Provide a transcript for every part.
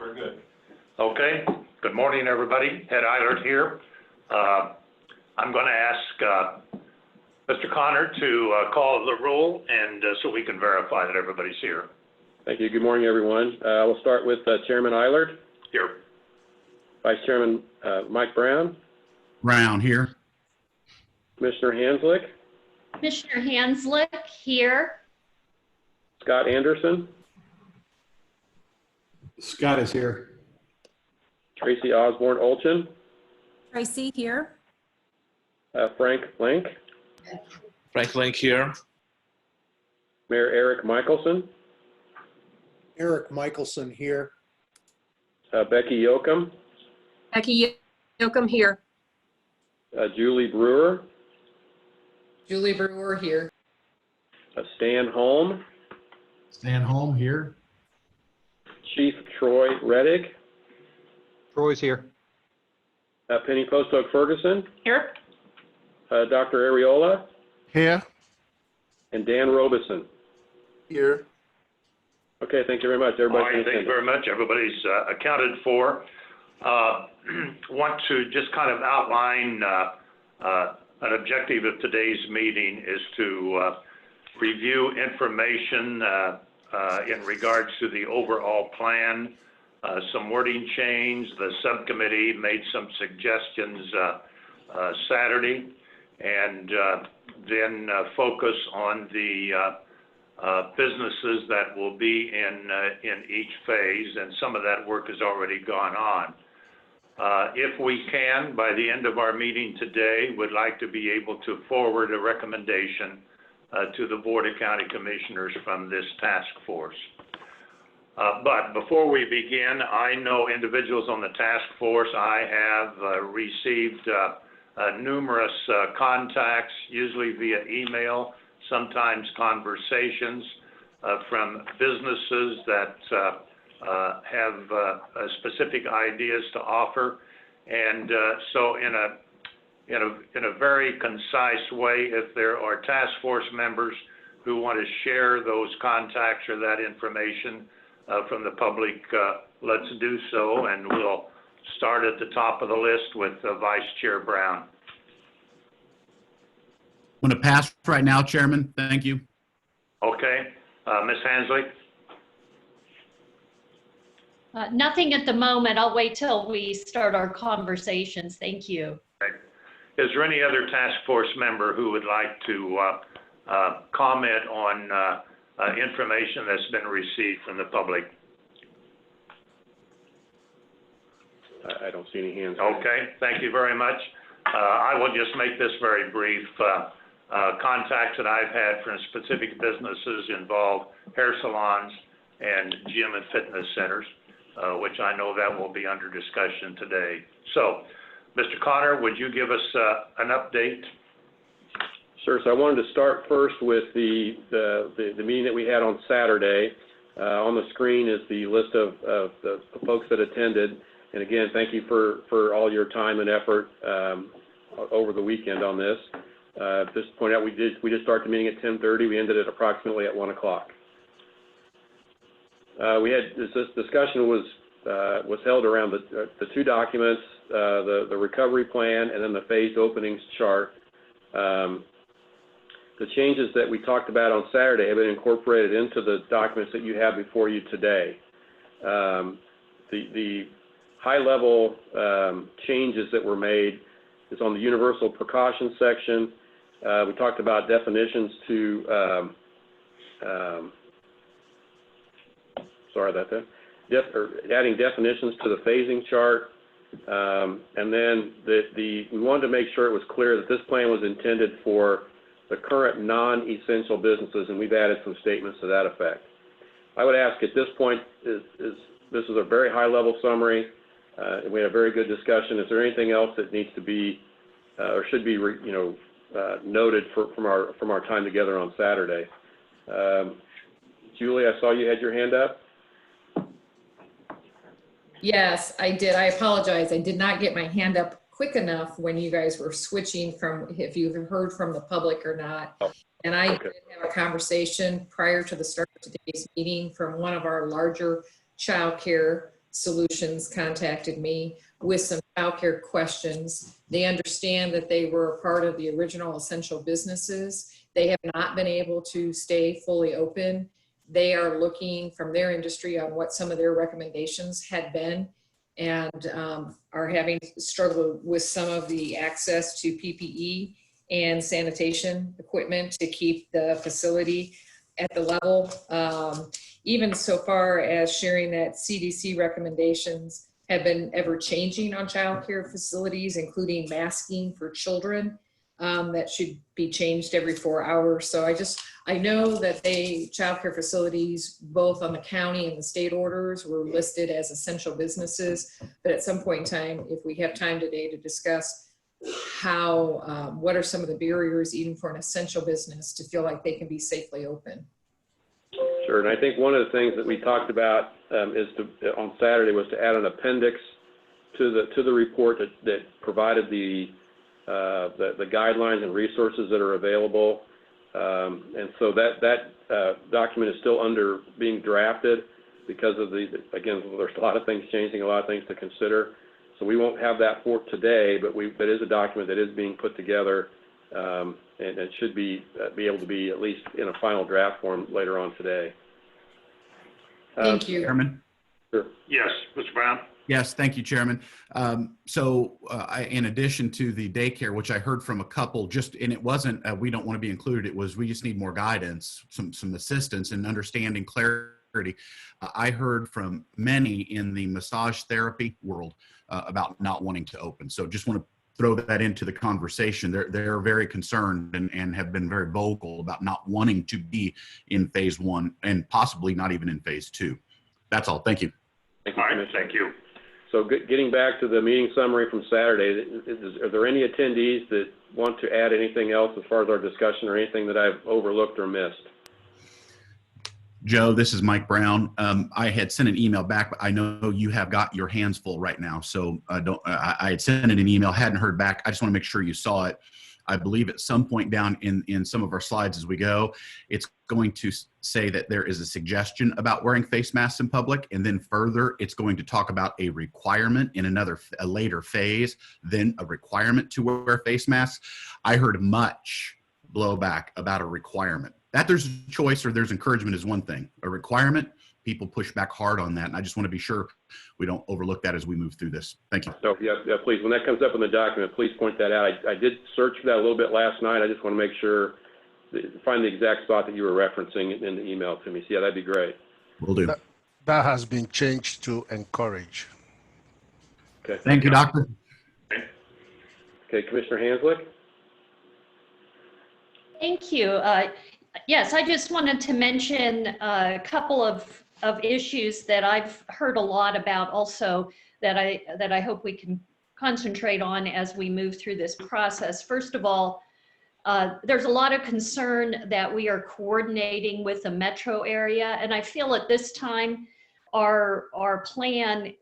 We're good. Okay. Good morning, everybody. Ed Eilert here. I'm going to ask Mr. Connor to call the roll, and so we can verify that everybody's here. Thank you. Good morning, everyone. We'll start with Chairman Eilert. Here. Vice Chairman Mike Brown. Brown here. Commissioner Hanslick. Commissioner Hanslick here. Scott Anderson. Scott is here. Tracy Osborne Olchin. Tracy here. Frank Link. Frank Link here. Mayor Eric Michelson. Eric Michelson here. Becky Yoakum. Becky Yoakum here. Julie Brewer. Julie Brewer here. Stan Holm. Stan Holm here. Chief Troy Reddick. Troy's here. Penny Postoke Ferguson. Here. Dr. Ariola. Here. And Dan Robeson. Here. Okay, thank you very much. All Everybody. right, thank you very much. Everybody's accounted for. Want to just kind of outline an objective of today's meeting is to review information in regards to the overall plan, some wording change. The subcommittee made some suggestions Saturday, and then focus on the businesses that will be in each phase, and some of that work has already gone on. If we can, by the end of our meeting today, would like to be able to forward a recommendation to the Board of County Commissioners from this task force. But before we begin, I know individuals on the task force. I have received numerous contacts, usually via email, sometimes conversations from businesses that have specific ideas to offer. And so in a very concise way, if there are task force members who want to share those contacts or that information from the public, let's do so, and we'll start at the top of the list with Vice Chair Brown. I'm going to pass right now, Chairman. Thank you. Okay. Ms. Hanslick? Nothing at the moment. I'll wait till we start our conversations. Thank you. Okay. Is there any other task force member who would like to comment on information that's been received from the public? I don't see any hands. Okay, thank you very much. I will just make this very brief. Contacts that I've had from specific businesses involve hair salons and gym and fitness centers, which I know that will be under discussion today. So, Mr. Connor, would you give us an update? Sure. So I wanted to start first with the meeting that we had on Saturday. On the screen is the list of the folks that attended. And again, thank you for all your time and effort over the weekend on this. Just to point out, we did start the meeting at 10:30. We ended at approximately at 1 o'clock. We had this discussion was held around the two documents, the recovery plan and then the phased openings chart. The changes that we talked about on Saturday have been incorporated into the documents that you have before you today. The high-level changes that were made is on the universal precaution section. We talked about definitions to, sorry about that, adding definitions to the phasing chart. And then we wanted to make sure it was clear that this plan was intended for the current non-essential businesses, and we've added some statements to that effect. I would ask at this point, this is a very high-level summary. We had a very good discussion. Is there anything else that needs to be or should be, noted from our time together on Saturday? Julie, I saw you had your hand up. Yes, I did. I apologize. I did not get my hand up quick enough when you guys were switching from, if you heard from the public or not. And I did have a conversation prior to the start of today's meeting from one of our larger child care Solutions contacted me with some childcare questions. They understand that they were a part of the original essential businesses. They have not been able to stay fully open. They are looking from their industry on what some of their recommendations had been, and are having struggled with some of the access to PPE and sanitation equipment to keep the facility at the level. Even so far as sharing that CDC recommendations have been ever changing on childcare facilities, including masking for children, that should be changed every 4 hours. So I know that childcare facilities, both on the county and the state orders, were listed as essential businesses. But at some point in time, if we have time today to discuss what are some of the barriers even for an essential business to feel like they can be safely open. Sure, and I think one of the things that we talked about on Saturday was to add an appendix to the report that provided the guidelines and resources that are available. And so that document is still being drafted because of again, there's a lot of things changing, a lot of things to consider. So we won't have that for today, but that is a document that is being put together, and it should be able to be at least in a final draft form later on today. Thank you. Chairman? Sure. Yes, Mr. Brown? Yes, thank you, Chairman. In addition to the daycare, which I heard from a couple, and it wasn't, we don't want to be included, it was, we just need more guidance, some assistance in understanding clarity. I heard from many in the massage therapy world about not wanting to open. So just want to throw that into the conversation. They're very concerned and have been very vocal about not wanting to be in phase 1 and possibly not even in phase 2. That's all. Thank you. Thank you, All right, Commissioner. thank you. So getting back to the meeting summary from Saturday, are there any attendees that want to add anything else as far as our discussion or anything that I've overlooked or missed? Joe, this is Mike Brown. I had sent an email back, but I know you have got your hands full right now. So I had sent an email, hadn't heard back. I just want to make sure you saw it. I believe at some point down in some of our slides as we go, it's going to say that there is a suggestion about wearing face masks in public. And then further, it's going to talk about a requirement in a later phase, then a requirement to wear face masks. I heard much blowback about a requirement. That there's a choice or there's encouragement is one thing. A requirement, people push back hard on that. And I just want to be sure we don't overlook that as we move through this. Thank you. So yeah, please, when that comes up in the document, please point that out. I did search for that a little bit last night. I just want to make sure, find the exact spot that you were referencing in the email to me. So yeah, that'd be great. Will do. That has been changed to encourage. Okay. Thank you, Doctor. Okay, Commissioner Hanslick? Thank you. Yes, I just wanted to mention a couple of issues that I've heard a lot about also that I hope we can concentrate on as we move through this process. First of all, there's a lot of concern that we are coordinating with the metro area, and I feel at this time our plan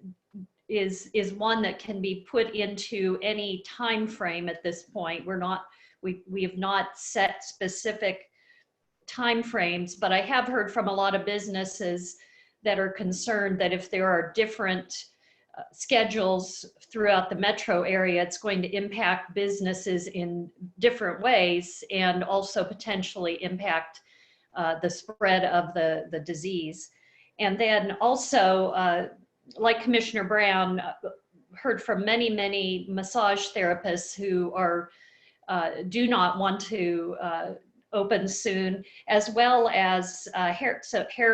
is one that can be put into any time frame at this point. We have not set specific time frames, but I have heard from a lot of businesses that are concerned that if there are different schedules throughout the metro area, it's going to impact businesses in different ways and also potentially impact the spread of the disease. And then also, like Commissioner Brown, heard from many massage therapists who do not want to open soon, as well as hair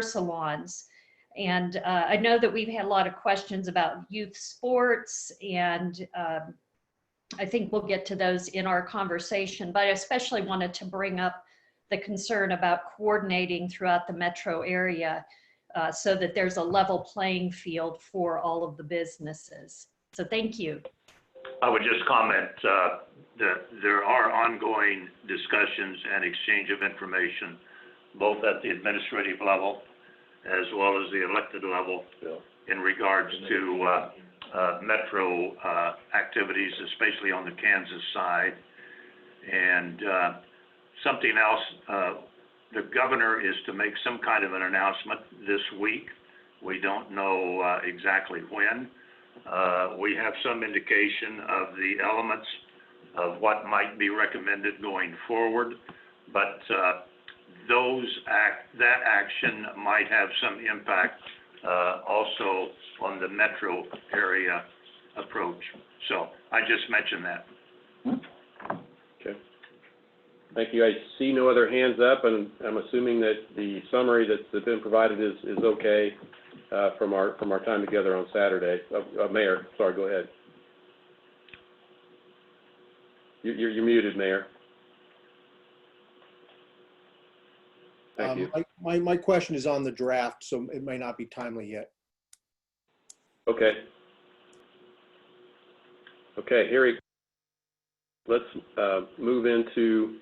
salons. And I know that we've had a lot of questions about youth sports, and I think we'll get to those in our conversation, but I especially wanted to bring up the concern about coordinating throughout the metro area so that there's a level playing field for all of the businesses. So thank you. I would just comment that there are ongoing discussions and exchange of information, both at the administrative level as well as the elected level, in regards to metro activities, especially on the Kansas side. And something else, the governor is to make some kind of an announcement this week We don't know exactly when. We have some indication of the elements of what might be recommended going forward, but that action might have some impact also on the metro area approach. So I just mentioned that. Okay. Thank you. I see no other hands up, and I'm assuming that the summary that's been provided is okay from our time together on Saturday. Mayor, sorry, go ahead. You're muted, Mayor. Thank you. My question is on the draft, so it may not be timely yet. Okay. Okay, here let's move into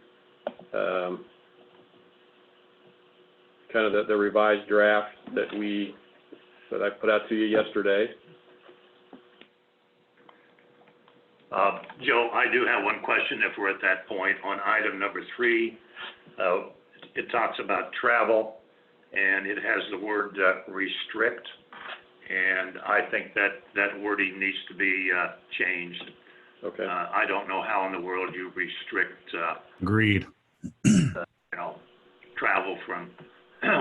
kind of the revised draft that I put out to you yesterday. Joe, I do have one question if we're at that point on item number 3. It talks about travel and it has the word restrict, and I think that wording needs to be changed. Okay. I don't know how in the world you restrict Agreed. Travel from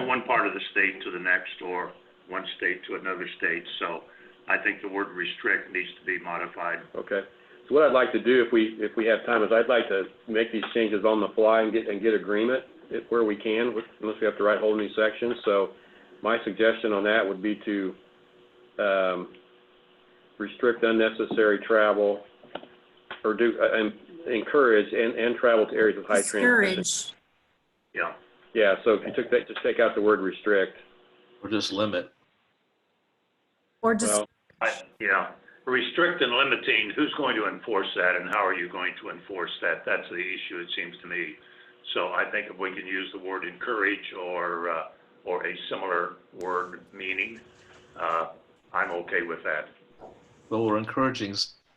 one part of the state to the next, or one state to another state. So I think the word restrict needs to be modified. Okay. So what I'd like to do, if we have time, is I'd like to make these changes on the fly and get agreement where we can, unless we have to write whole new sections. So my suggestion on that would be to restrict unnecessary travel, or encourage and travel to areas of high transmission. Yeah. Yeah. So if you just take out the word restrict. Or just limit. Or just, Yeah. Restrict and limiting, who's going to enforce that and how are you going to enforce that? That's the issue, it seems to me. So I think if we can use the word encourage or a similar word meaning, I'm okay with that. Well, we're encouraging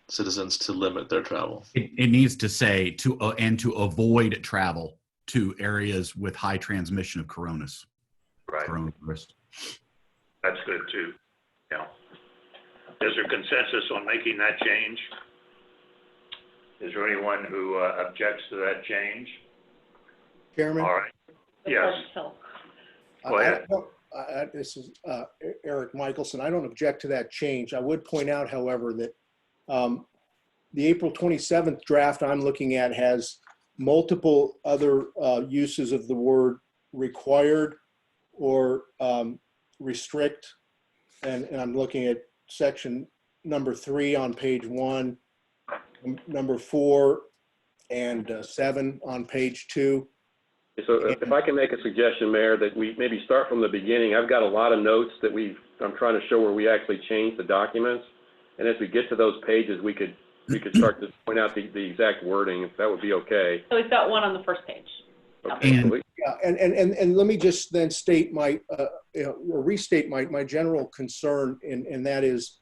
citizens to limit their travel. It needs to say to avoid travel to areas with high transmission of coronavirus. That's good too. Yeah. Is there consensus on making that change? Is there anyone who objects to that change? Chairman? All right. Yes. Go ahead. This is Eric Michelson. I don't object to that change. I would point out, however, that the April 27th draft I'm looking at has multiple other uses of the word required or restrict. And I'm looking at section number 3 on page 1, number 4 and 7 on page 2. So if I can make a suggestion, Mayor, that we maybe start from the beginning. I've got a lot of notes that I'm trying to show where we actually changed the documents. And as we get to those pages, we could start to point out the exact wording, if that would be okay. So we've got one on the first page. Okay. And let me just then state or restate my general concern, and that is,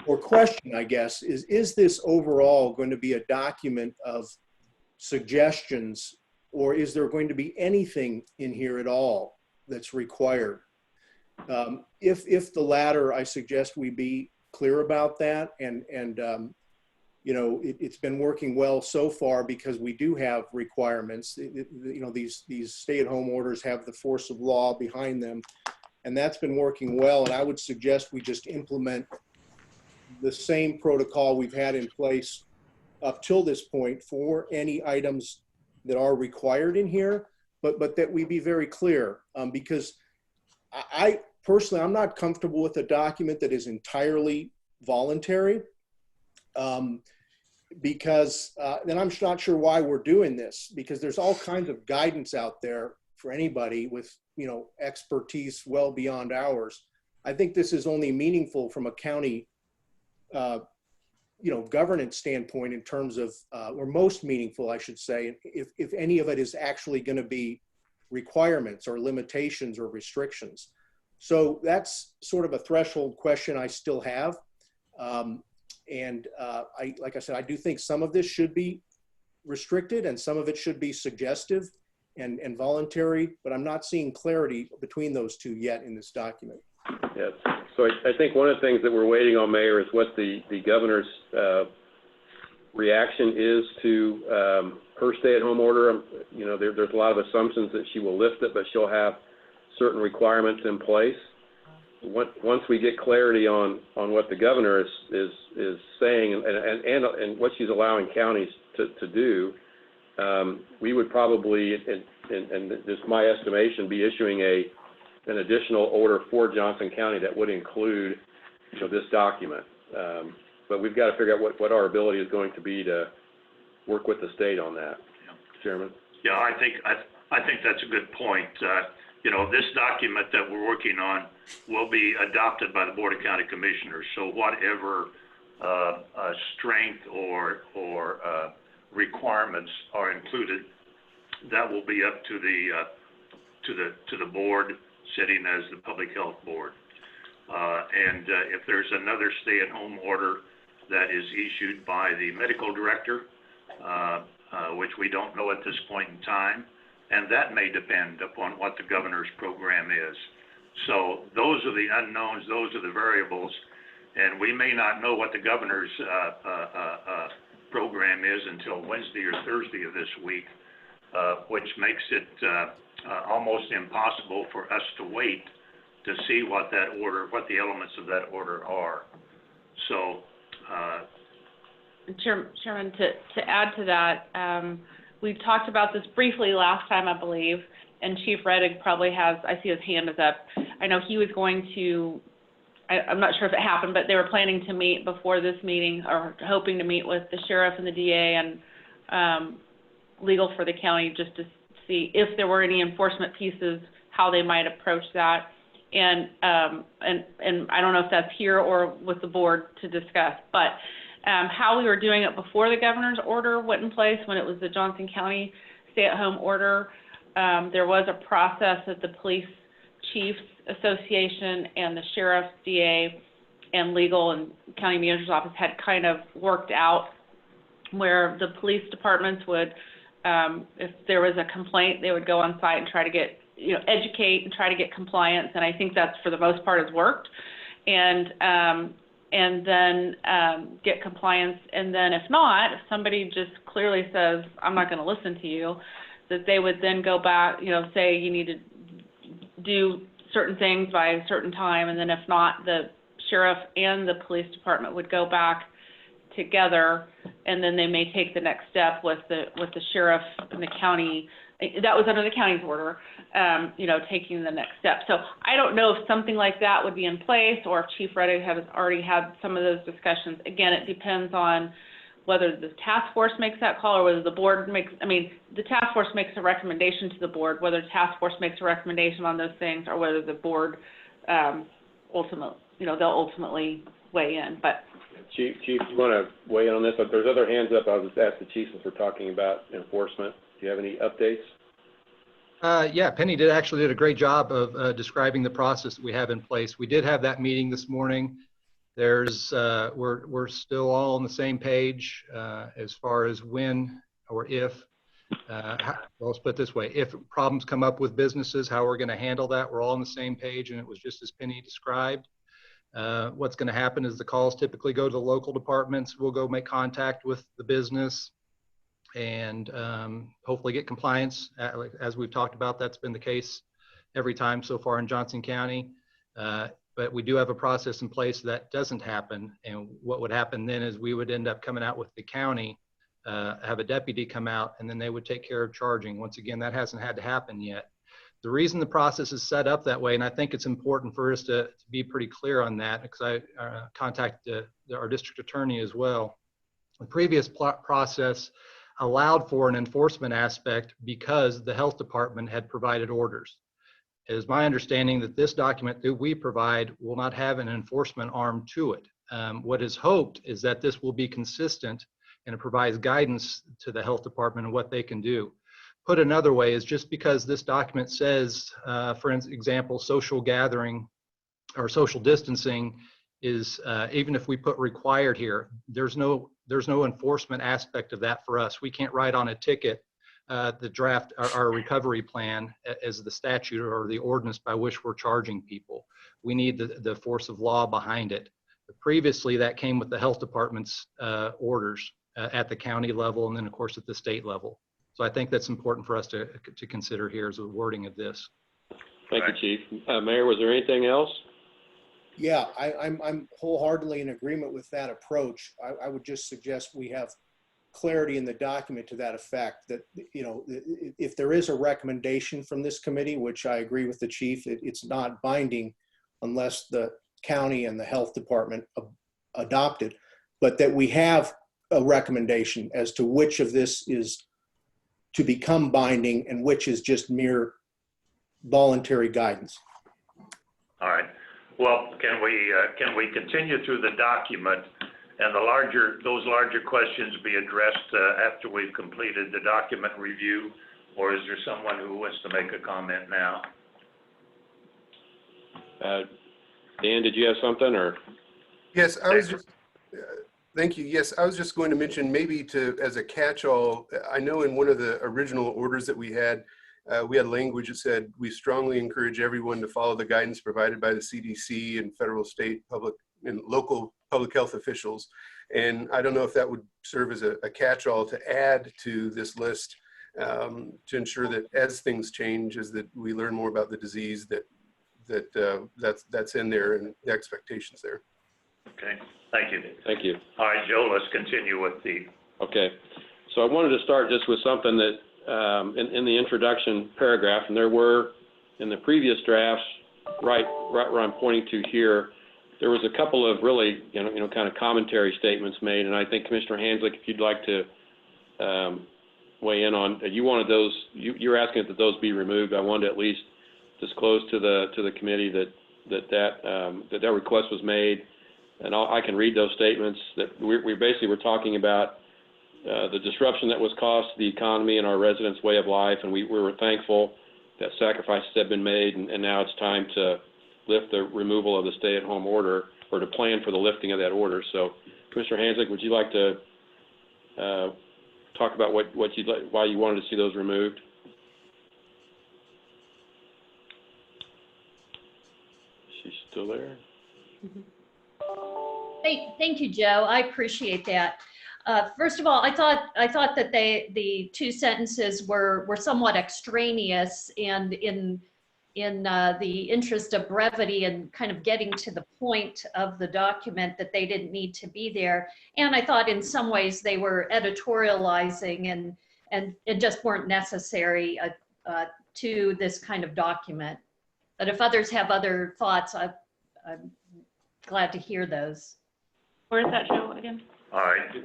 or question, I guess, is this overall going to be a document of suggestions, or is there going to be anything in here at all that's required? If the latter, I suggest we be clear about that, and it's been working well so far because we do have requirements. These stay-at-home orders have the force of law behind them, and that's been working well. And I would suggest we just implement the same protocol we've had in place up till this point for any items that are required in here, but that we be very clear, because I personally, I'm not comfortable with a document that is entirely voluntary. Because then I'm not sure why we're doing this, because there's all kinds of guidance out there for anybody with, expertise well beyond ours. I think this is only meaningful from a county, governance standpoint in terms of, or most meaningful, I should say, if any of it is actually going to be requirements or limitations or restrictions. So that's sort of a threshold question I still have. Like I said, I do think some of this should be restricted and some of it should be suggestive and voluntary, but I'm not seeing clarity between those two yet in this document. Yes. So I think one of the things that we're waiting on, Mayor, is what the governor's reaction is to her stay-at-home order. You know, there's a lot of assumptions that she will lift it, but she'll have certain requirements in place. Once we get clarity on what the governor is saying and what she's allowing counties to do, we would probably, and this is my estimation, be issuing an additional order for Johnson County that would include, you know, this document. But we've got to figure out what our ability is going to be to work with the state on that. Yeah. Chairman? Yeah, I think that's a good point. You know, this document that we're working on will be adopted by the Board of County Commissioners. So whatever strength or requirements are included, that will be up to the board sitting as the Public Health Board. And if there's another stay-at-home order that is issued by the medical director, which we don't know at this point in time, and that may depend upon what the governor's program is. So those are the unknowns, those are the variables, and we may not know what the governor's program is until Wednesday or Thursday of this week, which makes it almost impossible for us to wait to see what the elements of that order are. So, Chairman, to add to that, we talked about this briefly last time, I believe, and Chief Reddick probably has, I see his hand is up. I know he was going to, I'm not sure if it happened, but they were planning to meet before this meeting, or hoping to meet with the sheriff and the DA and legal for the county, just to see if there were any enforcement pieces, how they might approach that. And I don't know if that's here or with the board to discuss, but how we were doing it before the governor's order went in place, when it was the Johnson County stay-at-home order, there was a process that the Police Chiefs Association and the Sheriff's, DA, and Legal and County Manager's Office had kind of worked out, where the police departments would, if there was a complaint, they would go on site and try to get, educate and try to get compliance, and I think that's for the most part has worked, and then get compliance, and then if not, if somebody just clearly says, I'm not going to listen to you, that they would then go back, say you need to do certain things by a certain time, and then if not, the sheriff and the police department would go back together, and then they may take the next step with the sheriff and the county. That was under the county's order, taking the next step. So I don't know if something like that would be in place, or if Chief Reddick has already had some of those discussions. Again, it depends on whether the task force makes that call, or whether the board makes, the task force makes a recommendation to the board, whether the task force makes a recommendation on those things, or whether the board ultimately, they'll ultimately weigh in. But Chief, you want to weigh in on this? But there's other hands up. I'll just ask the chief, since we're talking about enforcement. Do you have any updates? Yeah, Penny actually did a great job of describing the process that we have in place. We did have that meeting this morning. There's we're still all on the same page as far as when or if. Well, let's put it this way: if problems come up with businesses, how we're going to handle that. We're all on the same page, and it was just as Penny described. What's going to happen is the calls typically go to the local departments. We'll go make contact with the business and hopefully get compliance. As we've talked about, that's been the case every time so far in Johnson County. But we do have a process in place that doesn't happen. And what would happen then is we would end up coming out with the county, have a deputy come out, and then they would take care of charging. Once again, that hasn't had to happen yet. The reason the process is set up that way, and I think it's important for us to be pretty clear on that, because I contacted our district attorney as well. The previous process allowed for an enforcement aspect because the health department had provided orders. It is my understanding that this document that we provide will not have an enforcement arm to it. What is hoped is that this will be consistent, and it provides guidance to the health department on what they can do. Put another way is, just because this document says, for example, social gathering or social distancing is, even if we put required here, there's no enforcement aspect of that for us. We can't write on a ticket the draft, our recovery plan as the statute or the ordinance by which we're charging people. We need the force of law behind it. Previously, that came with the health department's orders at the county level and then, of course, at the state level. So I think that's important for us to consider here as the wording of this. Thank you, Chief. Mayor, was there anything else? Yeah, I'm wholeheartedly in agreement with that approach. I would just suggest we have clarity in the document to that effect, that, you know, if there is a recommendation from this committee, which I agree with the chief, it's not binding unless the county and the health department adopt it, but that we have a recommendation as to which of this is to become binding and which is just mere voluntary guidance. All right. Well, can we continue through the document and those larger questions be addressed after we've completed the document review, or is there someone who wants to make a comment now? Dan, did you have something, or? Yes, I was just, thank you. Yes, I was just going to mention, maybe as a catch-all, I know in one of the original orders that we had language that said, we strongly encourage everyone to follow the guidance provided by the CDC and federal, state, public, and local public health officials. And I don't know if that would serve as a catch-all to add to this list to ensure that as things change, as that we learn more about the disease, that's in there and the expectations there. Okay, thank you. Thank you. All right, Joe, let's continue with the. Okay, so I wanted to start just with something that in the introduction paragraph, and there were in the previous drafts, right where I'm pointing to here, there was a couple of really, kind of commentary statements made, and I think Commissioner Hanslick, if you'd like to weigh in on, you wanted those, you're asking that those be removed. I wanted to at least disclose to the committee that request was made, and I can read those statements. That we basically were talking about the disruption that was caused to the economy and our residents' way of life, and we were thankful that sacrifices have been made, and now it's time to lift the removal of the stay-at-home order, or to plan for the lifting of that order. So, Commissioner Hanslick, would you like to talk about why you wanted to see those removed? She's still there? Thank you, Joe. I appreciate that. First of all, I thought that the two sentences were somewhat extraneous, and in the interest of brevity and kind of getting to the point of the document, that they didn't need to be there. And I thought in some ways they were editorializing and just weren't necessary to this kind of document. But if others have other thoughts, I'm glad to hear those. Where is that, Joe, again? All right.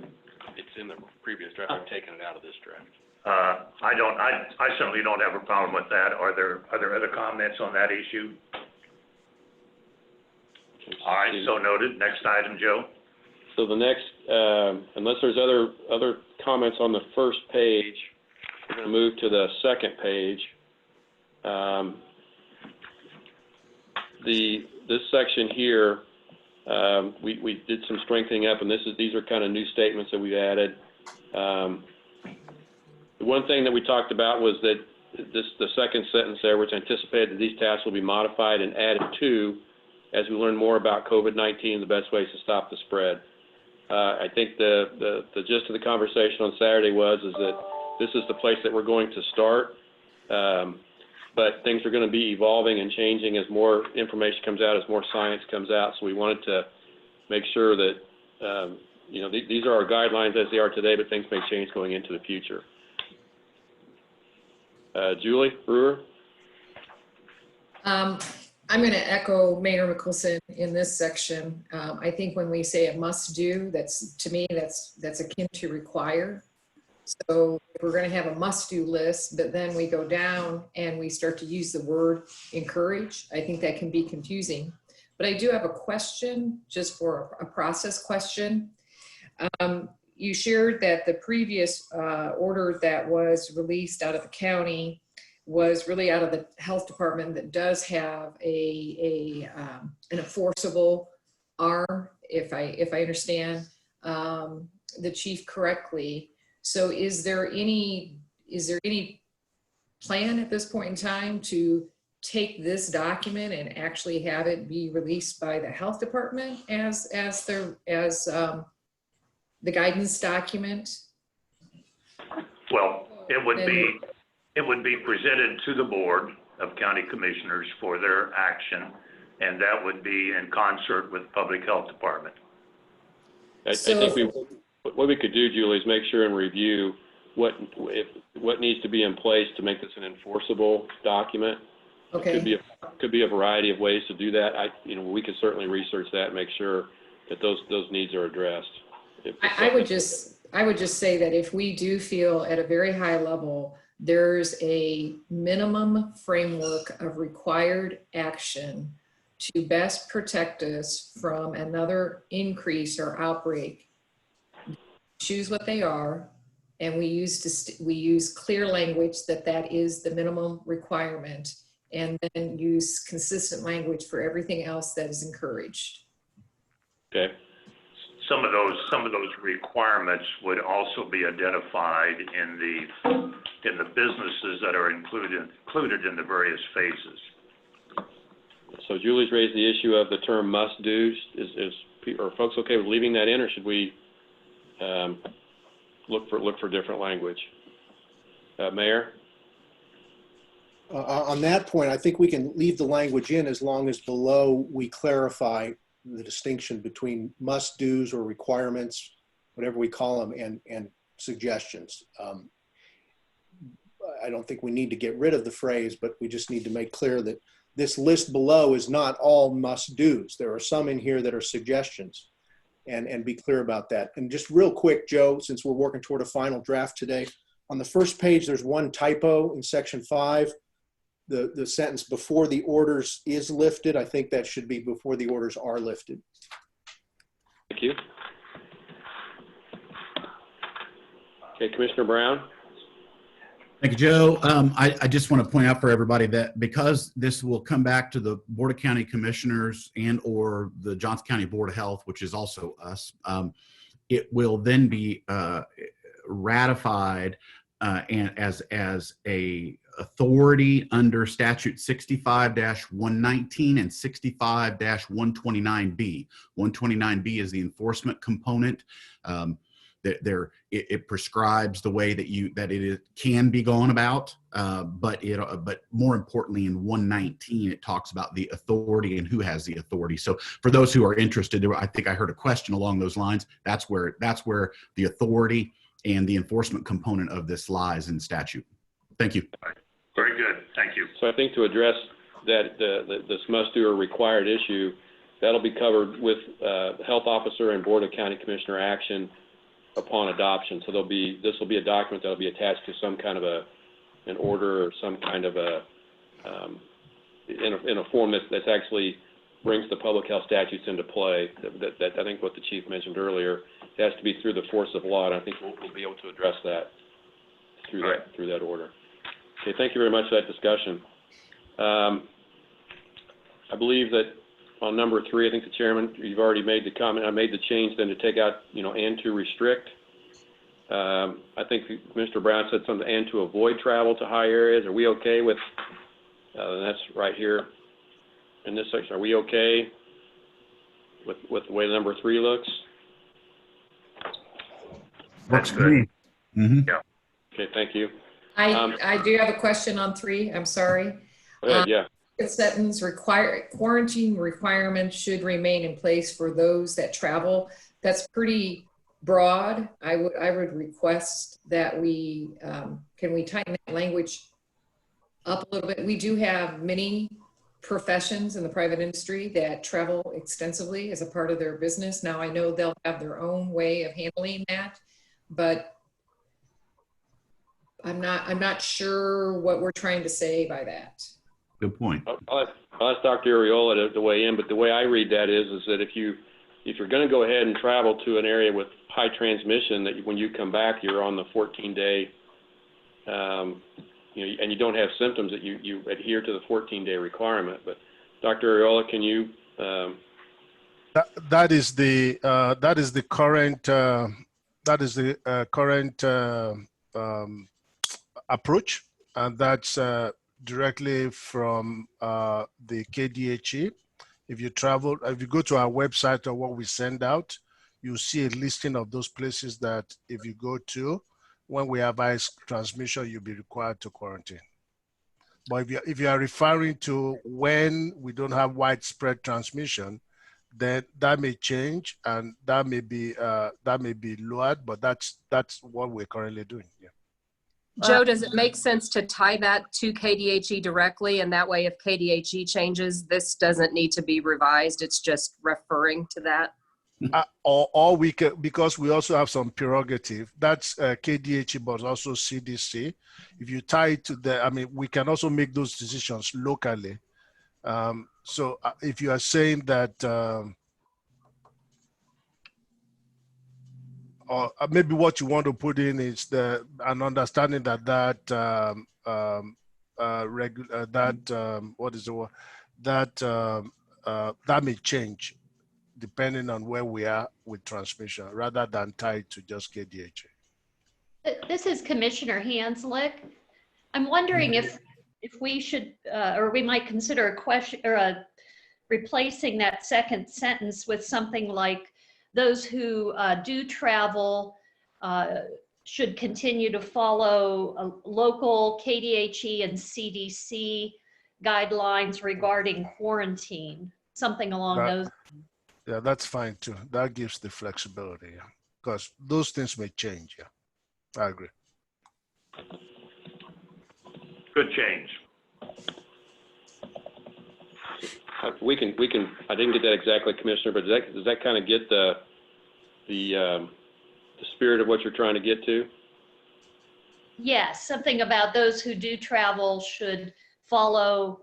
It's in the previous draft. I've taken it out of this draft. I certainly don't have a problem with that. Are there other comments on that issue? All right, so noted. Next item, Joe. So the next, unless there's other comments on the first page, we're going to move to the second page. This section here, we did some strengthening up, and these are kind of new statements that we've added. The one thing that we talked about was that the second sentence there, which anticipated that these tasks will be modified and added to as we learn more about COVID-19 and the best ways to stop the spread. I think the gist of the conversation on Saturday is that this is the place that we're going to start, but things are going to be evolving and changing as more information comes out, as more science comes out. So we wanted to make sure that these are our guidelines as they are today, but things may change going into the future. Julie Brewer. I'm going to echo Mayor Mickelson in this section. I think when we say a must do, to me, that's akin to require. So if we're going to have a must do list, but then we go down and we start to use the word encourage, I think that can be confusing. But I do have a question, just for a process question. You shared that the previous order that was released out of the county was really out of the health department that does have an enforceable arm, if I understand the chief correctly. So is there any is there any plan at this point in time to take this document and actually have it be released by the health department as the guidance document? Well, it would be presented to the Board of County Commissioners for their action, and that would be in concert with Public Health Department. I think what we could do, Julie, is make sure and review what needs to be in place to make this an enforceable document. Okay. Could be a variety of ways to do that. We could certainly research that and make sure that those needs are addressed. I would just say that if we do feel at a very high level there's a minimum framework of required action to best protect us from another increase or outbreak, choose what they are, and we use clear language that is the minimum requirement, and then use consistent language for everything else that is encouraged. Okay. Some of those requirements would also be identified in the businesses that are included in the various phases. So Julie's raised the issue of the term must do. Are folks okay with leaving that in, or should we look for different language? Mayor? On that point, I think we can leave the language in as long as below we clarify the distinction between must-dos or requirements, whatever we call them, and suggestions. I don't think we need to get rid of the phrase, but we just need to make clear that this list below is not all must-dos. There are some in here that are suggestions, and be clear about that. And just real quick, Joe, since we're working toward a final draft today, on the first page, there's one typo in section 5. The sentence before the orders is lifted. I think that should be before the orders are lifted. Thank you. Okay, Commissioner Brown. Thank you, Joe. I just want to point out for everybody that because this will come back to the Board of County Commissioners and or the Johnson County Board of Health, which is also us, it will then be ratified and as a authority under statute 65-119 and 65-129B. 129B is the enforcement component. It prescribes the way that it can be gone about, but more importantly, in 119 it talks about the authority and who has the authority. So for those who are interested, I think I heard a question along those lines. That's where the authority and the enforcement component of this lies in statute. Thank you. Very good. Thank you. So I think to address that, this must-do or required issue, that'll be covered with health officer and Board of County Commissioner action upon adoption. So this will be a document that'll be attached to some kind of an order or some kind of in a form that's actually brings the public health statutes into play. That I think what the chief mentioned earlier, it has to be through the force of law, and I think we'll be able to address that through that order. Okay, thank you very much for that discussion. I believe that on number 3, I think the chairman, you've already made the comment. I made the change then to take out, and to restrict. I think Mr. Brown said something, and to avoid travel to high areas. Are we okay with, that's right here in this section. Are we okay with the way number 3 looks? Works for me. Mm-hmm. Yeah. Okay, thank you. I do have a question on 3. I'm sorry. Go ahead, yeah. Sentence quarantine requirements should remain in place for those that travel. That's pretty broad. I would request that we can we tighten that language up a little bit. We do have many professions in the private industry that travel extensively as a part of their business. Now I know they'll have their own way of handling that, but I'm not sure what we're trying to say by that. Good point. I'll ask Dr. Ariola to weigh in, but the way I read that is that if you're going to go ahead and travel to an area with high transmission, that when you come back, you're on the 14-day, and you don't have symptoms, that you adhere to the 14-day requirement. But Dr. Ariola, can you? That is the current approach, and that's directly from the KDHE. If you go to our website or what we send out, you'll see a listing of those places that if you go to, when we have high transmission, you'll be required to quarantine. But if you are referring to when we don't have widespread transmission, then that may change and that may be lowered, but that's what we're currently doing. Yeah. Joe, does it make sense to tie that to KDHE directly? And that way, if KDHE changes, this doesn't need to be revised. It's just referring to that. Or we can, because we also have some prerogative. That's KDHE, but also CDC. If you tie it to we can also make those decisions locally. So if you are saying that, or maybe what you want to put in is an understanding that that may change depending on where we are with transmission, rather than tied to just KDHA. This is Commissioner Hanslick. I'm wondering if we should, or we might consider a question or replacing that second sentence with something like, those who do travel should continue to follow local KDHE and CDC guidelines regarding quarantine, something along those lines. Yeah, that's fine too. That gives the flexibility, because those things may change. Yeah, I agree. Good change. We can. I didn't get that exactly, Commissioner, but does that kind of get the spirit of what you're trying to get to? Yes, something about those who do travel should follow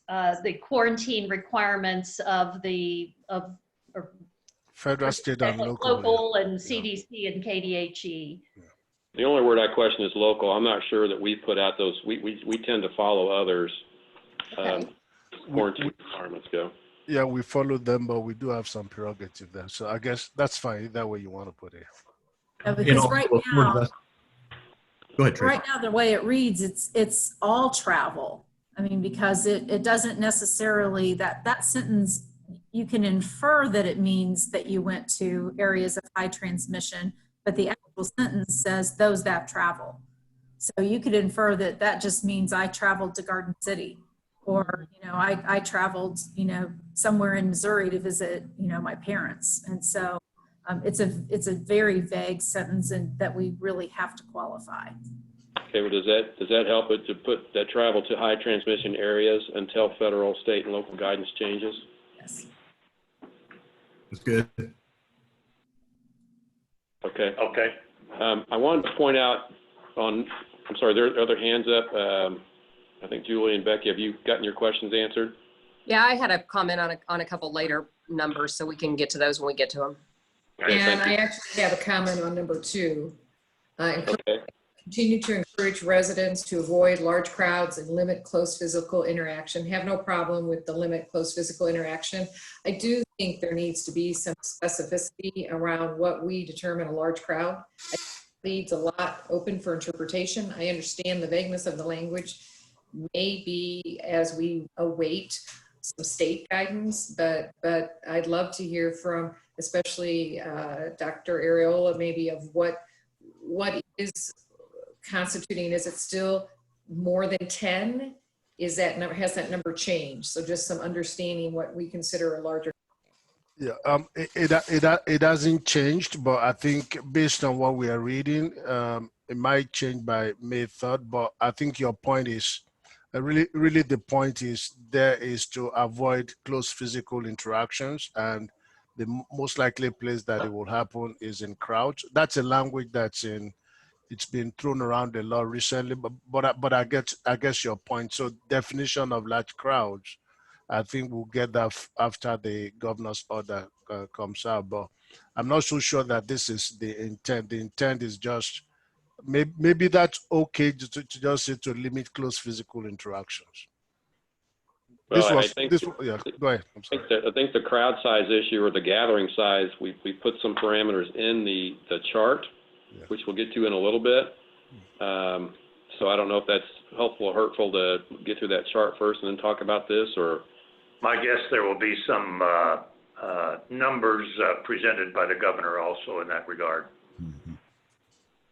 the quarantine requirements of federal, state, and local and CDC and KDHE. Yeah. The only word I question is local. I'm not sure that we put out those. We tend to follow others. Okay. Quarantine requirements go. Yeah, we follow them, but we do have some prerogative there. So I guess that's fine. That way you want to put it. Yeah, because right now, go ahead, Tracy. Right now, the way it reads, it's all travel. I mean, because it doesn't necessarily, that sentence, you can infer that it means that you went to areas of high transmission, but the actual sentence says those that travel. So you could infer that that just means I traveled to Garden City, or, I traveled, somewhere in Missouri to visit, my parents. And so it's a very vague sentence, and that we really have to qualify. Okay, well, does that help it to put that travel to high transmission areas until federal, state, and local guidance changes? Yes. That's good. Okay. Okay. I wanted to point out I'm sorry, there are other hands up. I think Julie and Becky, have you gotten your questions answered? Yeah, I had a comment on a couple later numbers, so we can get to those when we get to them. Okay, And I actually have a comment on number 2. Okay. Continue to encourage residents to avoid large crowds and limit close physical interaction. Have no problem with the limit close physical interaction. I do think there needs to be some specificity around what we determine a large crowd. It leaves a lot open for interpretation. I understand the vagueness of the language, maybe as we await some state guidance, but I'd love to hear from, especially Dr. Areola, maybe of what is constituting. Is it still more than 10? Is that number, has that number changed? So just some understanding what we consider a larger. Yeah, it hasn't changed, but I think based on what we are reading, it might change by May 3rd. But I think your point is really the point is to avoid close physical interactions, and the most likely place that it will happen is in crowds. That's a language it's been thrown around a lot recently, but I guess your point. So definition of large crowds, I think we'll get that after the governor's order comes out, but I'm not so sure that this is the intent. The intent is just, maybe that's okay to just say to limit close physical interactions. Well, Yeah, go ahead. I'm sorry. I think the crowd size issue, or the gathering size, we put some parameters in the chart, which we'll get to in a little bit. So I don't know if that's helpful or hurtful to get through that chart first and then talk about this, or? My guess there will be some numbers presented by the governor also in that regard.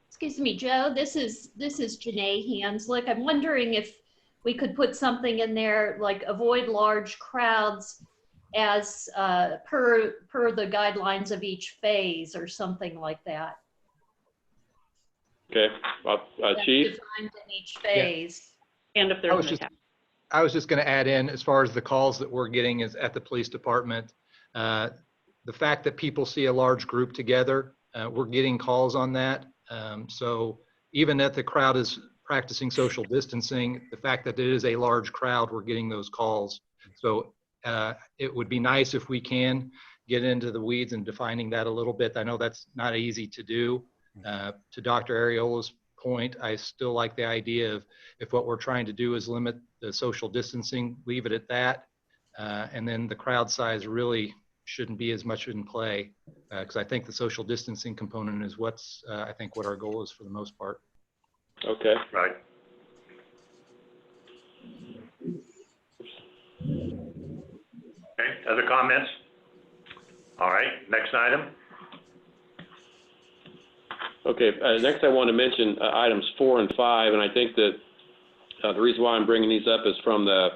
Excuse me, Joe, this is Janae Hanslick. I'm wondering if we could put something in there like avoid large crowds as per the guidelines of each phase or something like that. Okay, Chief? Defined in each phase. And if there's an attack. I was just going to add in, as far as the calls that we're getting is at the police department, the fact that people see a large group together, we're getting calls on that. So even if the crowd is practicing social distancing, the fact that it is a large crowd, we're getting those calls. So it would be nice if we can get into the weeds and defining that a little bit. I know that's not easy to do. To Dr. Ariola's point, I still like the idea of if what we're trying to do is limit the social distancing, leave it at that. And then the crowd size really shouldn't be as much in play, because I think the social distancing component is what's, I think what our goal is for the most part. Okay. Right. Okay, other comments? All right, next item. Okay, next I want to mention items 4 and 5, and I think that the reason why I'm bringing these up is from the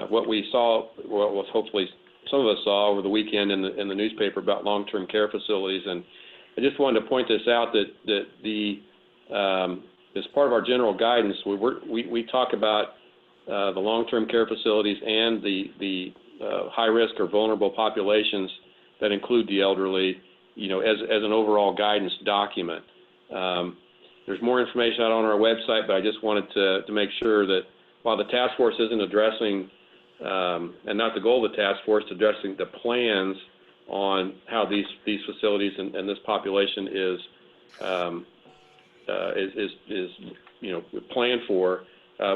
what we saw, what was hopefully some of us saw over the weekend in the newspaper about long-term care facilities, and I just wanted to point this out that the as part of our general guidance, we talk about the long-term care facilities and the high-risk or vulnerable populations that include the elderly, you know, as an overall guidance document. There's more information out on our website, but I just wanted to make sure that while the task force isn't addressing, and not the goal of the task force, addressing the plans on how these facilities and this population is you know, planned for,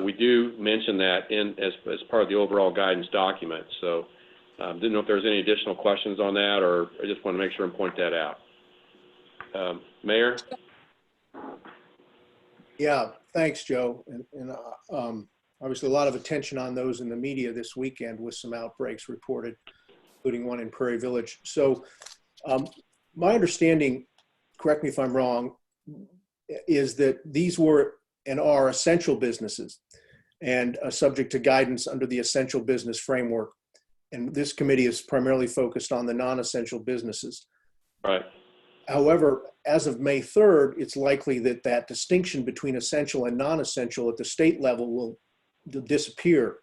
we do mention that as part of the overall guidance document. So didn't know if there was any additional questions on that, or I just want to make sure and point that out. Mayor? Yeah, thanks, Joe. And obviously a lot of attention on those in the media this weekend with some outbreaks reported, including one in Prairie Village. So my understanding, correct me if I'm wrong, is that these were and are essential businesses and subject to guidance under the essential business framework. And this committee is primarily focused on the non-essential businesses. Right. However, as of May 3rd, it's likely that that distinction between essential and non-essential at the state level will disappear.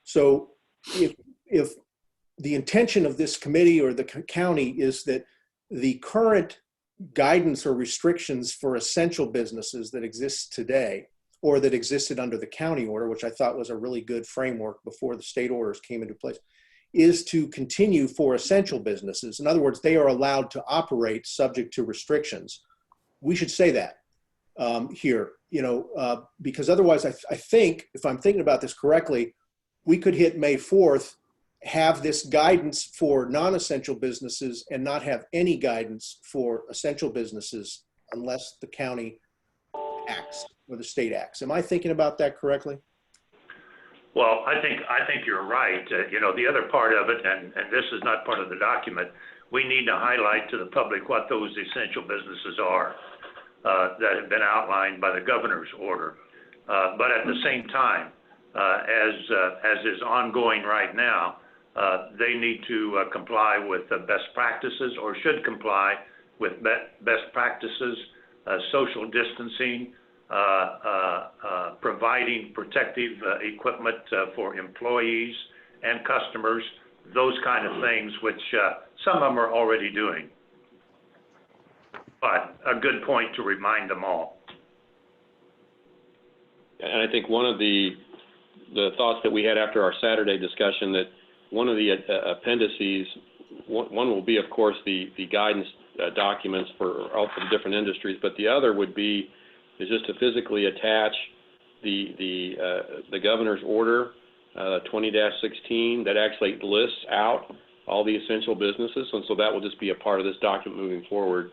So if the intention of this committee or the county is that the current guidance or restrictions for essential businesses that exist today, or that existed under the county order, which I thought was a really good framework before the state orders came into place, is to continue for essential businesses. In other words, they are allowed to operate subject to restrictions. We should say that here, you know, because otherwise I think, if I'm thinking about this correctly, we could hit May 4th, have this guidance for non-essential businesses and not have any guidance for essential businesses unless the county acts or the state acts. Am I thinking about that correctly? Well, I think you're right. You know, the other part of it, and this is not part of the document, we need to highlight to the public what those essential businesses are that have been outlined by the governor's order. But at the same time, as is ongoing right now, they need to comply with the best practices, or should comply with best practices, social distancing, providing protective equipment for employees and customers, those kind of things, which some of them are already doing. But a good point to remind them all. And I think one of the thoughts that we had after our Saturday discussion, that one of the appendices, one will be, of course, the guidance documents for all the different industries, but the other would be is just to physically attach the governor's order 20-16 that actually lists out all the essential businesses, and so that will just be a part of this document moving forward.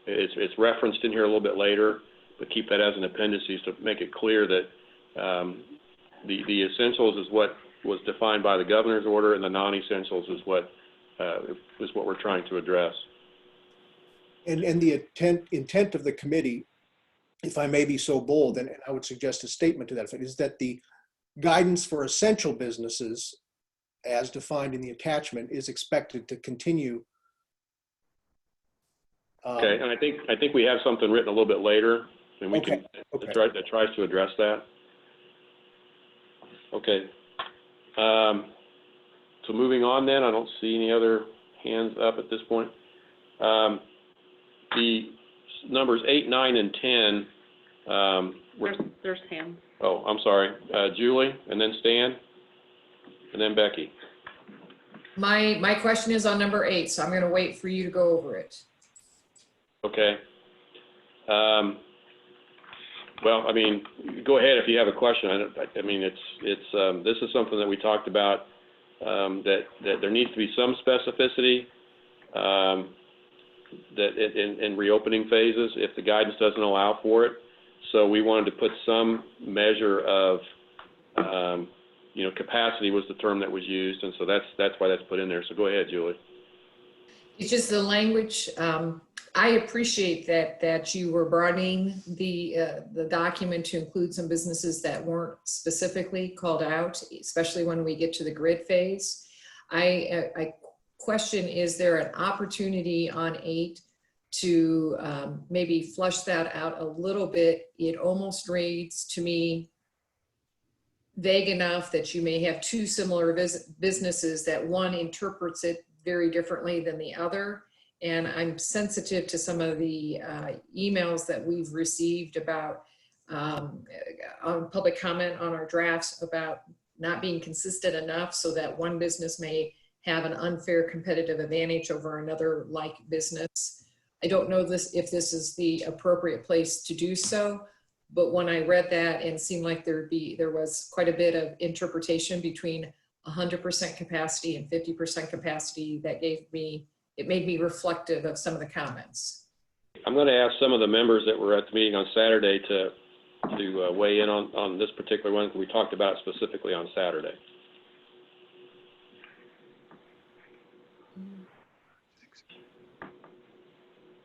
It's referenced in here a little bit later, but keep that as an appendices to make it clear that the essentials is what was defined by the governor's order, and the non-essentials is what we're trying to address. And the intent of the committee, if I may be so bold, and I would suggest a statement to that effect, is that the guidance for essential businesses, as defined in the attachment, is expected to continue. Okay, and I think we have something written a little bit later, and we can that tries to address that. Okay. So moving on then, I don't see any other hands up at this point. The numbers 8, 9, and 10. There's hands. Oh, I'm sorry. Julie, and then Stan, and then Becky. My question is on number 8, so I'm going to wait for you to go over it. Okay. Well, I mean, go ahead if you have a question. I mean, it's this is something that we talked about, that there needs to be some specificity that in reopening phases if the guidance doesn't allow for it. So we wanted to put some measure of, capacity was the term that was used, and so that's why that's put in there. So go ahead, Julie. It's just the language. I appreciate that you were broadening the document to include some businesses that weren't specifically called out, especially when we get to the grid phase. I question, is there an opportunity on 8 to maybe flush that out a little bit? It almost reads to me vague enough that you may have 2 similar businesses that one interprets it very differently than the other. And I'm sensitive to some of the emails that we've received about on public comment on our drafts about not being consistent enough so that one business may have an unfair competitive advantage over another like business. I don't know if this is the appropriate place to do so, but when I read that and seemed like there was quite a bit of interpretation between 100% capacity and 50% capacity, it made me reflective of some of the comments. I'm going to ask some of the members that were at the meeting on Saturday to weigh in on this particular one. We talked about it specifically on Saturday.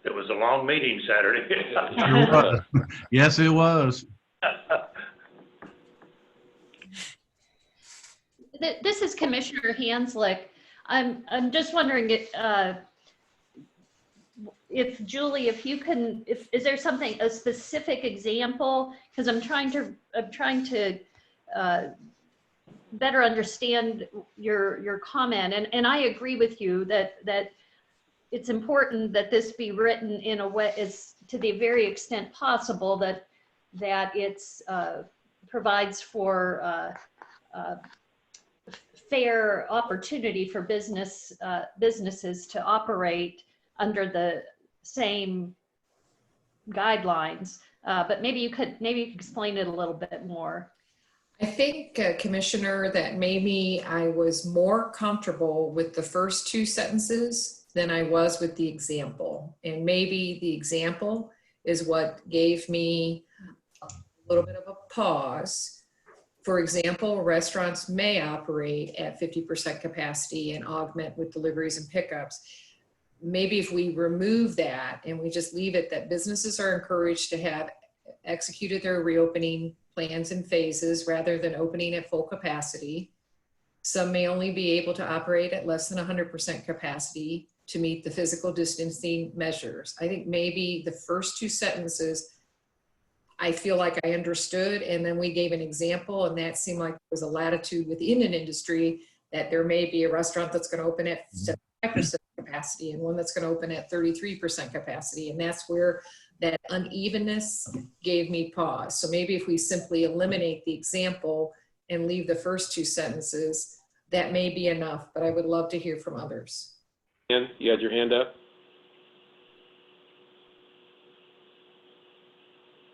It was a long meeting Saturday. Sure was. Yes, it was. This is Commissioner Hanslick. I'm just wondering if Julie, if you can, is there a specific example? Because I'm trying to better understand your comment, and I agree with you that it's important that this be written in a way, as to the very extent possible, that it's provides for fair opportunity for businesses to operate under the same guidelines. But maybe you could explain it a little bit more. I think, Commissioner, that maybe I was more comfortable with the first 2 sentences than I was with the example. And maybe the example is what gave me a little bit of a pause. For example, restaurants may operate at 50% capacity and augment with deliveries and pickups. Maybe if we remove that and we just leave it that businesses are encouraged to have executed their reopening plans in phases rather than opening at full capacity. Some may only be able to operate at less than 100% capacity to meet the physical distancing measures. I think maybe the first 2 sentences, I feel like I understood, and then we gave an example, and that seemed like there was a latitude within an industry that there may be a restaurant that's going to open at 75% capacity and one that's going to open at 33% capacity, and that's where that unevenness gave me pause. So maybe if we simply eliminate the example and leave the first 2 sentences, that may be enough, but I would love to hear from others. Stan, you had your hand up?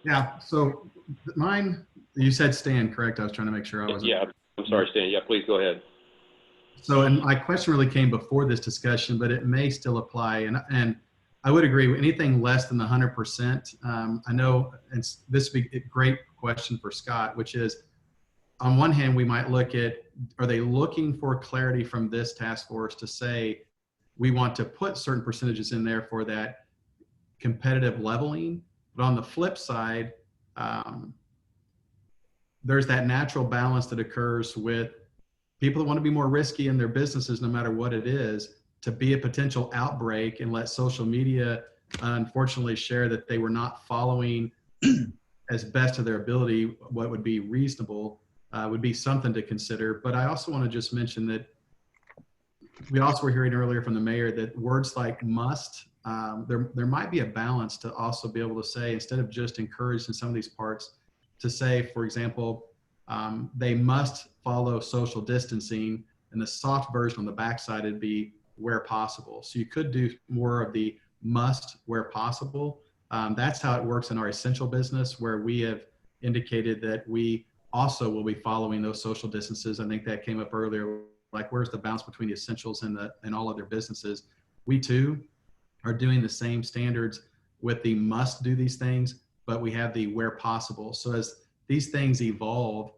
Yeah, so mine, you said Stan, correct? I was trying to make sure I wasn't. Yeah, I'm sorry, Stan. Yeah, please go ahead. So, and my question really came before this discussion, but it may still apply. And I would agree. Anything less than the 100%, I know, and this would be a great question for Scott, which is, on one hand, we might look at, are they looking for clarity from this task force to say, we want to put certain percentages in there for that competitive leveling? But on the flip side, there's that natural balance that occurs with people that want to be more risky in their businesses, no matter what it is, to be a potential outbreak and let social media unfortunately share that they were not following as best of their ability what would be reasonable, would be something to consider. But I also want to just mention that we also were hearing earlier from the mayor that words like must, there might be a balance to also be able to say, instead of just encouraged in some of these parts, to say, for example, they must follow social distancing, and the soft version on the backside would be where possible. So you could do more of the must where possible. That's how it works in our essential business, where we have indicated that we also will be following those social distances. I think that came up earlier, like where's the balance between the essentials and all other businesses. We too are doing the same standards with the must do these things, but we have the where possible. So as these things evolve,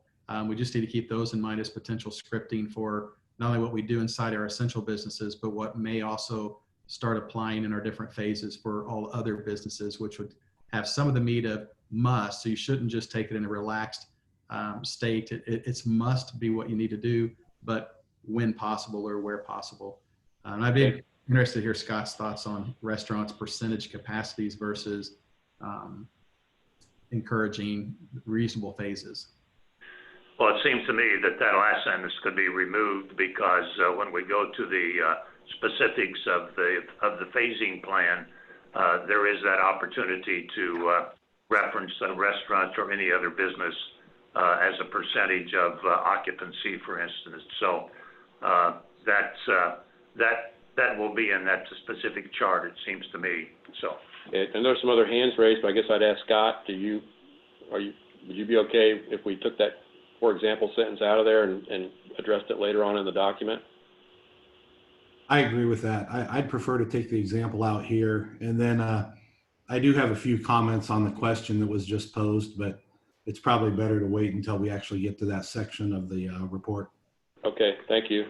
we just need to keep those in mind as potential scripting for not only what we do inside our essential businesses, but what may also start applying in our different phases for all other businesses, which would have some of the meat of must. So you shouldn't just take it in a relaxed state. It's must be what you need to do, but when possible or where possible. And I'd be interested to hear Scott's thoughts on restaurants' percentage capacities versus encouraging reasonable phases. Well, it seems to me that that last sentence could be removed, because when we go to the specifics of the phasing plan, there is that opportunity to reference restaurants or any other business as a percentage of occupancy, for instance. So that will be in that specific chart, it seems to me. So. And there's some other hands raised, but I guess I'd ask Scott, would you be okay if we took that, for example, sentence out of there and addressed it later on in the document? I agree with that. I'd prefer to take the example out here. And then I do have a few comments on the question that was just posed, but it's probably better to wait until we actually get to that section of the report. Okay, thank you.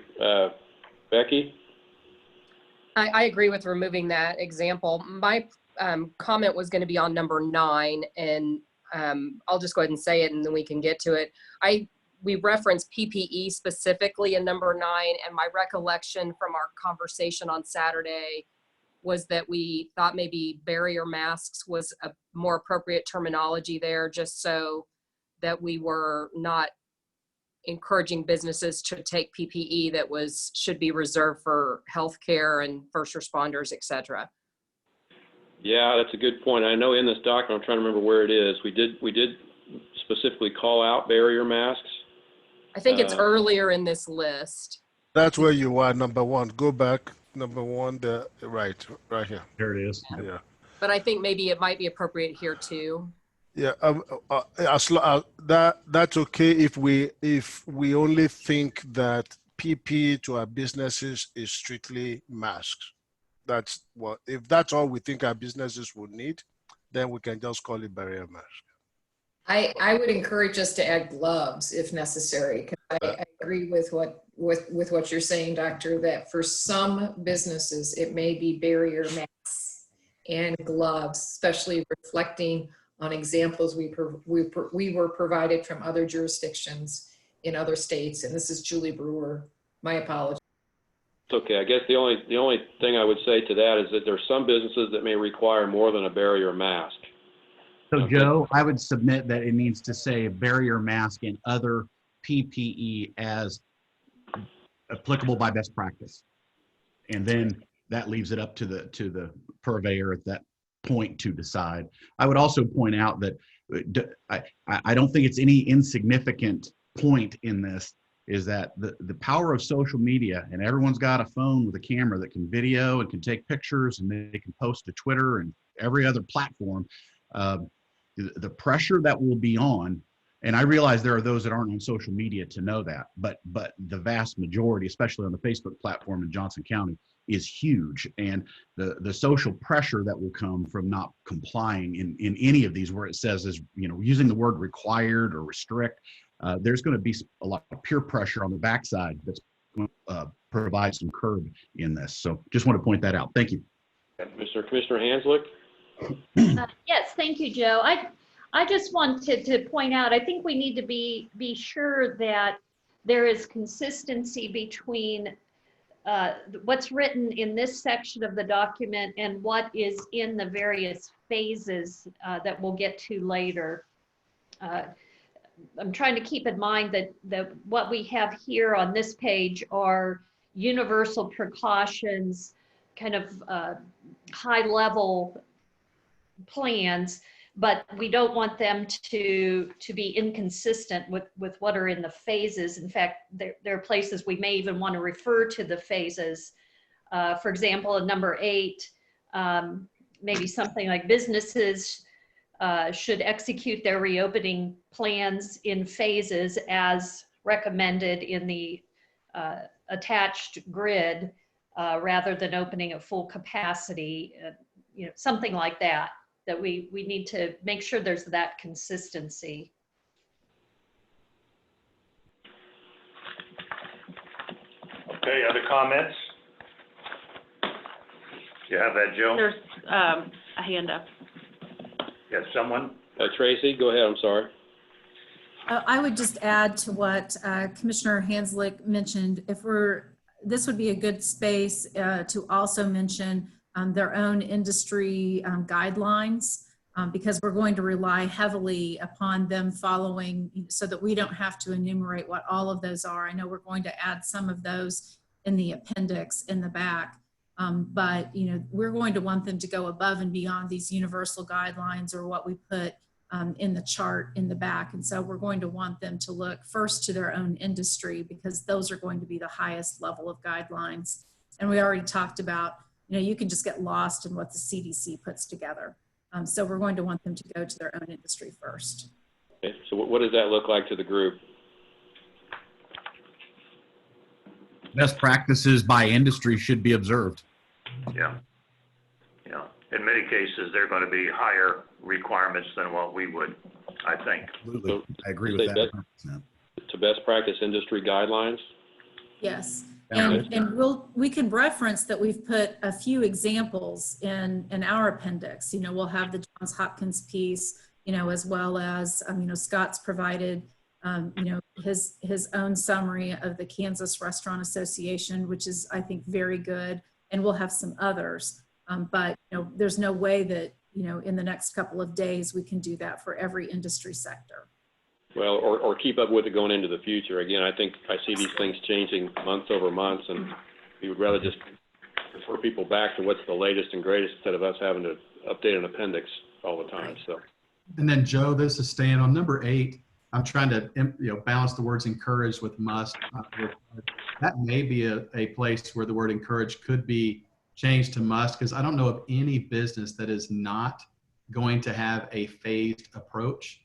Becky? I agree with removing that example. My comment was going to be on number 9, and I'll just go ahead and say it and then we can get to it. We referenced PPE specifically in number 9, and my recollection from our conversation on Saturday was that we thought maybe barrier masks was a more appropriate terminology there, just so that we were not encouraging businesses to take PPE that should be reserved for healthcare and first responders, et cetera. Yeah, that's a good point. I know in this document, I'm trying to remember where it is, we did specifically call out barrier masks. I think it's earlier in this list. That's where you are, number 1. Go back, number 1, right here. There it is. Yeah. But I think maybe it might be appropriate here too. Yeah, that's okay if we only think that PPE to our businesses is strictly masks. If that's all we think our businesses would need, then we can just call it barrier mask. I would encourage us to add gloves if necessary. I agree with what you're saying, Doctor, that for some businesses, it may be barrier masks and gloves, especially reflecting on examples we were provided from other jurisdictions in other states. And this is Julie Brewer. My apologies. It's okay. I guess the only thing I would say to that is that there's some businesses that may require more than a barrier mask. So Joe, I would submit that it needs to say barrier mask and other PPE as applicable by best practice. And then that leaves it up to the purveyor at that point to decide. I would also point out that I don't think it's any insignificant point in this is that the power of social media, and everyone's got a phone with a camera that can video and can take pictures, and they can post to Twitter and every other platform. The pressure that will be on, and I realize there are those that aren't on social media to know that, but the vast majority, especially on the Facebook platform in Johnson County, is huge. And the social pressure that will come from not complying in any of these where it says is, using the word required or restrict, there's going to be a lot of peer pressure on the backside that's going to provide some curb in this. So just want to point that out. Thank you. Commissioner Hanslick? Yes, thank you, Joe. I just wanted to point out, I think we need to be sure that there is consistency between what's written in this section of the document and what is in the various phases that we'll get to later. I'm trying to keep in mind that what we have here on this page are universal precautions, kind of high level plans, but we don't want them to be inconsistent with what are in the phases. In fact, there are places we may even want to refer to the phases. For example, in number 8, maybe something like businesses should execute their reopening plans in phases as recommended in the attached grid, rather than opening at full capacity, something like that. That we need to make sure there's that consistency. Okay, other comments? You have that, Joe? There's a hand up. Yes, someone? Tracy, go ahead, I'm sorry. I would just add to what Commissioner Hanslick mentioned. This would be a good space to also mention their own industry guidelines, because we're going to rely heavily upon them following, so that we don't have to enumerate what all of those are. I know we're going to add some of those in the appendix in the back, but we're going to want them to go above and beyond these universal guidelines or what we put in the chart in the back. And so we're going to want them to look first to their own industry, because those are going to be the highest level of guidelines. And we already talked about, you can just get lost in what the CDC puts together. So we're going to want them to go to their own industry first. Okay, so what does that look like to the group? Best practices by industry should be observed. Yeah. In many cases, they're going to be higher requirements than what we would, I think. Absolutely. I agree with that. To best practice industry guidelines? Yes. And we can reference that we've put a few examples in our appendix. We'll have the Johns Hopkins piece, as well as, Scott's provided, his own summary of the Kansas Restaurant Association, which is, I think, very good. And we'll have some others. But, there's no way that, in the next couple of days, we can do that for every industry sector. Well, or keep up with it going into the future. Again, I think I see these things changing months over months, and we would rather just refer people back to what's the latest and greatest instead of us having to update an appendix all the time. So. And then Joe, this is Stan on number 8. I'm trying to balance the words encourage with must. That may be a place where the word encourage could be changed to must, because I don't know of any business that is not going to have a phased approach.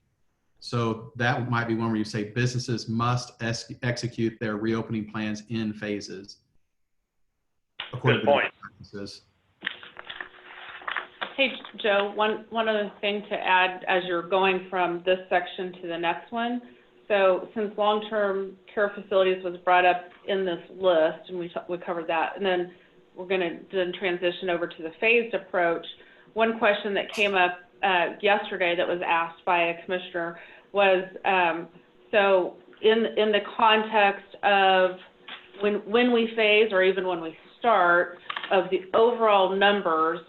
So that might be one where you say businesses must execute their reopening plans in phases. Good point. Hey, Joe, one other thing to add as you're going from this section to the next one. So since long-term care facilities was brought up in this list, and we covered that, and then we're going to then transition over to the phased approach. One question that came up yesterday that was asked by a commissioner was, so in the context of when we phase, or even when we start, of the overall numbers,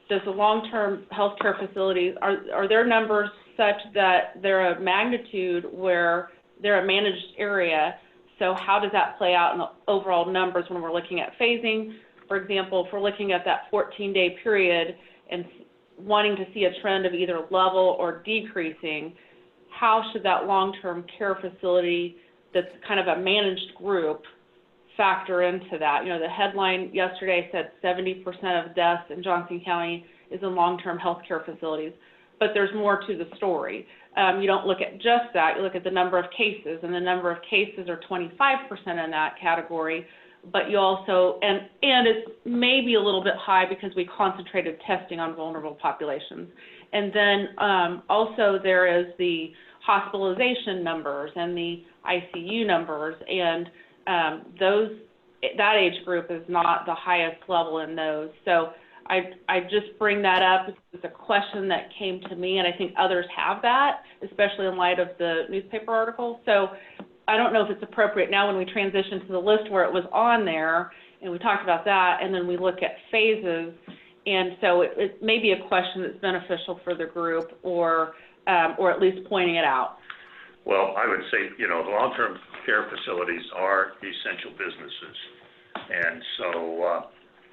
does the long-term healthcare facilities, are their numbers such that they're a magnitude where they're a managed area? So how does that play out in the overall numbers when we're looking at phasing? For example, if we're looking at that 14-day period and wanting to see a trend of either level or decreasing, how should that long-term care facility that's kind of a managed group factor into that? The headline yesterday said 70% of deaths in Johnson County is in long-term health care facilities, but there's more to the story. You don't look at just that, you look at the number of cases, and the number of cases are 25% in that category, but you also, and it's maybe a little bit high because we concentrated testing on vulnerable populations. And then also there is the hospitalization numbers and the ICU numbers, and that age group is not the highest level in those. So I just bring that up. It's a question that came to me, and I think others have that, especially in light of the newspaper article. So I don't know if it's appropriate now when we transition to the list where it was on there, and we talked about that, and then we look at phases. And so it may be a question that's beneficial for the group, or at least pointing it out. Well, I would say, the long-term care facilities are essential businesses. And so,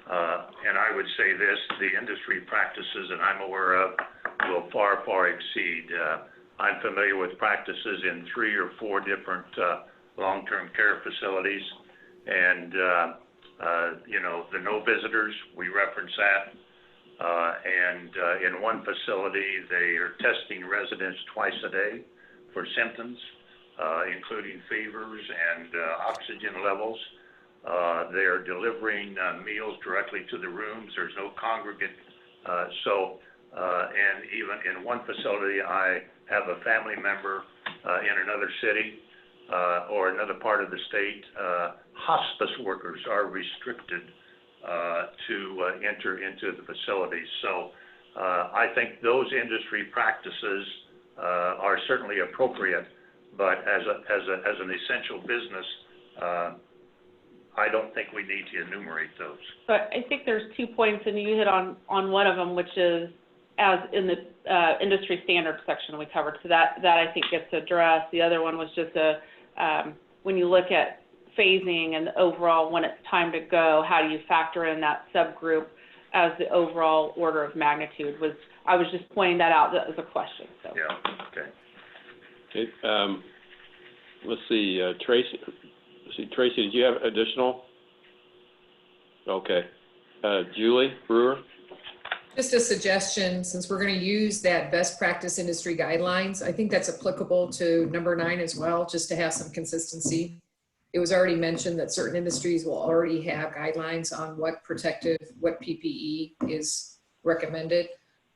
and I would say this, the industry practices that I'm aware of will far, far exceed. I'm familiar with practices in 3 or 4 different long-term care facilities. And, the no visitors, we reference that. And in one facility, they are testing residents twice a day for symptoms, including fevers and oxygen levels. They are delivering meals directly to the rooms. There's no congregate. And even in one facility, I have a family member in another city or another part of the state. Hospice workers are restricted to enter into the facilities. So I think those industry practices are certainly appropriate, but as an essential business, I don't think we need to enumerate those. So I think there's 2 points, and you hit on one of them, which is as in the industry standards section we covered. So that I think gets addressed. The other one was just when you look at phasing and the overall when it's time to go, how do you factor in that subgroup as the overall order of magnitude? I was just pointing that out as a question. So. Yeah. Okay. Okay. Let's see, Tracy. Tracy, did you have additional? Okay. Julie Brewer? Just a suggestion, since we're going to use that best practice industry guidelines, I think that's applicable to number 9 as well, just to have some consistency. It was already mentioned that certain industries will already have guidelines on what PPE is recommended.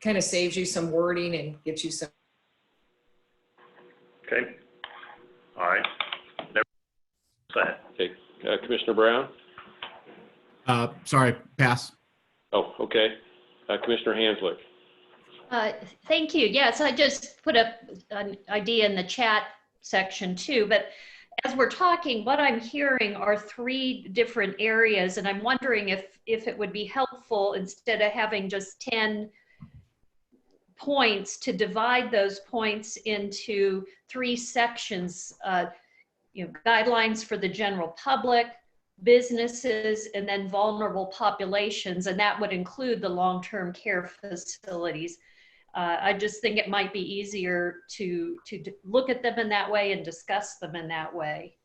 Kind of saves you some wording and gets you some. Okay. All right. Okay. Commissioner Brown? Sorry, pass. Oh, okay. Commissioner Hanslick? Thank you. Yes, I just put up an idea in the chat section too, but as we're talking, what I'm hearing are 3 different areas, and I'm wondering if it would be helpful, instead of having just 10 points, to divide those points into 3 sections, guidelines for the general public, businesses, and then vulnerable populations, and that would include the long-term care facilities. I just think it might be easier to look at them in that way and discuss them in that way.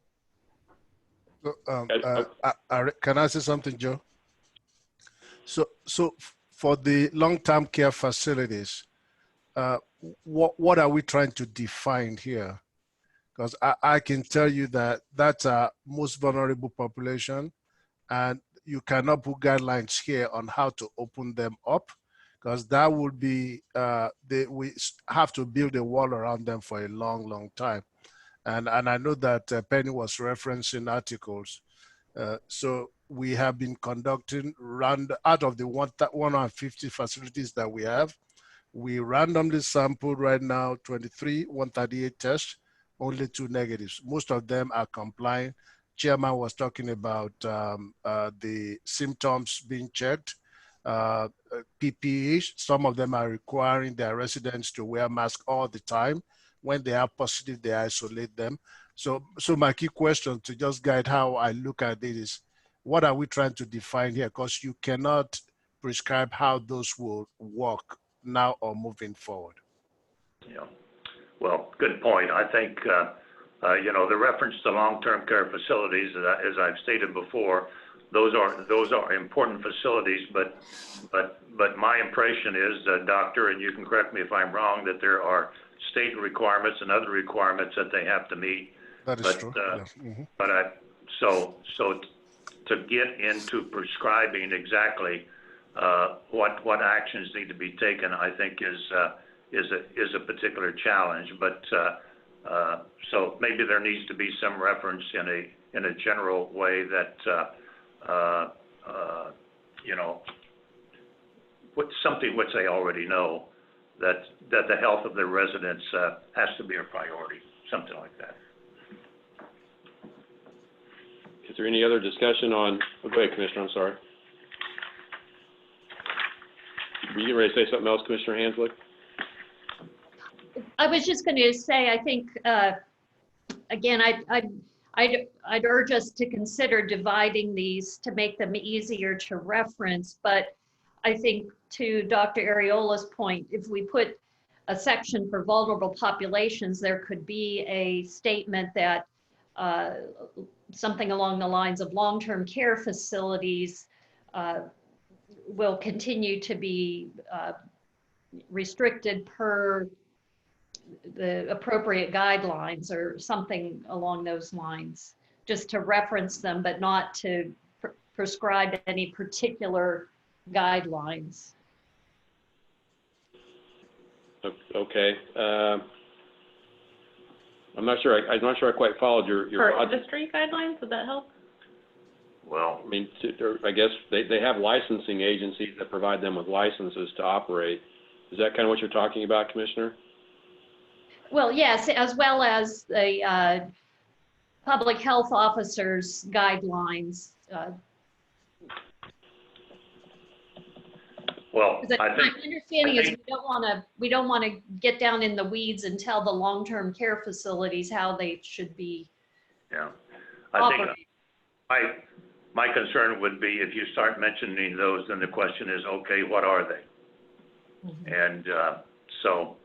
Can I say something, Joe? So for the long-term care facilities, what are we trying to define here? Because I can tell you that that's our most vulnerable population, and you cannot put guidelines here on how to open them up, because that would be, we have to build a wall around them for a long, long time. And I know that Penny was referencing articles. So we have been conducting out of the 150 facilities that we have, we randomly sampled right now 23, 138 tests, only 2 negatives. Most of them are complying. Chairman was talking about the symptoms being checked. PPE, some of them are requiring their residents to wear masks all the time. When they are positive, they isolate them. So my key question to just guide how I look at it is, what are we trying to define here? Because you cannot prescribe how those will work now or moving forward. Yeah. Well, good point. I think, the reference to long-term care facilities, as I've stated before, those are important facilities, but my impression is, Doctor, and you can correct me if I'm wrong, that there are state requirements and other requirements that they have to meet. That is true. Yeah. But so get into prescribing exactly what actions need to be taken, I think is a particular challenge. But so maybe there needs to be some reference in a general way that you know, something which they already know, that the health of their residents has to be a priority, something like that. Is there any other discussion on, oh, go ahead, Commissioner, I'm sorry. Were you getting ready to say something else, Commissioner Hanslick? I was just going to say, I think, again, I'd urge us to consider dividing these to make them easier to reference. But I think to Dr. Ariola's point, if we put a section for vulnerable populations, there could be a statement that something along the lines of long-term care facilities will continue to be restricted per the appropriate guidelines or something along those lines, just to reference them, but not to prescribe any particular guidelines. Okay. I'm not sure I quite followed your For industry guidelines, would that help? Well, I mean, I guess they have licensing agencies that provide them with licenses to operate. Is that kind of what you're talking about, Commissioner? Well, yes, as well as the public health officers' guidelines. Well, my understanding is we don't want to get down in the weeds and tell the long-term care facilities how they should be. Yeah, I think my concern would be if you start mentioning those, then the question is, okay, what are they? Mm-hmm. And so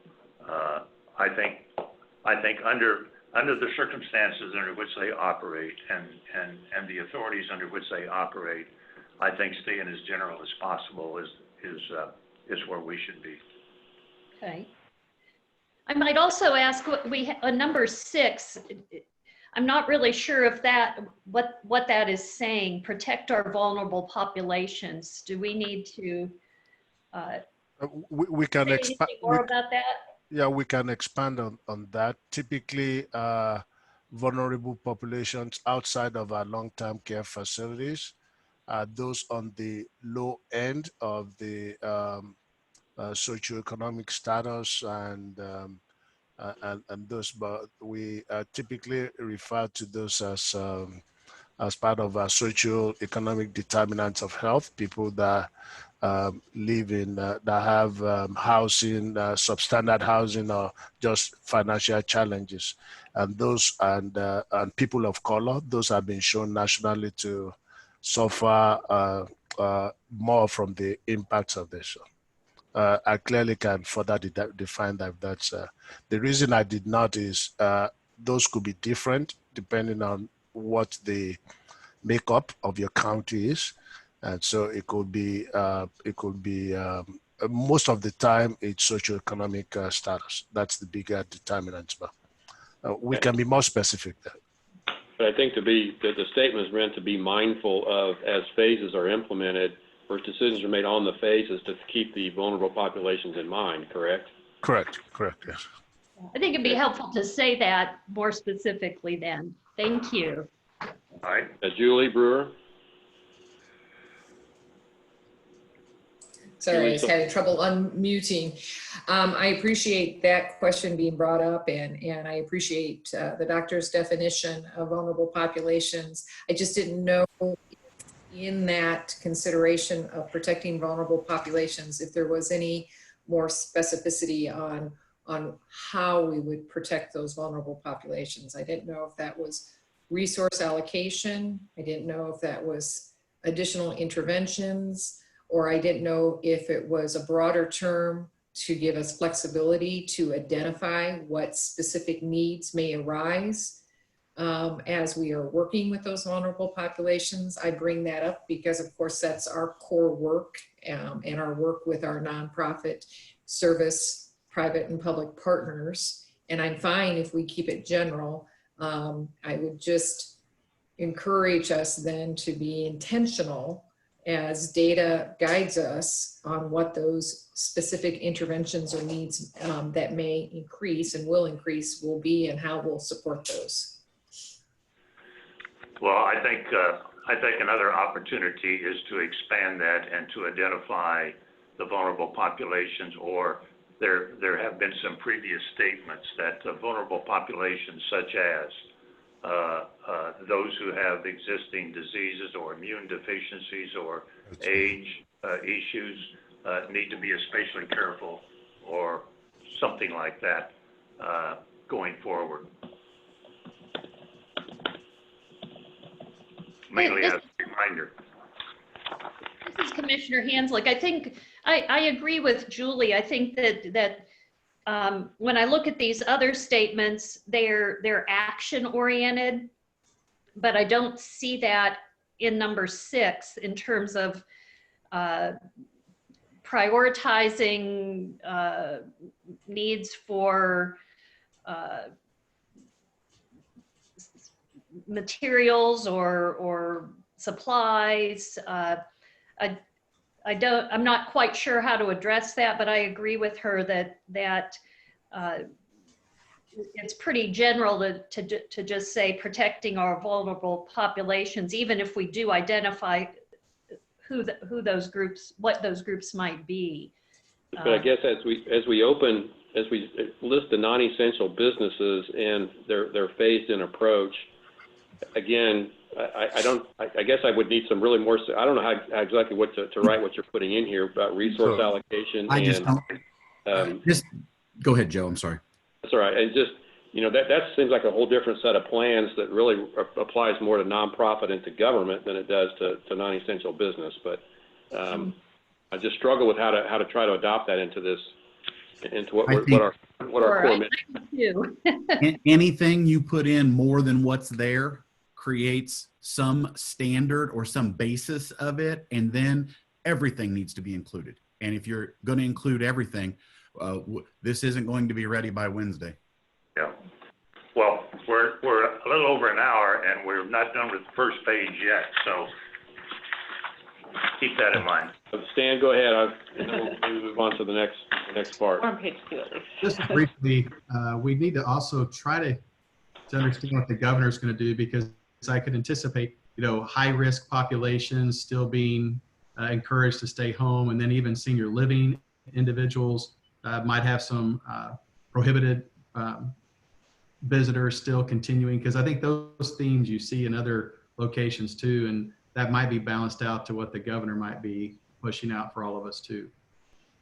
I think under the circumstances under which they operate and the authorities under which they operate, I think staying as general as possible is where we should be. Okay. I might also ask number 6. I'm not really sure if what that is saying. Protect our vulnerable populations. Do we need to? We can expand more about that. Yeah, we can expand on that. Typically, vulnerable populations outside of our long-term care facilities are those on the low end of the socioeconomic status and those, but we typically refer to those as part of our socioeconomic determinants of health, people that live in, that have housing, substandard housing, or just financial challenges. And those, and people of color, those have been shown nationally to suffer more from the impacts of this. I clearly can further define that. That's the reason I did not is those could be different depending on what the makeup of your county is, and so it could be most of the time it's socioeconomic status. That's the bigger determinant, but we can be more specific there. But I think the statement is meant to be mindful of as phases are implemented, or decisions are made on the phases to keep the vulnerable populations in mind, correct? Correct, yes. I think it'd be helpful to say that more specifically then. Thank you. All right. Julie Brewer. Sorry, I was having trouble unmuting. I appreciate that question being brought up, and I appreciate the doctor's definition of vulnerable populations. I just didn't know in that consideration of protecting vulnerable populations, if there was any more specificity on how we would protect those vulnerable populations. I didn't know if that was resource allocation. I didn't know if that was additional interventions, or I didn't know if it was a broader term to give us flexibility to identify what specific needs may arise as we are working with those vulnerable populations. I bring that up because, of course, that's our core work and our work with our nonprofit service, private and public partners. And I'm fine if we keep it general. I would just encourage us then to be intentional as data guides us on what those specific interventions or needs that may increase and will increase will be, and how we'll support those. Well, I think another opportunity is to expand that and to identify the vulnerable populations, or there have been some previous statements that vulnerable populations such as those who have existing diseases or immune deficiencies or age issues need to be especially careful, or something like that going forward. Mainly as a reminder. This is Commissioner Hanslick. I think I agree with Julie. I think that when I look at these other statements, they're action oriented, but I don't see that in number 6 in terms of prioritizing needs for materials or supplies. I'm not quite sure how to address that, but I agree with her that it's pretty general to just say protecting our vulnerable populations, even if we do identify what those groups might be. But I guess as we list the non-essential businesses and their phased-in approach, again, I guess I would need some really more. I don't know how exactly what to write what you're putting in here about resource allocation. Just go ahead, Joe. I'm sorry. That's all right. And just, that seems like a whole different set of plans that really applies more to nonprofit and to government than it does to non-essential business. But I just struggle with how to try to adopt that into what our core mission. Anything you put in more than what's there creates some standard or some basis of it, and then everything needs to be included. And if you're going to include everything, this isn't going to be ready by Wednesday. Yeah. Well, we're a little over an hour, and we're not done with the first page yet, so keep that in mind. Stan, go ahead. We'll move on to the next part. We're on page 2 at least. Just briefly, we need to also try to understand what the governor's going to do, because I could anticipate, high-risk populations still being encouraged to stay home, and then even senior living individuals might have some prohibited visitors still continuing, because I think those themes you see in other locations too, and that might be balanced out to what the governor might be pushing out for all of us too.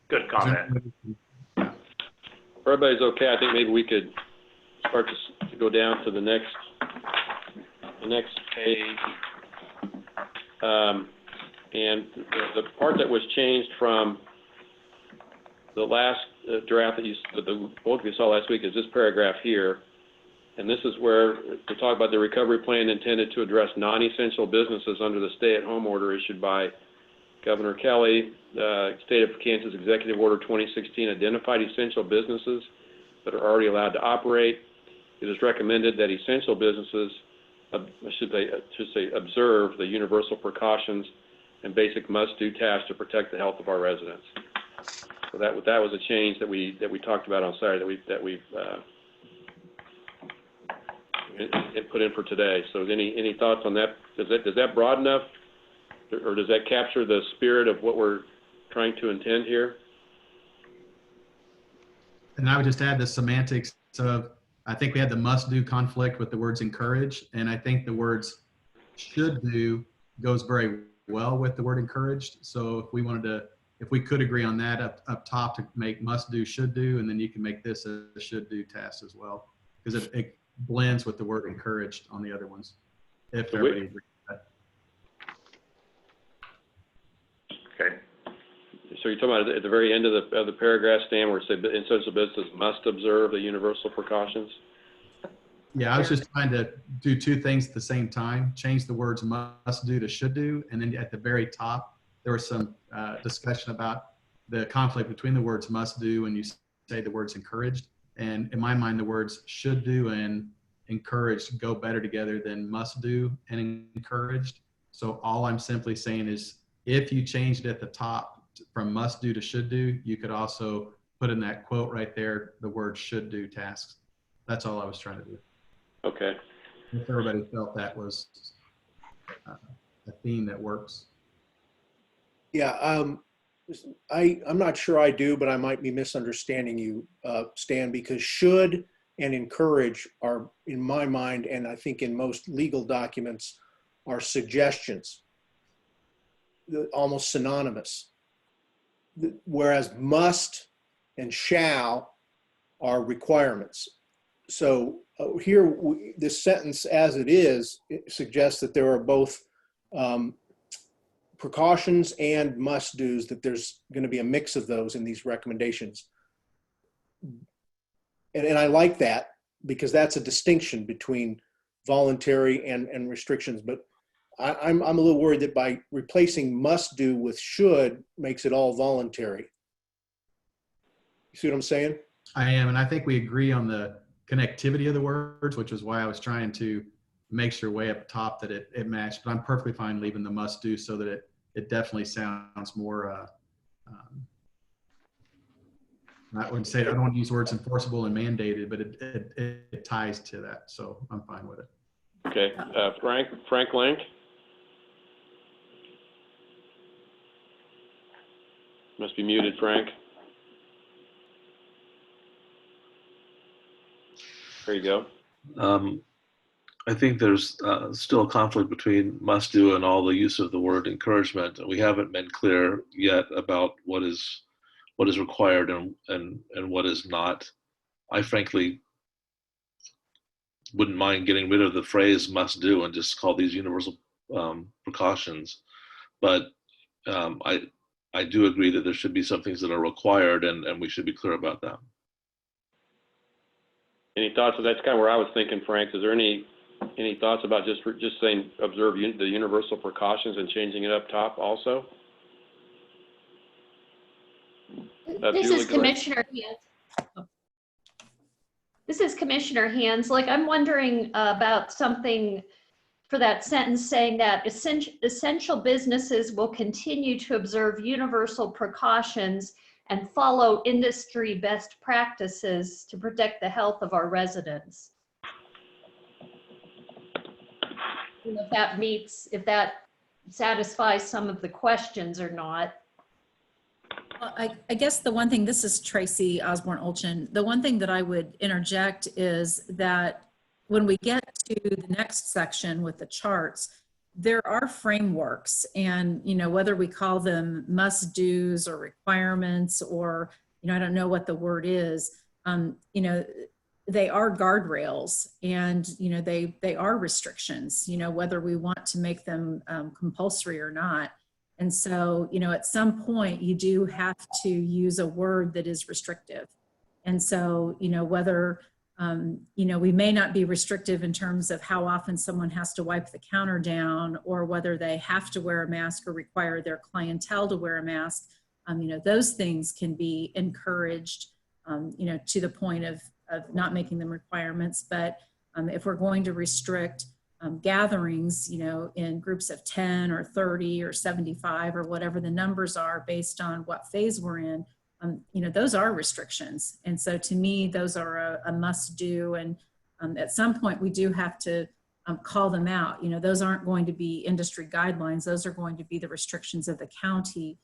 Good comment. If everybody's okay, I think maybe we could start to go down to the next page. And the part that was changed from the last draft the book you saw last week is this paragraph here. And this is where we talk about the recovery plan intended to address non-essential businesses under the stay-at-home order issued by Governor Kelly. State of Kansas Executive Order 2016 identified essential businesses that are already allowed to operate. It is recommended that essential businesses, observe the universal precautions and basic must-do tasks to protect the health of our residents. So that was a change that we talked about on Saturday that we've put in for today. So any thoughts on that? Does that broad enough, or does that capture the spirit of what we're trying to intend here? And I would just add the semantics of, I think we had the must do conflict with the words encourage, and I think the words should do goes very well with the word encouraged. So if we could agree on that up top to make must do, should do, and then you can make this a should do task as well, because it blends with the word encouraged on the other ones, if everybody agrees with that. Okay. So you're talking about at the very end of the paragraph, Stan, where it says essential businesses must observe the universal precautions? Yeah, I was just trying to do two things at the same time, change the words must do to should do, and then at the very top, there was some discussion about the conflict between the words must do and you say the words encouraged. And in my mind, the words should do and encouraged go better together than must do and encouraged. So all I'm simply saying is if you changed it at the top from must do to should do, you could also put in that quote right there, the word should do tasks. That's all I was trying to do. Okay. If everybody felt that was a theme that works. Yeah, I'm not sure I do, but I might be misunderstanding you, Stan, because should and encourage are, in my mind, and I think in most legal documents, are suggestions, almost synonymous. Whereas must and shall are requirements. So here, this sentence as it is, it suggests that there are both precautions and must-dos, that there's going to be a mix of those in these recommendations. And I like that because that's a distinction between voluntary and restrictions. But I'm a little worried that by replacing must-do with should makes it all voluntary. You see what I'm saying? I am, and I think we agree on the connectivity of the words, which is why I was trying to make sure way up top that it matched. But I'm perfectly fine leaving the must-do so that it definitely sounds more, I wouldn't say, I don't want to use words enforceable and mandated, but it ties to that. So I'm fine with it. Okay. Frank Lank? Must be muted, Frank. There you go. I think there's still a conflict between must do and all the use of the word encouragement. We haven't been clear yet about what is required and what is not. I frankly wouldn't mind getting rid of the phrase must do and just call these universal precautions. But I do agree that there should be some things that are required and we should be clear about that. Any thoughts? That's kind of where I was thinking, Frank. Is there any thoughts about just saying observe the universal precautions and changing it up top also? This is Commissioner Hans. This is Commissioner Hans. Like, I'm wondering about something for that sentence saying that essential businesses will continue to observe universal precautions and follow industry best practices to protect the health of our residents. If that satisfies some of the questions or not. Well, I guess the one thing, this is Tracy Osborne-Olchin, the one thing that I would interject is that when we get to the next section with the charts, there are frameworks, and whether we call them must-dos or requirements, or I don't know what the word is, they are guardrails, and they are restrictions, whether we want to make them compulsory or not. And so at some point you do have to use a word that is restrictive. And so whether we may not be restrictive in terms of how often someone has to wipe the counter down, or whether they have to wear a mask or require their clientele to wear a mask. Those things can be encouraged, to the point of not making them requirements. But if we're going to restrict gatherings, in groups of 10 or 30 or 75 or whatever the numbers are based on what phase we're in, those are restrictions. And so to me, those are a must do. And at some point we do have to call them out. Those aren't going to be industry guidelines. Those are going to be the restrictions of the county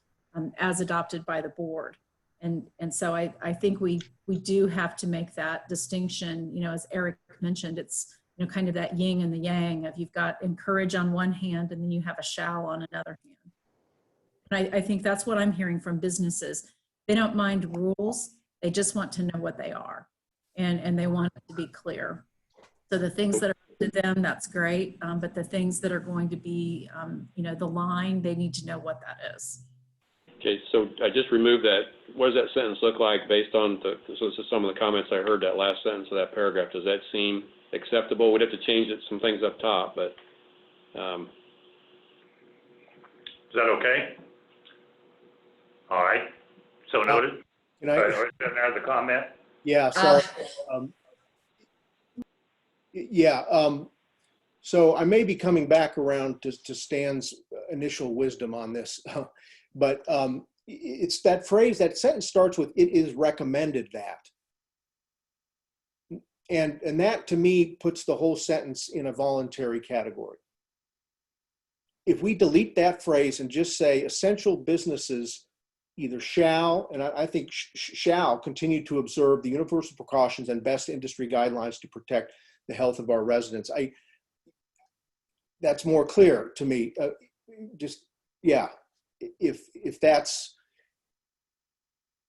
as adopted by the board. And so I think we do have to make that distinction. As Eric mentioned, it's kind of that yin and the yang of you've got encourage on one hand and then you have a shall on another hand. And I think that's what I'm hearing from businesses. They don't mind rules. They just want to know what they are, and they want it to be clear. So the things that are to them, that's great. But the things that are going to be, the line, they need to know what that is. Okay, so I just removed that. What does that sentence look like based on some of the comments I heard, that last sentence of that paragraph? Does that seem acceptable? We'd have to change some things up top, but. Is that okay? All right. So noted. Can I add a comment? Yeah. So Yeah. So I may be coming back around to Stan's initial wisdom on this, but it's that phrase, that sentence starts with, "It is recommended that." And that to me puts the whole sentence in a voluntary category. If we delete that phrase and just say essential businesses either shall, and I think shall continue to observe the universal precautions and best industry guidelines to protect the health of our residents. That's more clear to me. If that's,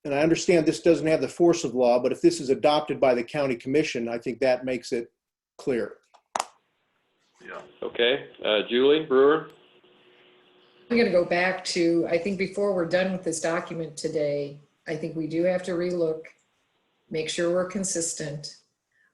and I understand this doesn't have the force of law, but if this is adopted by the county commission, I think that makes it clear. Yeah. Okay, Julie Brewer? I'm going to go back to, I think before we're done with this document today, I think we do have to relook, make sure we're consistent.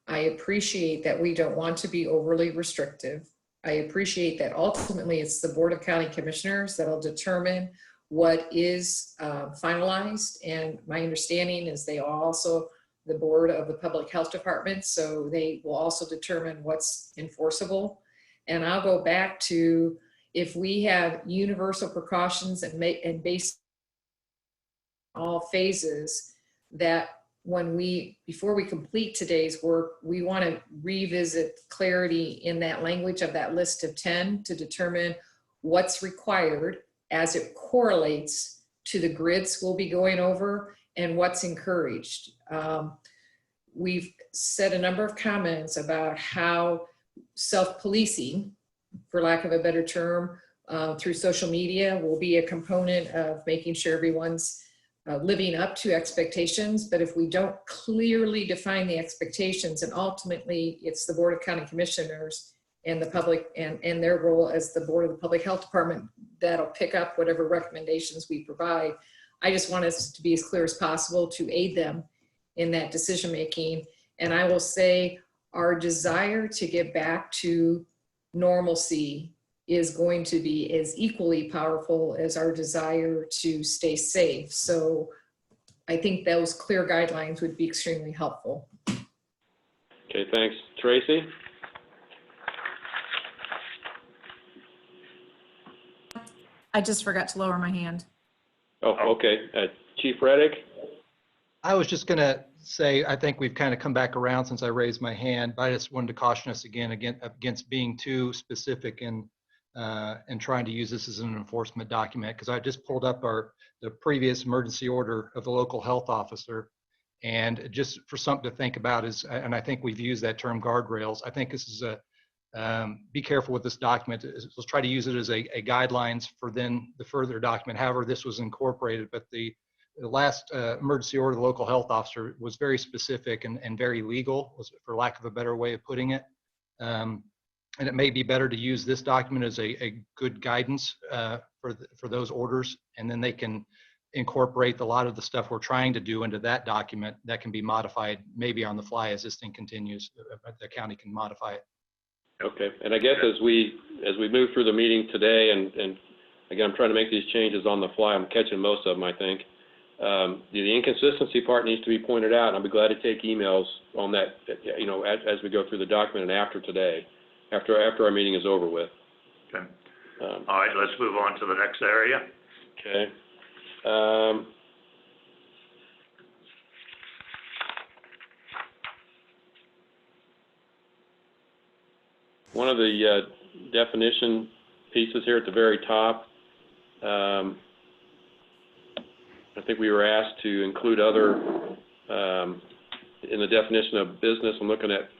I appreciate that we don't want to be overly restrictive. I appreciate that ultimately it's the Board of County Commissioners that'll determine what is finalized. And my understanding is they are also the Board of the Public Health Department, so they will also determine what's enforceable. And I'll go back to, if we have universal precautions and based on all phases, that before we complete today's work, we want to revisit clarity in that language of that list of 10 to determine what's required as it correlates to the grids we'll be going over and what's encouraged. We've said a number of comments about how self-policing, for lack of a better term, through social media will be a component of making sure everyone's living up to expectations. But if we don't clearly define the expectations, and ultimately it's the Board of County Commissioners and the public and their role as the Board of the Public Health Department that'll pick up whatever recommendations we provide. I just want us to be as clear as possible to aid them in that decision making. And I will say our desire to get back to normalcy is going to be as equally powerful as our desire to stay safe. So I think those clear guidelines would be extremely helpful. Okay, thanks. Tracy? I just forgot to lower my hand. Oh, okay. Chief Reddick? I was just going to say, I think we've kind of come back around since I raised my hand, but I just wanted to caution us again against being too specific and trying to use this as an enforcement document, because I just pulled up the previous emergency order of the local health officer, and just for something to think about is, and I think we've used that term guardrails. I think this is be careful with this document. Let's try to use it as a guidelines for then the further document. However, this was incorporated, but the last emergency order of the local health officer was very specific and very legal, was for lack of a better way of putting it. And it may be better to use this document as a good guidance for those orders, and then they can incorporate a lot of the stuff we're trying to do into that document that can be modified maybe on the fly as this thing continues. The county can modify it. Okay, and I guess as we move through the meeting today, and again, I'm trying to make these changes on the fly. I'm catching most of them, I think. The inconsistency part needs to be pointed out, and I'll be glad to take emails on that, as we go through the document and after today, after our meeting is over with. Okay. All right, let's move on to the next area. Okay. One of the definition pieces here at the very top, I think we were asked to include other, in the definition of business. I'm looking at,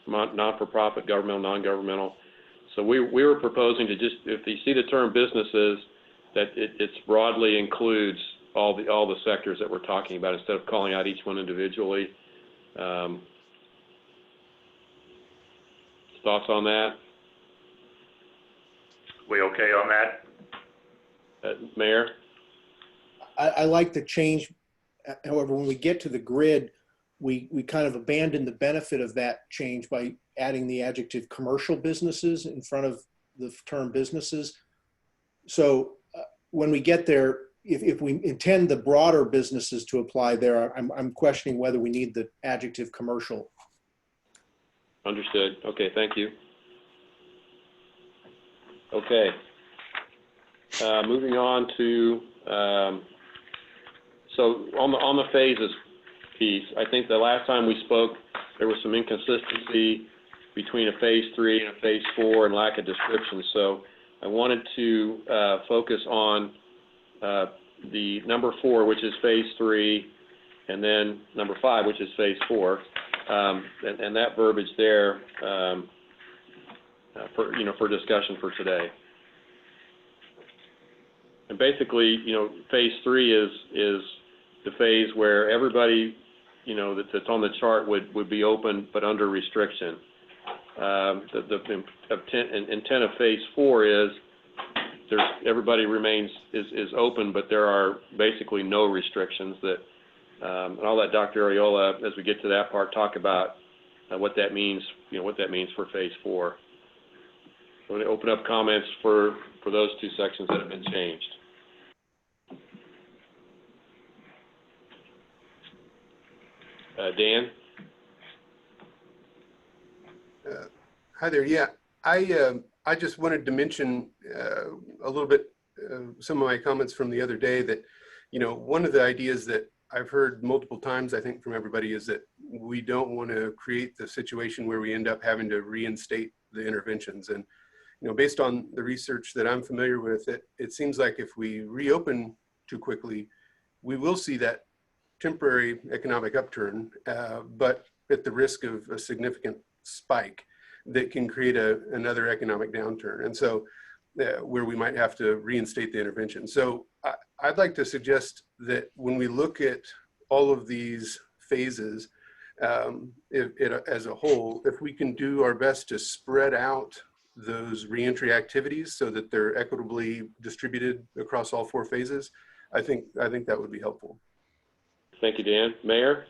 not-for-profit, governmental, non-governmental. So we were proposing to just, if you see the term businesses, that it broadly includes all the sectors that we're talking about instead of calling out each one individually. Thoughts on that? We okay on that? Mayor? I like the change. However, when we get to the grid, we kind of abandon the benefit of that change by adding the adjective commercial businesses in front of the term businesses. So when we get there, if we intend the broader businesses to apply there, I'm questioning whether we need the adjective commercial. Understood. Okay, thank you. Okay. Moving on to, so on the phases piece, I think the last time we spoke, there was some inconsistency between a phase 3 and a phase 4 and lack of description. So I wanted to focus on the number 4, which is phase 3, and then number 5, which is phase 4, and that verbiage there for discussion for today. And basically, phase 3 is the phase where everybody, that's on the chart would be open but under restriction. The intent of phase 4 is everybody is open, but there are basically no restrictions. That and I'll let Dr. Ariola, as we get to that part, talk about what that means. What that means for phase 4. I'm going to open up comments for those two sections that have been changed. Dan? Hi there. Yeah, I just wanted to mention a little bit some of my comments from the other day that, one of the ideas that I've heard multiple times, I think, from everybody is that we don't want to create the situation where we end up having to reinstate the interventions. And, based on the research that I'm familiar with, it seems like if we reopen too quickly, we will see that temporary economic upturn, but at the risk of a significant spike that can create another economic downturn. And so where we might have to reinstate the intervention. So I'd like to suggest that when we look at all of these phases as a whole, if we can do our best to spread out those reentry activities so that they're equitably distributed across all 4 phases, I think that would be helpful. Thank you, Dan. Mayor?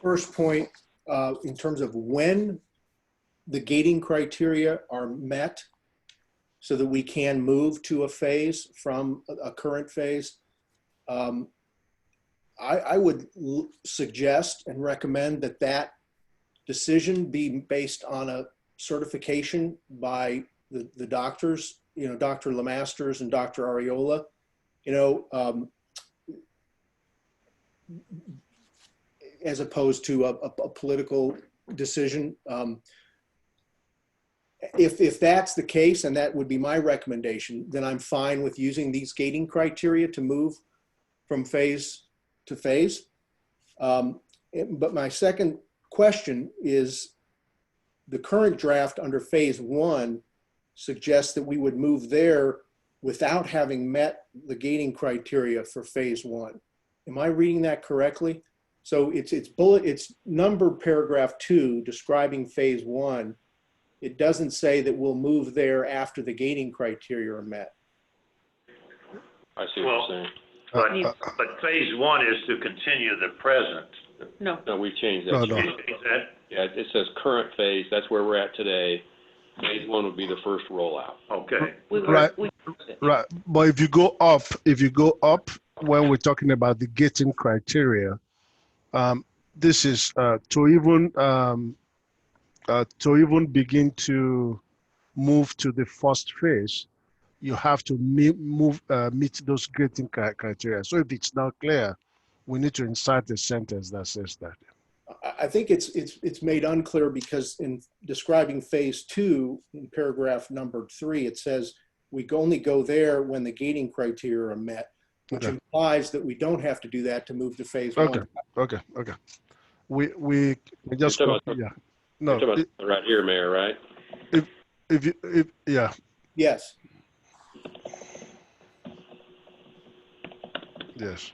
First point, in terms of when the gating criteria are met so that we can move to a phase from a current phase, I would suggest and recommend that decision be based on a certification by the doctors, Dr. Lemasters and Dr. Ariola. As opposed to a political decision. If that's the case, and that would be my recommendation, then I'm fine with using these gating criteria to move from phase to phase. But my second question is, the current draft under phase 1 suggests that we would move there without having met the gating criteria for phase 1. Am I reading that correctly? So it's number paragraph 2 describing phase 1. It doesn't say that we'll move there after the gating criteria are met. I see what you're saying. But phase 1 is to continue the present. No, we've changed that. No. Yeah, it says current phase. That's where we're at today. Phase 1 would be the first rollout. Okay. Right. But if you go up, when we're talking about the gating criteria, this is to even begin to move to the first phase, you have to meet those gating criteria. So if it's not clear, we need to insert a sentence that says that. I think it's made unclear because in describing phase 2 in paragraph number 3, it says we only go there when the gating criteria are met, which implies that we don't have to do that to move to phase 1. Okay. We just no. No. You're talking about right here, Mayor, right? If yeah. Yes. Yes.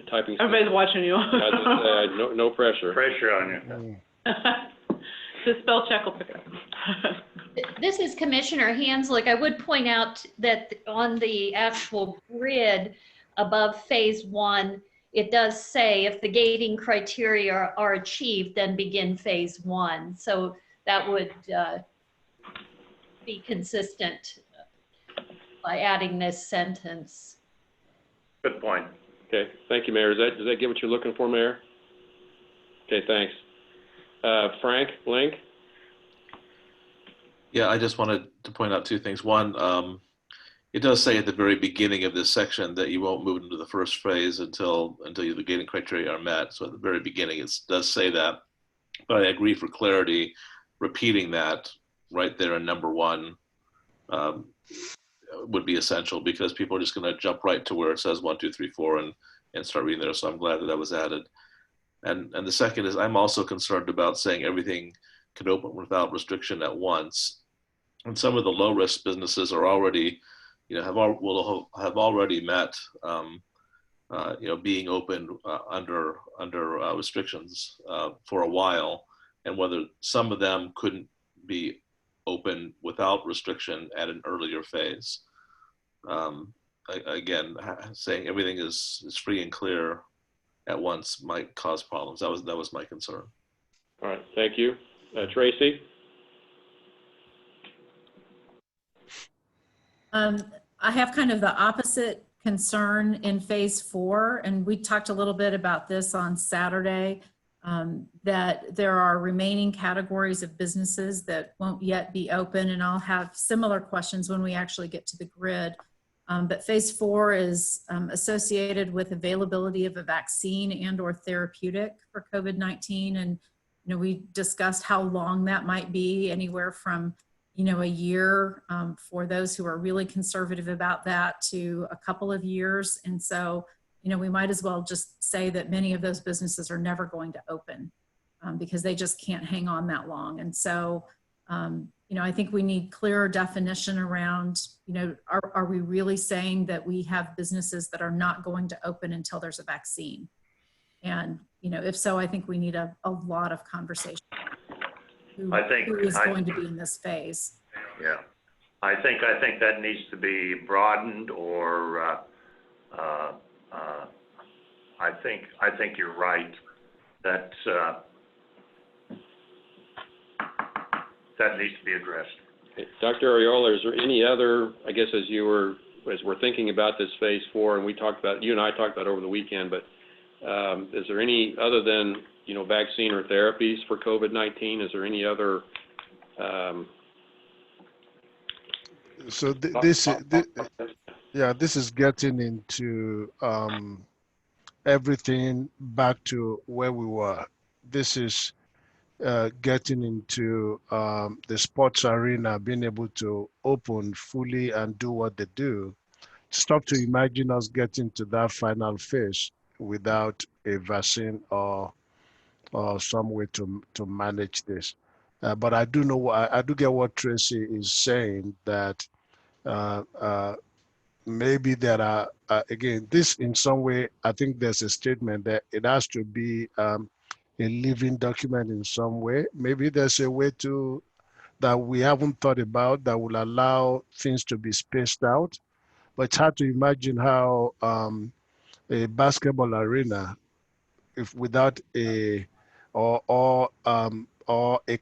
Typing. everybody's watching you. No pressure. Pressure on you. The spell check will pick it up. This is Commissioner Hanslick. I would point out that on the actual grid above phase 1, it does say if the gating criteria are achieved, then begin phase 1. So that would be consistent by adding this sentence. Good point. Okay, thank you, Mayor. Does that get what you're looking for, Mayor? Okay, thanks. Frank, Link? Yeah, I just wanted to point out two things. One, it does say at the very beginning of this section that you won't move into the first phase until the gating criteria are met. So at the very beginning, it does say that. But I agree, for clarity, repeating that right there in number 1 would be essential, because people are just going to jump right to where it says 1, 2, 3, 4 and start reading there. So I'm glad that that was added. And the second is, I'm also concerned about saying everything can open without restriction at once. And some of the low risk businesses are already, will have already met, being open under restrictions for a while, and whether some of them couldn't be open without restriction at an earlier phase. Again, saying everything is free and clear at once might cause problems. That was my concern. All right, thank you. Tracy? I have kind of the opposite concern in phase 4, and we talked a little bit about this on Saturday, that there are remaining categories of businesses that won't yet be open, and I'll have similar questions when we actually get to the grid. But phase 4 is associated with availability of a vaccine and/or therapeutic for COVID-19, and we discussed how long that might be, anywhere from a year for those who are really conservative about that to a couple of years. And so, we might as well just say that many of those businesses are never going to open because they just can't hang on that long. And so, I think we need clearer definition around, are we really saying that we have businesses that are not going to open until there's a vaccine? And, if so, I think we need a lot of conversation. Who is going to be in this phase? Yeah, I think that needs to be broadened, or I think you're right that that needs to be addressed. Dr. Ariola, is there any other, I guess, as we're thinking about this phase 4, and you and I talked about over the weekend, but is there any other than vaccine or therapies for COVID-19? Is there any other? So this is getting into everything back to where we were. This is getting into the sports arena being able to open fully and do what they do. Stop to imagine us getting to that final phase without a vaccine or some way to manage this. But I do get what Tracy is saying, that maybe there are, again, this in some way, I think there's a statement that it has to be a living document in some way. Maybe there's a way that we haven't thought about that will allow things to be spaced out. But it's hard to imagine how a basketball arena, if without or a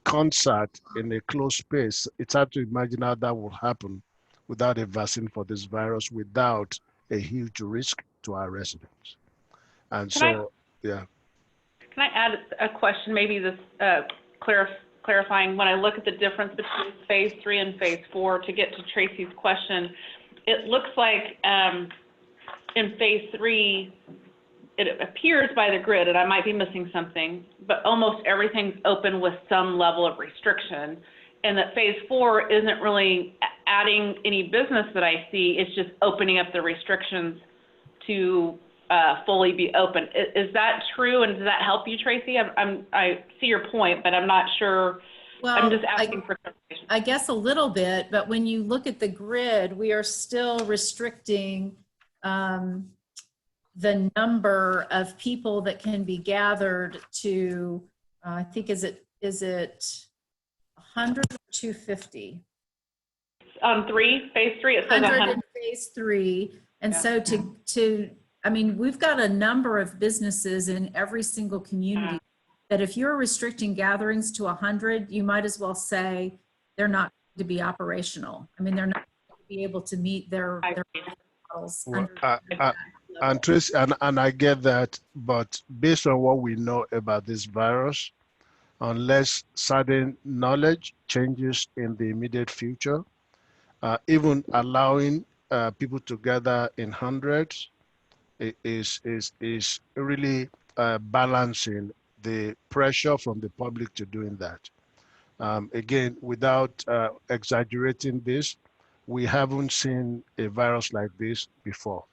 concert in a closed space, it's hard to imagine how that will happen without a vaccine for this virus, without a huge risk to our residents. And yeah. Can I add a question, maybe this clarifying? When I look at the difference between phase 3 and phase 4, to get to Tracy's question, it looks like in phase 3, it appears by the grid, and I might be missing something, but almost everything's open with some level of restriction, and that phase 4 isn't really adding any business that I see. It's just opening up the restrictions to fully be open. Is that true, and does that help you, Tracy? I see your point, but I'm not sure. Well, I'm just asking for clarification. I guess a little bit, but when you look at the grid, we are still restricting the number of people that can be gathered to, I think, is it 100 or 250? On phase 3, it says 100. In phase 3. And so I mean, we've got a number of businesses in every single community that if you're restricting gatherings to 100, you might as well say they're not going to be operational. I mean, they're not going to be able to meet their models. Well, and Tracy, and I get that, but based on what we know about this virus, unless certain knowledge changes in the immediate future, even allowing people to gather in hundreds is really balancing the pressure from the public to doing that. Again, without exaggerating this, we haven't seen a virus like this before.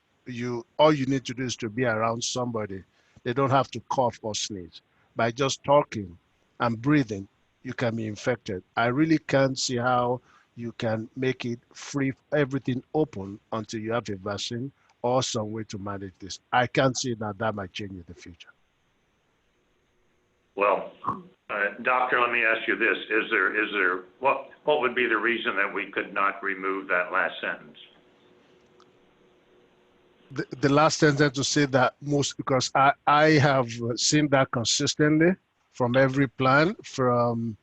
All you need to do is to be around somebody. They don't have to cough or sneeze. By just talking and breathing, you can be infected. I really can't see how you can make it free, everything open until you have a vaccine or some way to manage this. I can't see that might change in the future. Well, Doctor, let me ask you this. What would be the reason that we could not remove that last sentence? The last sentence to say that because I have seen that consistently from every plan, from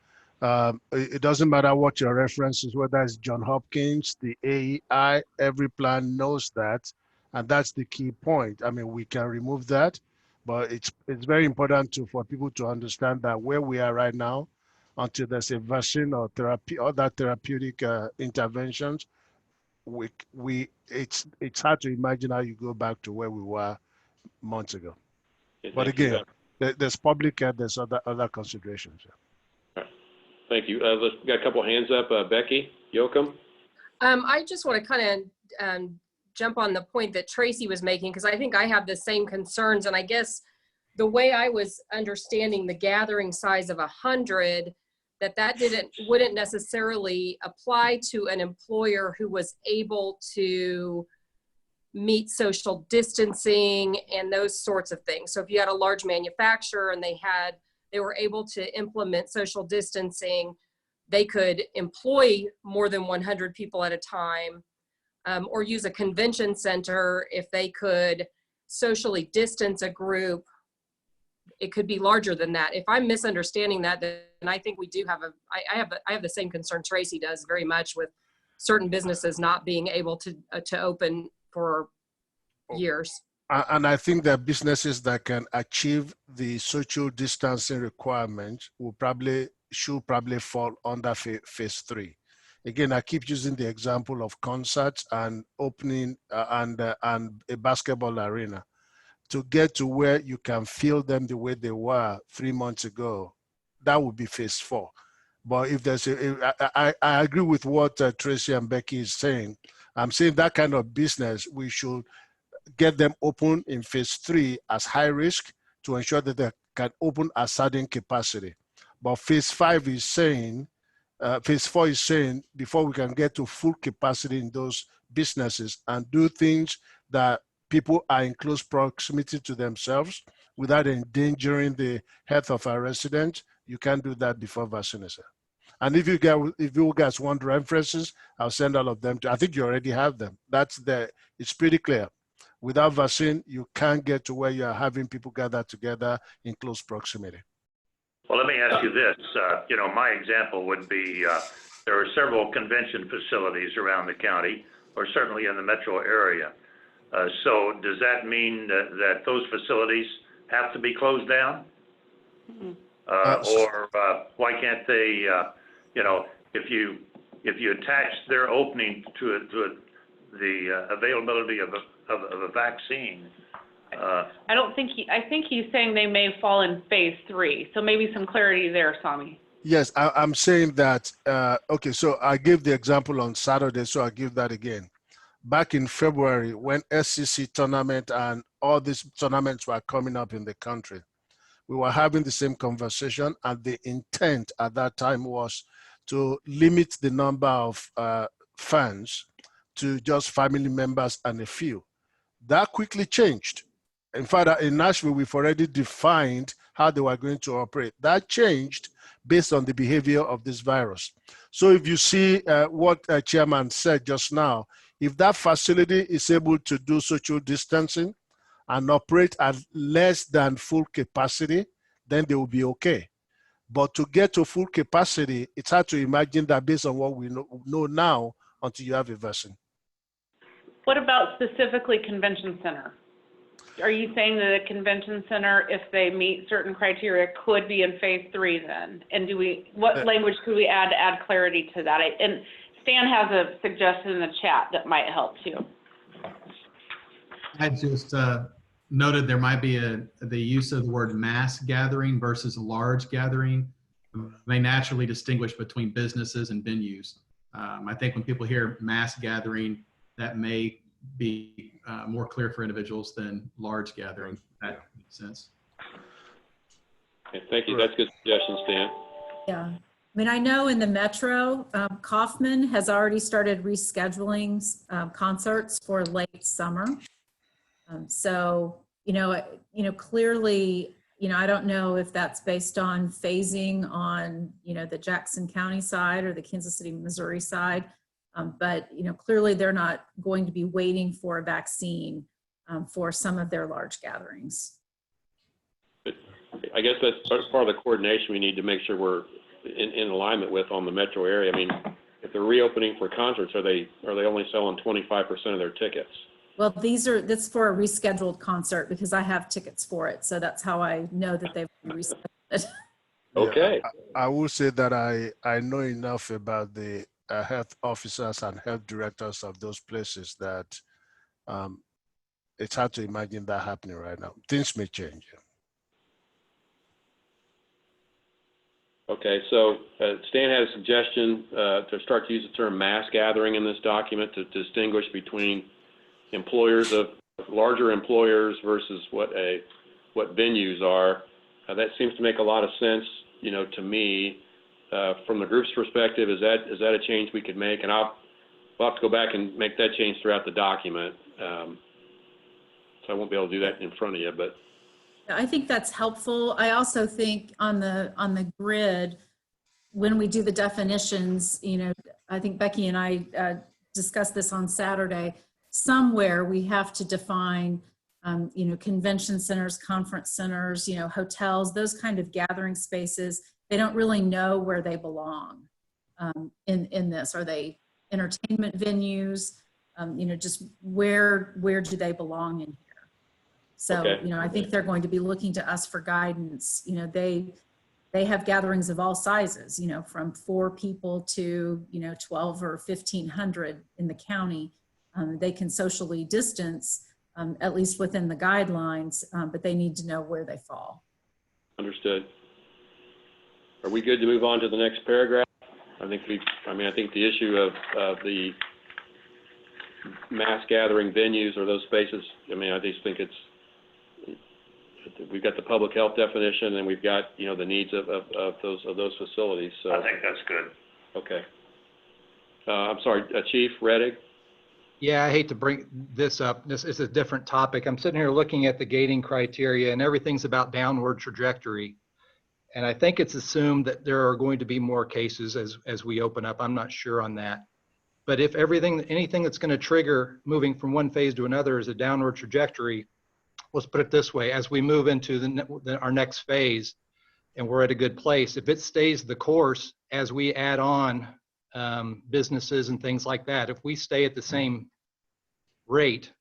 it doesn't matter what your reference is, whether it's John Hopkins, the AEI, every plan knows that, and that's the key point. I mean, we can remove that, but it's very important for people to understand that where we are right now, until there's a vaccine or therapy, other therapeutic interventions, it's hard to imagine how you go back to where we were months ago. But again, there's public and there's other considerations. Thank you. Let's got a couple hands up. Becky, Yoakum. I just want to kind of jump on the point that Tracy was making, because I think I have the same concerns. And I guess the way I was understanding the gathering size of 100, that wouldn't necessarily apply to an employer who was able to meet social distancing and those sorts of things. So if you had a large manufacturer and they were able to implement social distancing, they could employ more than 100 people at a time, or use a convention center. If they could socially distance a group, it could be larger than that. If I'm misunderstanding that, then I think we do I have the same concern Tracy does very much with certain businesses not being able to open for years. And I think that businesses that can achieve the social distancing requirements should probably fall under phase 3. Again, I keep using the example of concerts and opening and a basketball arena. To get to where you can feel them the way they were 3 months ago, that would be phase 4. But if there's I agree with what Tracy and Becky is saying. I'm saying that kind of business, we should get them open in phase 3 as high risk to ensure that they can open at certain capacity. But phase 4 is saying, before we can get to full capacity in those businesses and do things that people are in close proximity to themselves without endangering the health of our residents, you can't do that before vaccination. And if you guys want references, I'll send all of them I think you already have them. It's pretty clear. Without vaccine, you can't get to where you are having people gather together in close proximity. Well, let me ask you this. My example would be there are several convention facilities around the county, or certainly in the metro area. So does that mean that those facilities have to be closed down? Or why can't they, if you attach their opening to the availability of a vaccine? I think he's saying they may fall in phase 3. So maybe some clarity there, Sami. Yes, I'm saying that, okay, so I gave the example on Saturday, so I'll give that again. Back in February, when SEC tournament and all these tournaments were coming up in the country, we were having the same conversation, and the intent at that time was to limit the number of fans to just family members and a few. That quickly changed. In fact, in Nashville, we've already defined how they were going to operate. That changed based on the behavior of this virus. So if you see what Chairman said just now, if that facility is able to do social distancing and operate at less than full capacity, then they will be okay. But to get to full capacity, it's hard to imagine that based on what we know now until you have a vaccine. What about specifically convention center? Are you saying that a convention center, if they meet certain criteria, could be in phase 3 then? And what language could we add to add clarity to that? And Stan has a suggestion in the chat that might help too. I just noted there might be the use of the word mass gathering versus a large gathering may naturally distinguish between businesses and venues. I think when people hear mass gathering, that may be more clear for individuals than large gathering. That makes sense. Okay, thank you. That's a good suggestion, Stan. Yeah. I mean, I know in the Metro, Kaufman has already started rescheduling concerts for late summer. So, clearly, I don't know if that's based on phasing on, the Jackson County side or the Kansas City, Missouri side. But, clearly they're not going to be waiting for a vaccine for some of their large gatherings. But I guess that's part of the coordination we need to make sure we're in alignment with on the metro area. I mean, if they're reopening for concerts, are they only selling 25% of their tickets? Well, that's for a rescheduled concert because I have tickets for it. So that's how I know that they've rescheduled it. Okay. Yeah, I will say that I know enough about the health officers and health directors of those places that it's hard to imagine that happening right now. Things may change. Okay, so Stan had a suggestion to start to use the term mass gathering in this document to distinguish between employers of larger employers versus what venues are. That seems to make a lot of sense, to me. From the group's perspective, is that a change we could make? And we'll have to go back and make that change throughout the document. So I won't be able to do that in front of you, but. I think that's helpful. I also think on the grid, when we do the definitions, I think Becky and I discussed this on Saturday, somewhere we have to define, convention centers, conference centers, hotels, those kind of gathering spaces. They don't really know where they belong in this. Are they entertainment venues? Just where do they belong in here? So, okay. I think they're going to be looking to us for guidance. They have gatherings of all sizes, from 4 people to, 12 or 1,500 in the county. They can socially distance, at least within the guidelines, but they need to know where they fall. Understood. Are we good to move on to the next paragraph? I think the issue of the mass gathering venues or those spaces, I just think we've got the public health definition and we've got, the needs of those facilities. So I think that's good. Okay. I'm sorry, Chief Reddick? Yeah, I hate to bring this up. This is a different topic. I'm sitting here looking at the gating criteria and everything's about downward trajectory. And I think it's assumed that there are going to be more cases as we open up. I'm not sure on that. But if anything that's going to trigger moving from one phase to another is a downward trajectory, let's put it this way, as we move into our next phase and we're at a good place, if it stays the course as we add on businesses and things like that, if we stay at the same rate,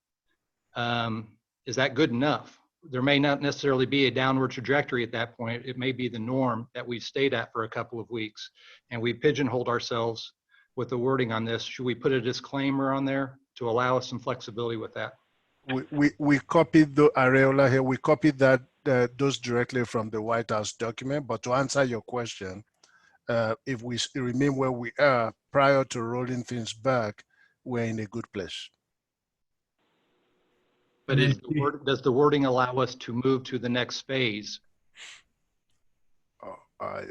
is that good enough? There may not necessarily be a downward trajectory at that point. It may be the norm that we've stayed at for a couple of weeks and we pigeonholed ourselves with the wording on this. Should we put a disclaimer on there to allow us some flexibility with that? We copied the Areola here. We copied those directly from the White House document. But to answer your question, if we remain where we are prior to rolling things back, we're in a good place. But does the wording allow us to move to the next phase? I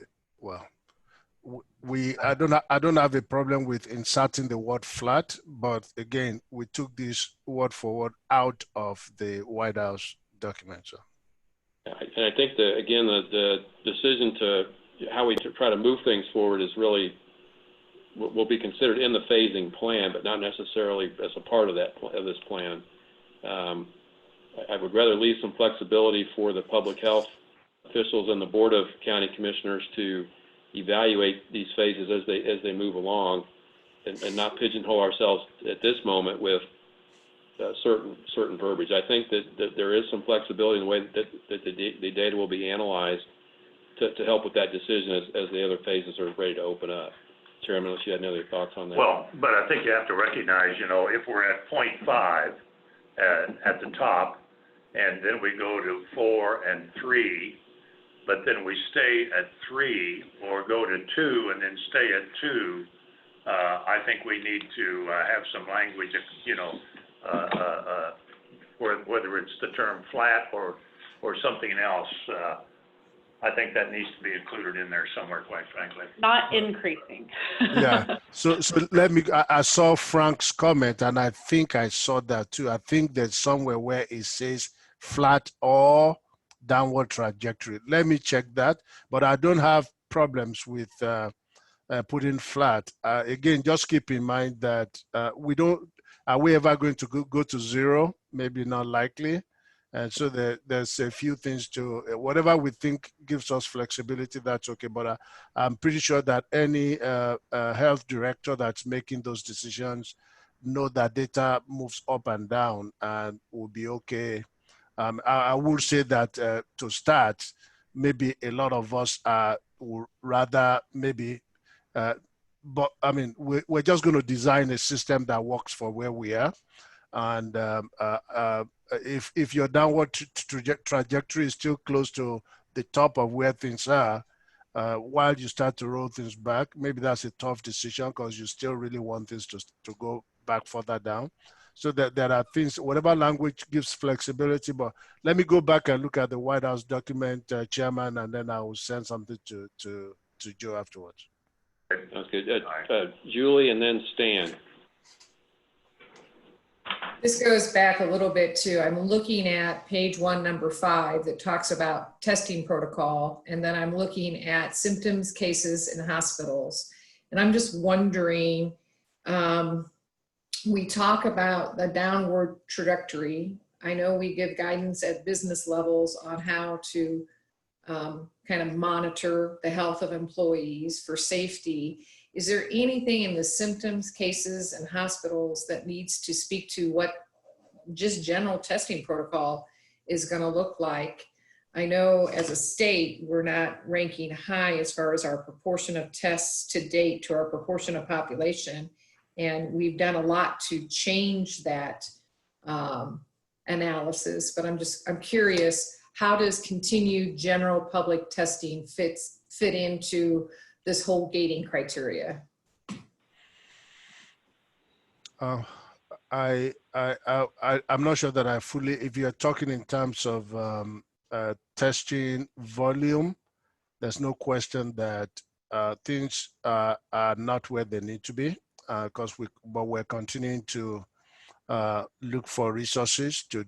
don't have a problem with inserting the word flat, but again, we took this word for word out of the White House document. So. And I think the decision to how we try to move things forward is really will be considered in the phasing plan, but not necessarily as a part of this plan. I would rather leave some flexibility for the public health officials and the Board of County Commissioners to evaluate these phases as they move along, and not pigeonhole ourselves at this moment with certain verbiage. I think that there is some flexibility in the way that the data will be analyzed to help with that decision as the other phases are ready to open up. Chairman, unless you had any other thoughts on that. Well, but I think you have to recognize, if we're at 0.5 at the top, and then we go to 4 and 3, but then we stay at 3 or go to 2 and then stay at 2, I think we need to have some language, whether it's the term flat or something else. I think that needs to be included in there somewhere, quite frankly. Not increasing. Yeah. So let me, I saw Frank's comment, and I think I saw that too. I think there's somewhere where it says flat or downward trajectory. Let me check that, but I don't have problems with putting flat. Again, just keep in mind that are we ever going to go to 0? Maybe not likely. And so there's a few things to, whatever we think gives us flexibility, that's okay. But I'm pretty sure that any health director that's making those decisions know that data moves up and down and will be okay. I will say that to start, maybe a lot of us would rather maybe, but I mean, we're just going to design a system that works for where we are. And if your downward trajectory is still close to the top of where things are, while you start to roll things back, maybe that's a tough decision because you still really want things to go back further down. So that there are things, whatever language gives flexibility, but let me go back and look at the White House document, Chairman, and then I will send something to Joe afterwards. Sounds good. Julie and then Stan. This goes back a little bit to, I'm looking at page 1, number 5, that talks about testing protocol. And then I'm looking at symptoms, cases in hospitals. And I'm just wondering, we talk about the downward trajectory. I know we give guidance at business levels on how to kind of monitor the health of employees for safety. Is there anything in the symptoms, cases, and hospitals that needs to speak to what just general testing protocol is going to look like? I know as a state, we're not ranking high as far as our proportion of tests to date to our proportion of population. And we've done a lot to change that analysis, but I'm curious, how does continued general public testing fit into this whole gating criteria? I'm not sure that I fully, if you're talking in terms of testing volume, there's no question that things are not where they need to be, but we're continuing to look for resources to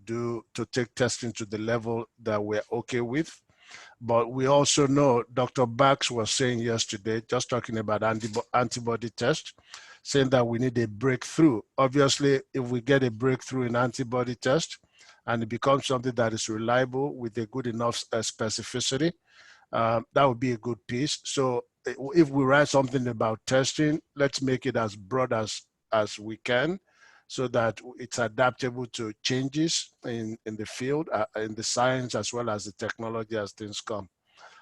take testing to the level that we're okay with. But we also know, Dr. Bax was saying yesterday, just talking about antibody test, saying that we need a breakthrough. Obviously, if we get a breakthrough in antibody test and it becomes something that is reliable with a good enough specificity, that would be a good piece. So if we write something about testing, let's make it as broad as we can, so that it's adaptable to changes in the field, in the science, as well as the technology as things come.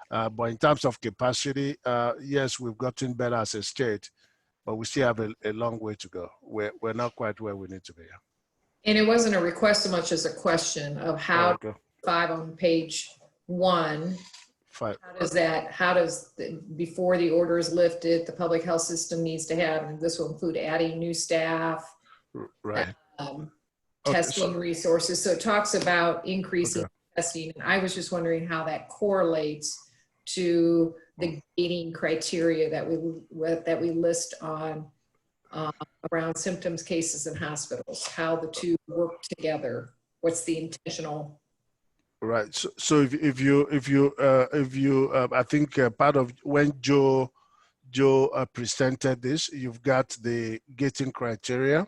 But in terms of capacity, yes, we've gotten better as a state, but we still have a long way to go. We're not quite where we need to be. And it wasn't a request so much as a question of how 5 on page 1, how does before the order is lifted, the public health system needs to have, and this will include adding new staff, right? Testing resources. So it talks about increasing testing. And I was just wondering how that correlates to the gating criteria that we list on around symptoms, cases, and hospitals. How the two work together. What's the intentional? Right. So if you I think part of when Joe presented this, you've got the gating criteria.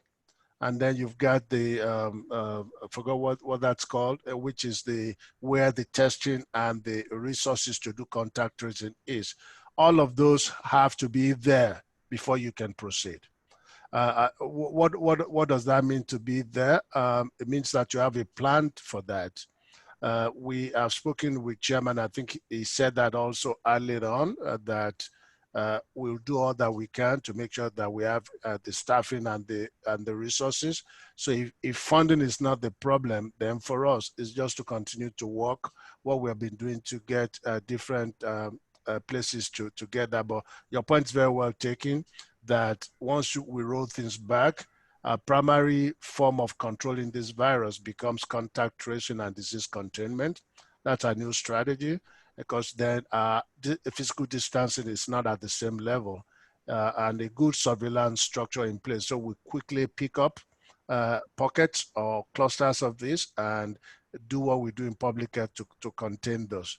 and then you've got the I forgot what that's called, which is where the testing and the resources to do contact tracing is. All of those have to be there before you can proceed. What does that mean to be there? It means that you have a plan for that. We have spoken with Chairman. I think he said that also earlier on, that we'll do all that we can to make sure that we have the staffing and the resources. So if funding is not the problem, then for us, it's just to continue to work what we have been doing to get different places to get that. But your point is very well taken, that once we roll things back, our primary form of controlling this virus becomes contact tracing and disease containment. That's our new strategy, because then physical distancing is not at the same level, and a good surveillance structure in place. So we quickly pick up pockets or clusters of this and do what we do in public health to contain those.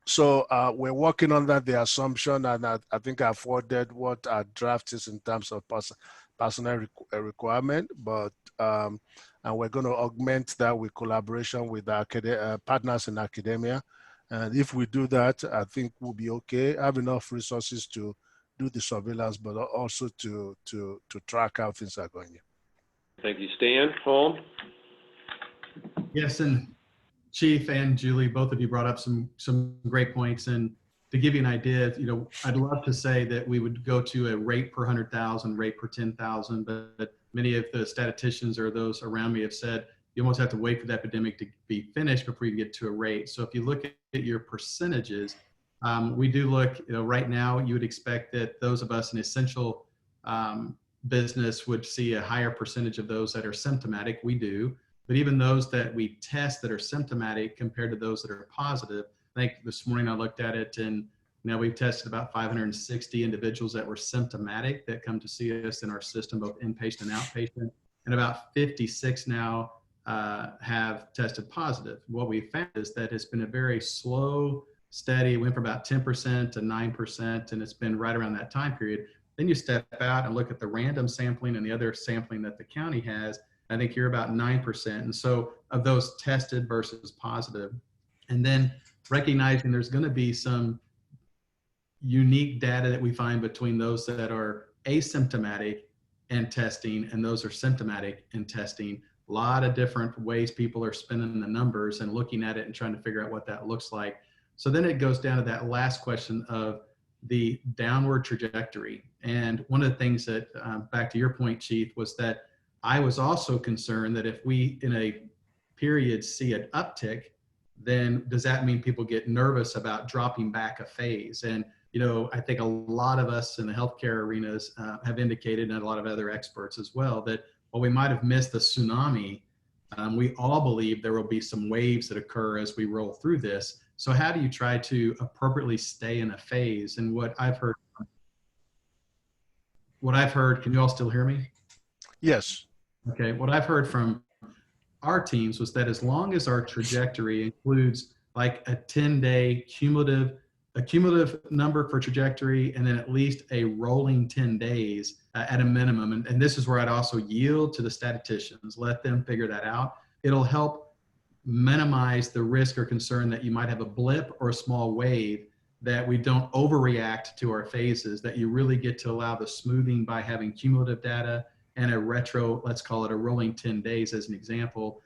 So we're working on that, the assumption, and I think I've forwarded what our draft is in terms of personnel requirement, but and we're going to augment that with collaboration with our partners in academia. And if we do that, I think we'll be okay, have enough resources to do the surveillance, but also to track how things are going. Thank you. Stan, Paul? Yes, and Chief and Julie, both of you brought up some great points. And to give you an idea, I'd love to say that we would go to a rate per 100,000, rate per 10,000, but many of the statisticians or those around me have said you almost have to wait for the epidemic to be finished before you get to a rate. So if you look at your percentages, we do look, right now you would expect that those of us in essential business would see a higher percentage of those that are symptomatic. We do. But even those that we test that are symptomatic compared to those that are positive, I think this morning I looked at it, and now we've tested about 560 individuals that were symptomatic that come to see us in our system, both inpatient and outpatient, and about 56 now have tested positive. What we found is that it's been a very slow, steady. It went from about 10% to 9%, and it's been right around that time period. Then you step out and look at the random sampling and the other sampling that the county has. I think you're about 9%. And so of those tested versus positive, and then recognizing there's going to be some unique data that we find between those that are asymptomatic and testing and those are symptomatic and testing. A lot of different ways people are spinning the numbers and looking at it and trying to figure out what that looks like. So then it goes down to that last question of the downward trajectory. And one of the things that, back to your point, Chief, was that I was also concerned that if we, in a period, see an uptick, then does that mean people get nervous about dropping back a phase? And, I think a lot of us in the healthcare arenas have indicated, and a lot of other experts as well, that while we might have missed the tsunami, we all believe there will be some waves that occur as we roll through this. So how do you try to appropriately stay in a phase? And what I've heard, can you all still hear me? Yes. Okay, what I've heard from our teams was that as long as our trajectory includes like a 10-day cumulative number for trajectory, and then at least a rolling 10 days at a minimum. And this is where I'd also yield to the statisticians, let them figure that out. It'll help minimize the risk or concern that you might have a blip or a small wave, that we don't overreact to our phases, that you really get to allow the smoothing by having cumulative data and a retro, let's call it a rolling 10 days as an example.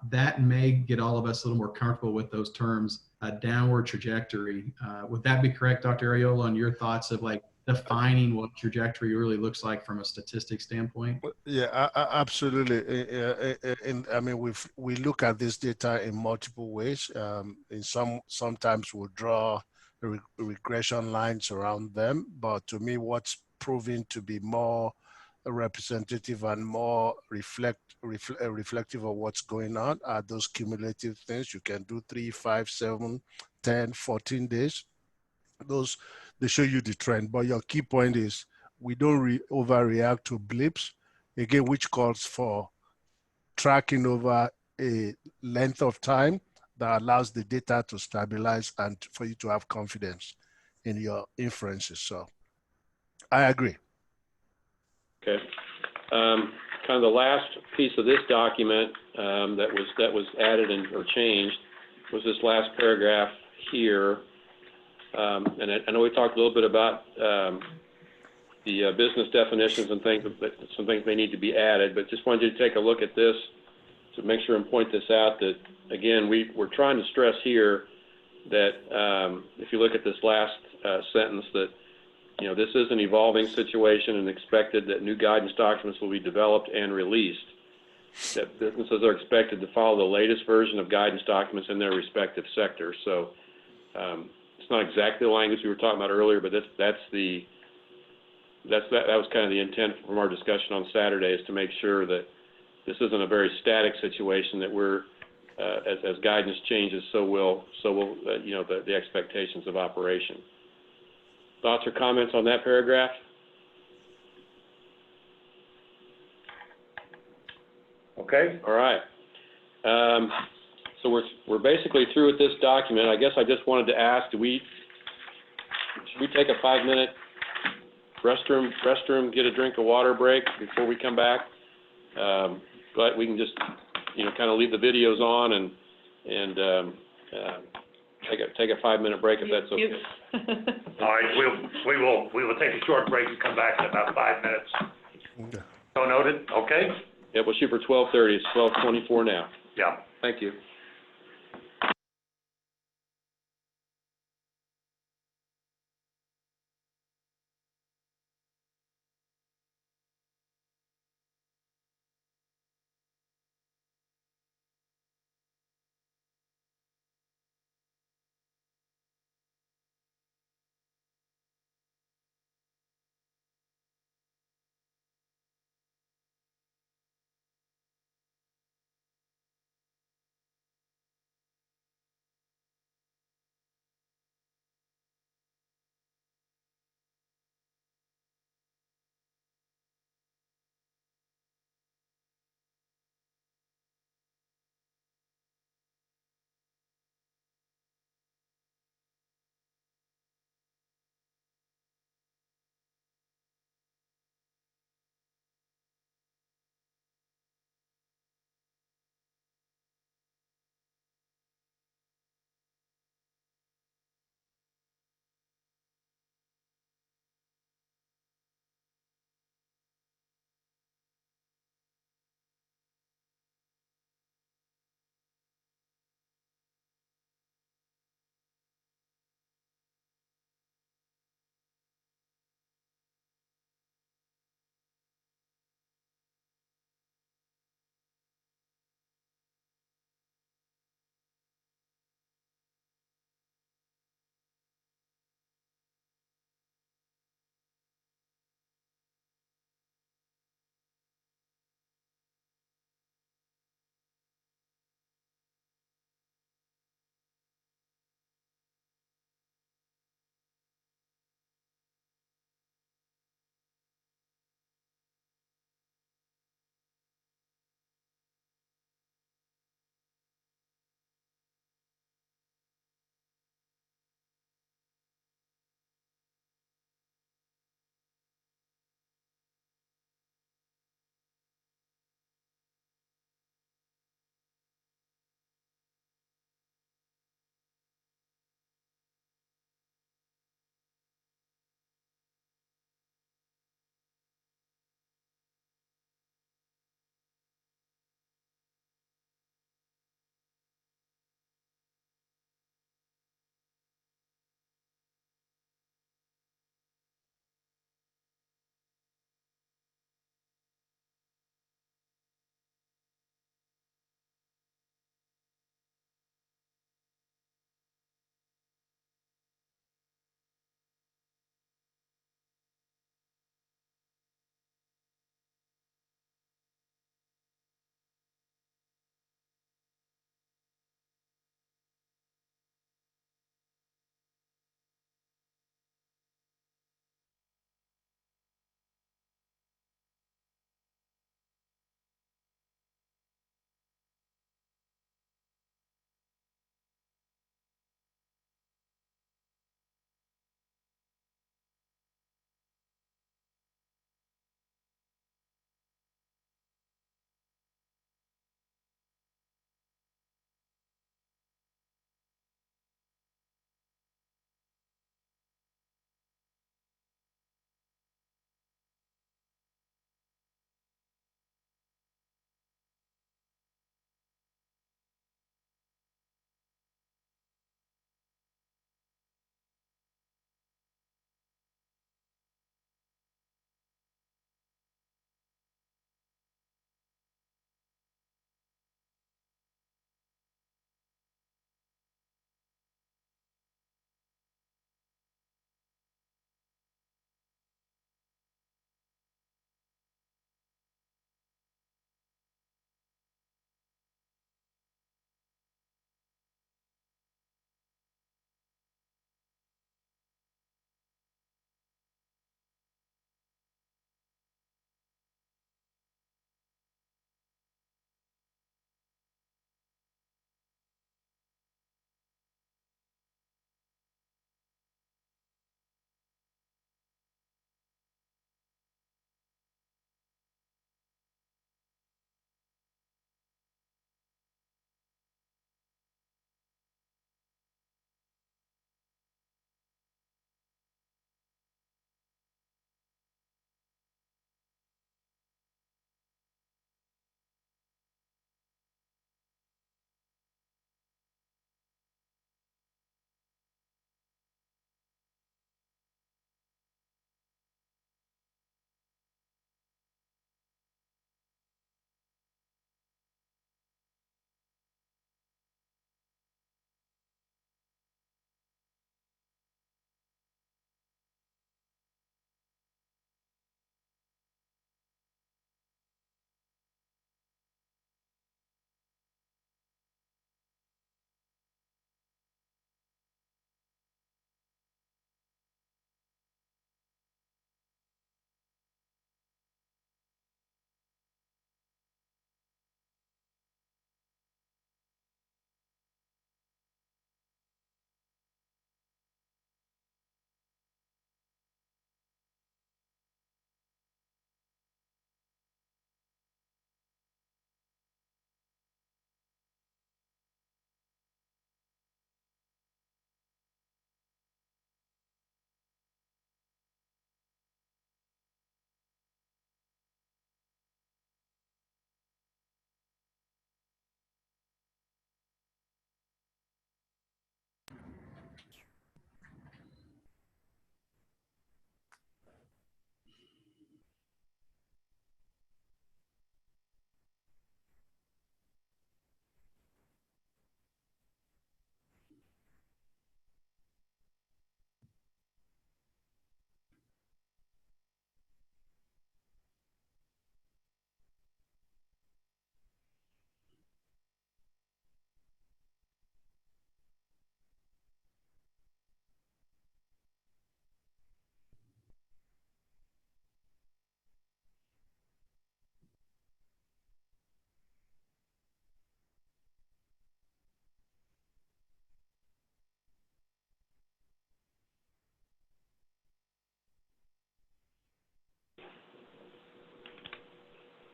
That may get all of us a little more comfortable with those terms, a downward trajectory. Would that be correct, Dr. Ariola, on your thoughts of like defining what trajectory really looks like from a statistics standpoint? Yeah, absolutely. I mean, we look at this data in multiple ways. Sometimes we'll draw regression lines around them, but to me, what's proving to be more representative and more reflective of what's going on are those cumulative things. You can do 3, 5, 7, 10, 14 days. Those, they show you the trend. But your key point is we don't overreact to blips, again, which calls for tracking over a length of time that allows the data to stabilize and for you to have confidence in your inferences. So I agree. Okay. kind of the last piece of this document that was added or changed was this last paragraph here. And I know we talked a little bit about the business definitions and things, some things may need to be added, but just wanted you to take a look at this to make sure and point this out that, again, we're trying to stress here that if you look at this last sentence that, you know, this is an evolving situation and expected that new guidance documents will be developed and released, that businesses are expected to follow the latest version of guidance documents in their respective sectors. So it's not exactly the language we were talking about earlier, but that was kind of the intent from our discussion on Saturday, is to make sure that this isn't a very static situation, that we're as guidance changes, so will you know, the expectations of operation. Thoughts or comments on that paragraph? Okay. All right. So we're basically through with this document. I guess I just wanted to ask, should we take a 5-minute restroom, get a drink of water break before we come back? But we can just, you know, kind of leave the videos on and take a 5-minute break if that's okay. All right, we will take a short break and come back in about 5 minutes. Okay. So noted. Okay. Yeah, we'll shoot for 12:30. It's 12:24 now. Yeah. Thank you.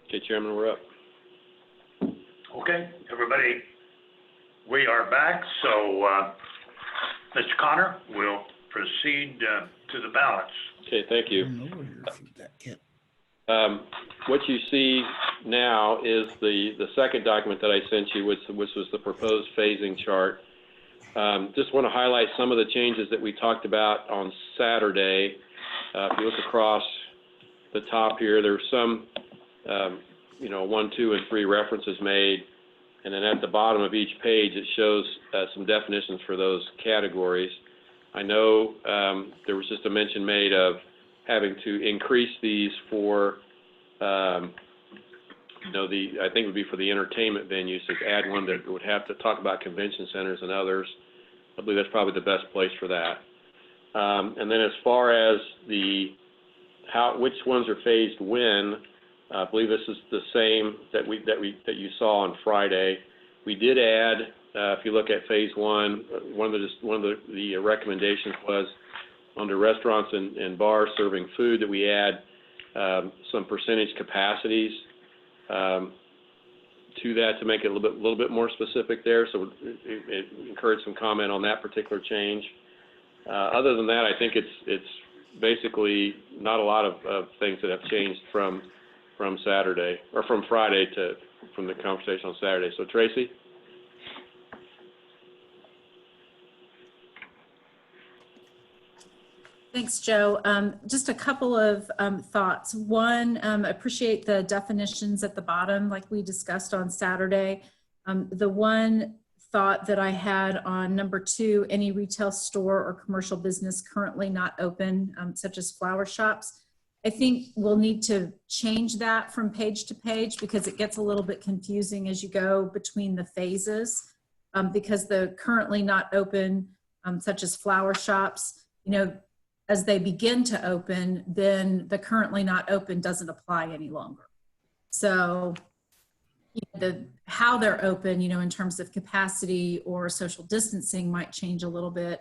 Okay, Chairman, we're up. Okay, everybody, we are back. So, Mr. Connor, we'll proceed to the balance. Okay, thank you. What you see now is the second document that I sent you, which was the proposed phasing chart. Just want to highlight some of the changes that we talked about on Saturday. If you look across the top here, there's some, 1, 2, and 3 references made. And then at the bottom of each page, it shows some definitions for those categories. I know there was just a mention made of having to increase these for, I think it would be for the entertainment venues, to add one that would have to talk about convention centers and others. I believe that's probably the best place for that. And then as far as which ones are phased when, I believe this is the same that you saw on Friday. We did add, if you look at phase 1, one of the recommendations was under restaurants and bars serving food that we add some percentage capacities to that to make it a little bit more specific there. So it encouraged some comment on that particular change. Other than that, I think it's basically not a lot of things that have changed from Saturday, or from Friday from the conversation on Saturday. So Tracy? Thanks, Joe. Just a couple of thoughts. One, appreciate the definitions at the bottom like we discussed on Saturday. The one thought that I had on number 2, any retail store or commercial business currently not open, such as flower shops. I think we'll need to change that from page to page because it gets a little bit confusing as you go between the phases, because the currently not open, such as flower shops, as they begin to open, then the currently not open doesn't apply any longer. So how they're open, in terms of capacity or social distancing might change a little bit,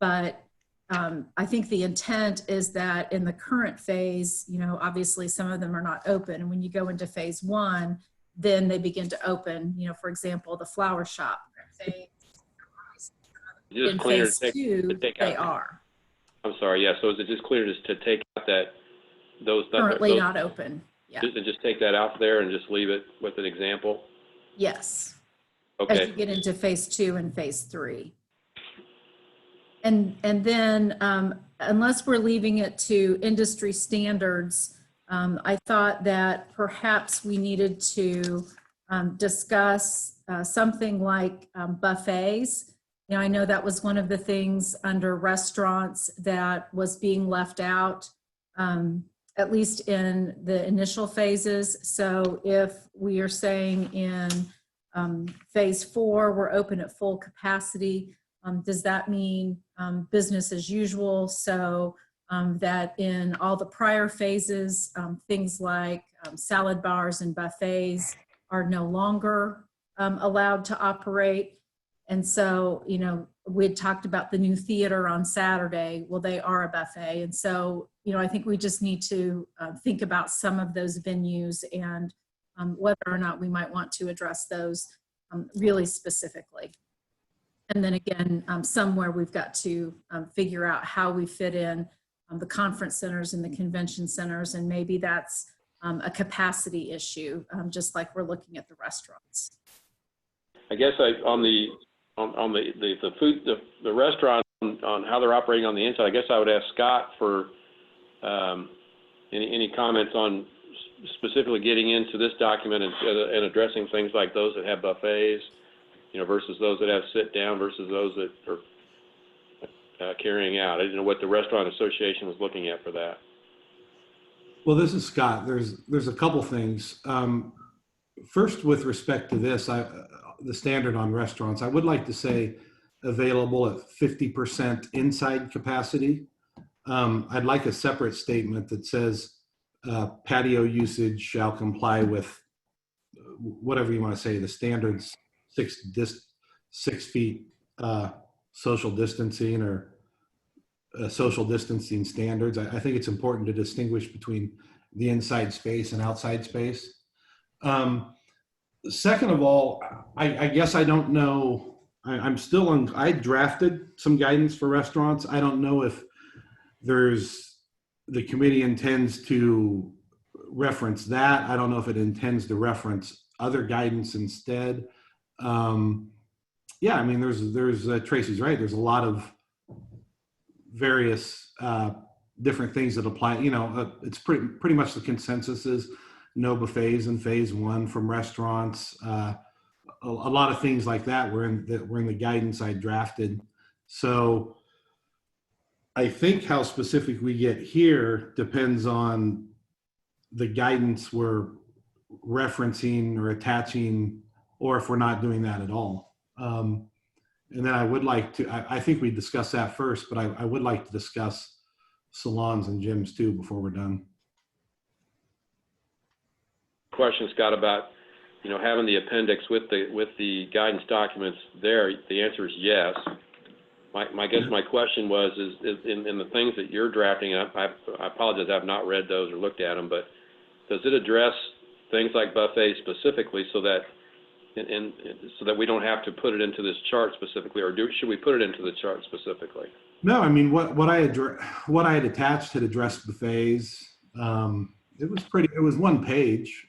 but I think the intent is that in the current phase, obviously some of them are not open. And when you go into phase 1, then they begin to open, for example, the flower shop. In phase 2, they are. I'm sorry, yeah, so is it just clear to take out those currently not open? Yeah. Just take that out there and just leave it with an example? Yes. Okay. As you get into phase 2 and phase 3. And then unless we're leaving it to industry standards, I thought that perhaps we needed to discuss something like buffets. I know that was one of the things under restaurants that was being left out, at least in the initial phases. So if we are saying in phase 4, we're open at full capacity, does that mean business as usual? So that in all the prior phases, things like salad bars and buffets are no longer allowed to operate. And so, we had talked about the new theater on Saturday. Well, they are a buffet. And so, I think we just need to think about some of those venues and whether or not we might want to address those really specifically. And then again, somewhere we've got to figure out how we fit in the conference centers and the convention centers. And maybe that's a capacity issue, just like we're looking at the restaurants. I guess on the food, the restaurant, on how they're operating on the inside, I guess I would ask Scott for any comments on specifically getting into this document and addressing things like those that have buffets, versus those that have sit down versus those that are carrying out. I didn't know what the Restaurant Association was looking at for that. Well, this is Scott. There's a couple things. First, with respect to this, the standard on restaurants, I would like to say available at 50% inside capacity. I'd like a separate statement that says patio usage shall comply with whatever you want to say, the standards, 6 feet social distancing or social distancing standards. I think it's important to distinguish between the inside space and outside space. Second of all, I guess I don't know. I'm still on. I drafted some guidance for restaurants. I don't know if the committee intends to reference that. I don't know if it intends to reference other guidance instead. Yeah, I mean, there's Tracy's right. There's a lot of various different things that apply. You know, it's pretty much the consensus is no buffets in phase one from restaurants. A lot of things like that were in the guidance I drafted. So I think how specific we get here depends on the guidance we're referencing or attaching, or if we're not doing that at all. And then I would like to, I think we discussed that first, but I would like to discuss salons and gyms too before we're done. Question, Scott, about, you know, having the appendix with the guidance documents there. The answer is yes. My guess, my question was, is in the things that you're drafting, I apologize, I've not read those or looked at them, but does it address things like buffets specifically so that so that we don't have to put it into this chart specifically, or should we put it into the chart specifically? No, I mean, what I had attached had addressed buffets. It was one page,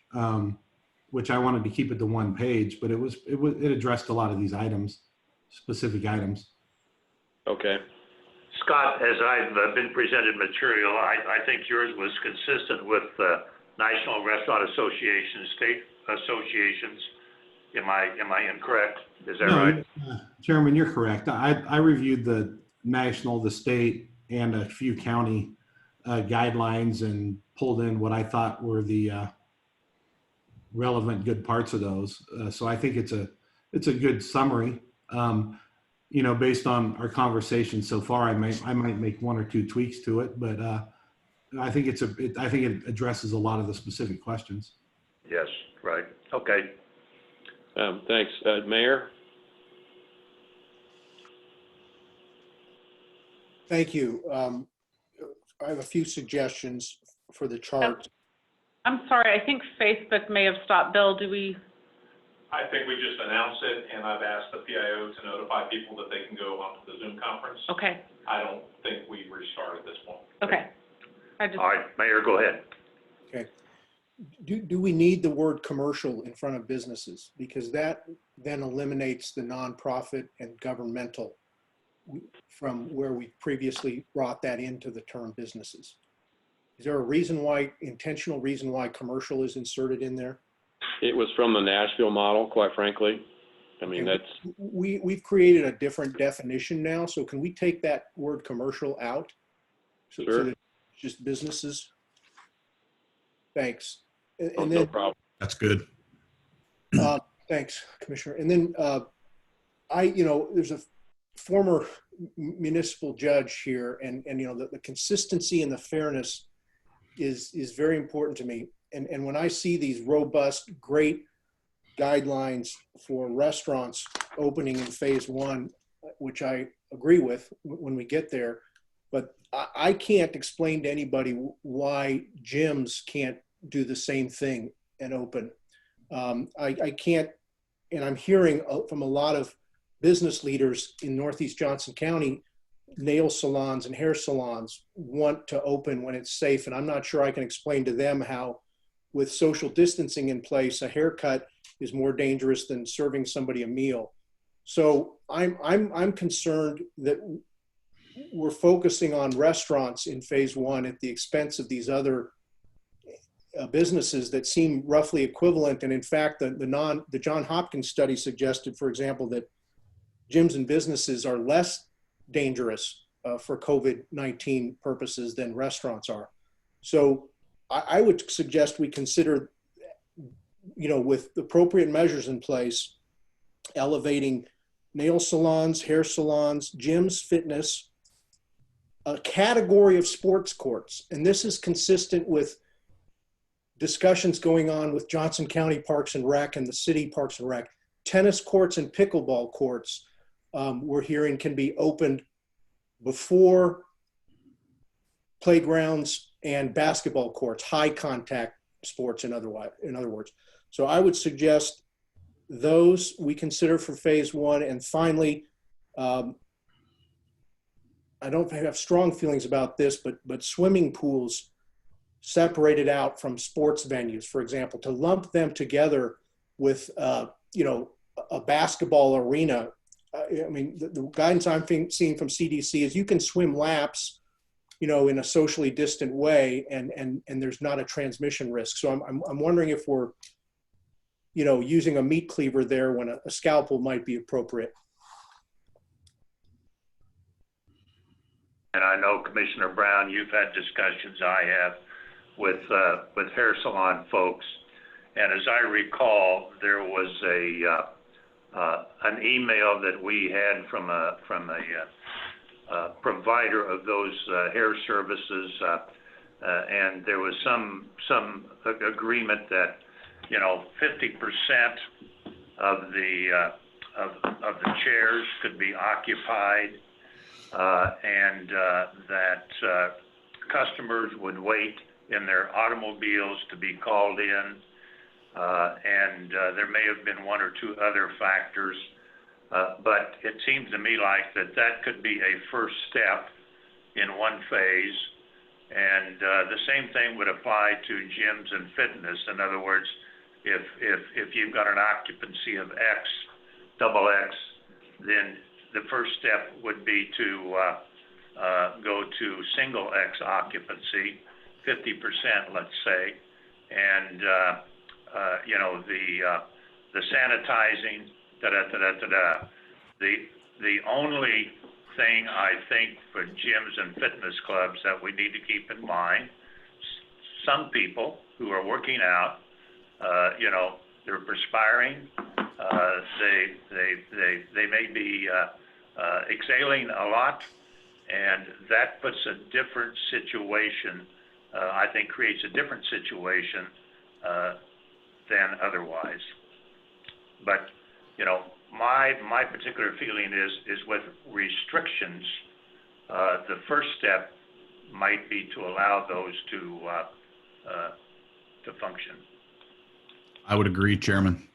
which I wanted to keep it to one page, but it addressed a lot of these items, specific items. Okay. Scott, as I've been presented material, I think yours was consistent with National Restaurant Association, state associations. Am I incorrect? Is that right? Chairman, you're correct. I reviewed the national, the state, and a few county guidelines and pulled in what I thought were the relevant good parts of those. So I think it's a good summary. You know, based on our conversation so far, I might make one or two tweaks to it, but I think it addresses a lot of the specific questions. Yes, right. Okay. Thanks. Mayor? Thank you. I have a few suggestions for the chart. I'm sorry, I think Facebook may have stopped. Bill, do we? I think we just announced it, and I've asked the PIO to notify people that they can go onto the Zoom conference. Okay. I don't think we restart at this point. Okay. All right, Mayor, go ahead. Okay. Do we need the word commercial in front of businesses? Because that then eliminates the nonprofit and governmental from where we previously brought that into the term businesses. Is there a reason why, intentional reason why commercial is inserted in there? It was from the Nashville model, quite frankly. I mean, that's... We've created a different definition now, so can we take that word commercial out? So that it's just businesses? Thanks. And then, no problem. That's good. Thanks, Commissioner. And then there's a former municipal judge here, and the consistency and the fairness is very important to me. And when I see these robust, great guidelines for restaurants opening in phase one, which I agree with when we get there, but I can't explain to anybody why gyms can't do the same thing and open. I can't, and I'm hearing from a lot of business leaders in Northeast Johnson County, nail salons and hair salons want to open when it's safe. And I'm not sure I can explain to them how, with social distancing in place, a haircut is more dangerous than serving somebody a meal. So I'm concerned that we're focusing on restaurants in phase one at the expense of these other businesses that seem roughly equivalent. And in fact, the John Hopkins study suggested, for example, that gyms and businesses are less dangerous for COVID-19 purposes than restaurants are. So I would suggest we consider, with appropriate measures in place, elevating nail salons, hair salons, gyms, fitness, a category of sports courts. And this is consistent with discussions going on with Johnson County Parks and Rec and the city Parks and Rec. Tennis courts and pickleball courts, we're hearing, can be opened before playgrounds and basketball courts, high contact sports in other words. So I would suggest those we consider for phase one. And finally, I don't have strong feelings about this, but swimming pools separated out from sports venues, for example, to lump them together with, you know, a basketball arena. I mean, the guidance I'm seeing from CDC is you can swim laps, you know, in a socially distant way, and there's not a transmission risk. So I'm wondering if we're, you know, using a meat cleaver there when a scalpel might be appropriate. And I know, Commissioner Brown, you've had discussions, I have, with hair salon folks. And as I recall, there was an email that we had from a provider of those hair services, and there was some agreement that, you know, 50% of the chairs could be occupied, and that customers would wait in their automobiles to be called in, and there may have been one or two other factors, but it seems to me like that could be a first step in one phase, and the same thing would apply to gyms and fitness. In other words, if you've got an occupancy of X, double X, then the first step would be to go to single X occupancy, 50%, let's say, and you know, the sanitizing, The only thing I think for gyms and fitness clubs that we need to keep in mind, some people who are working out, you know, they're perspiring, they may be exhaling a lot, and that puts a different situation, I think creates a different situation than otherwise. But, you know, my particular feeling is with restrictions, the first step might be to allow those to function. I would agree, Chairman.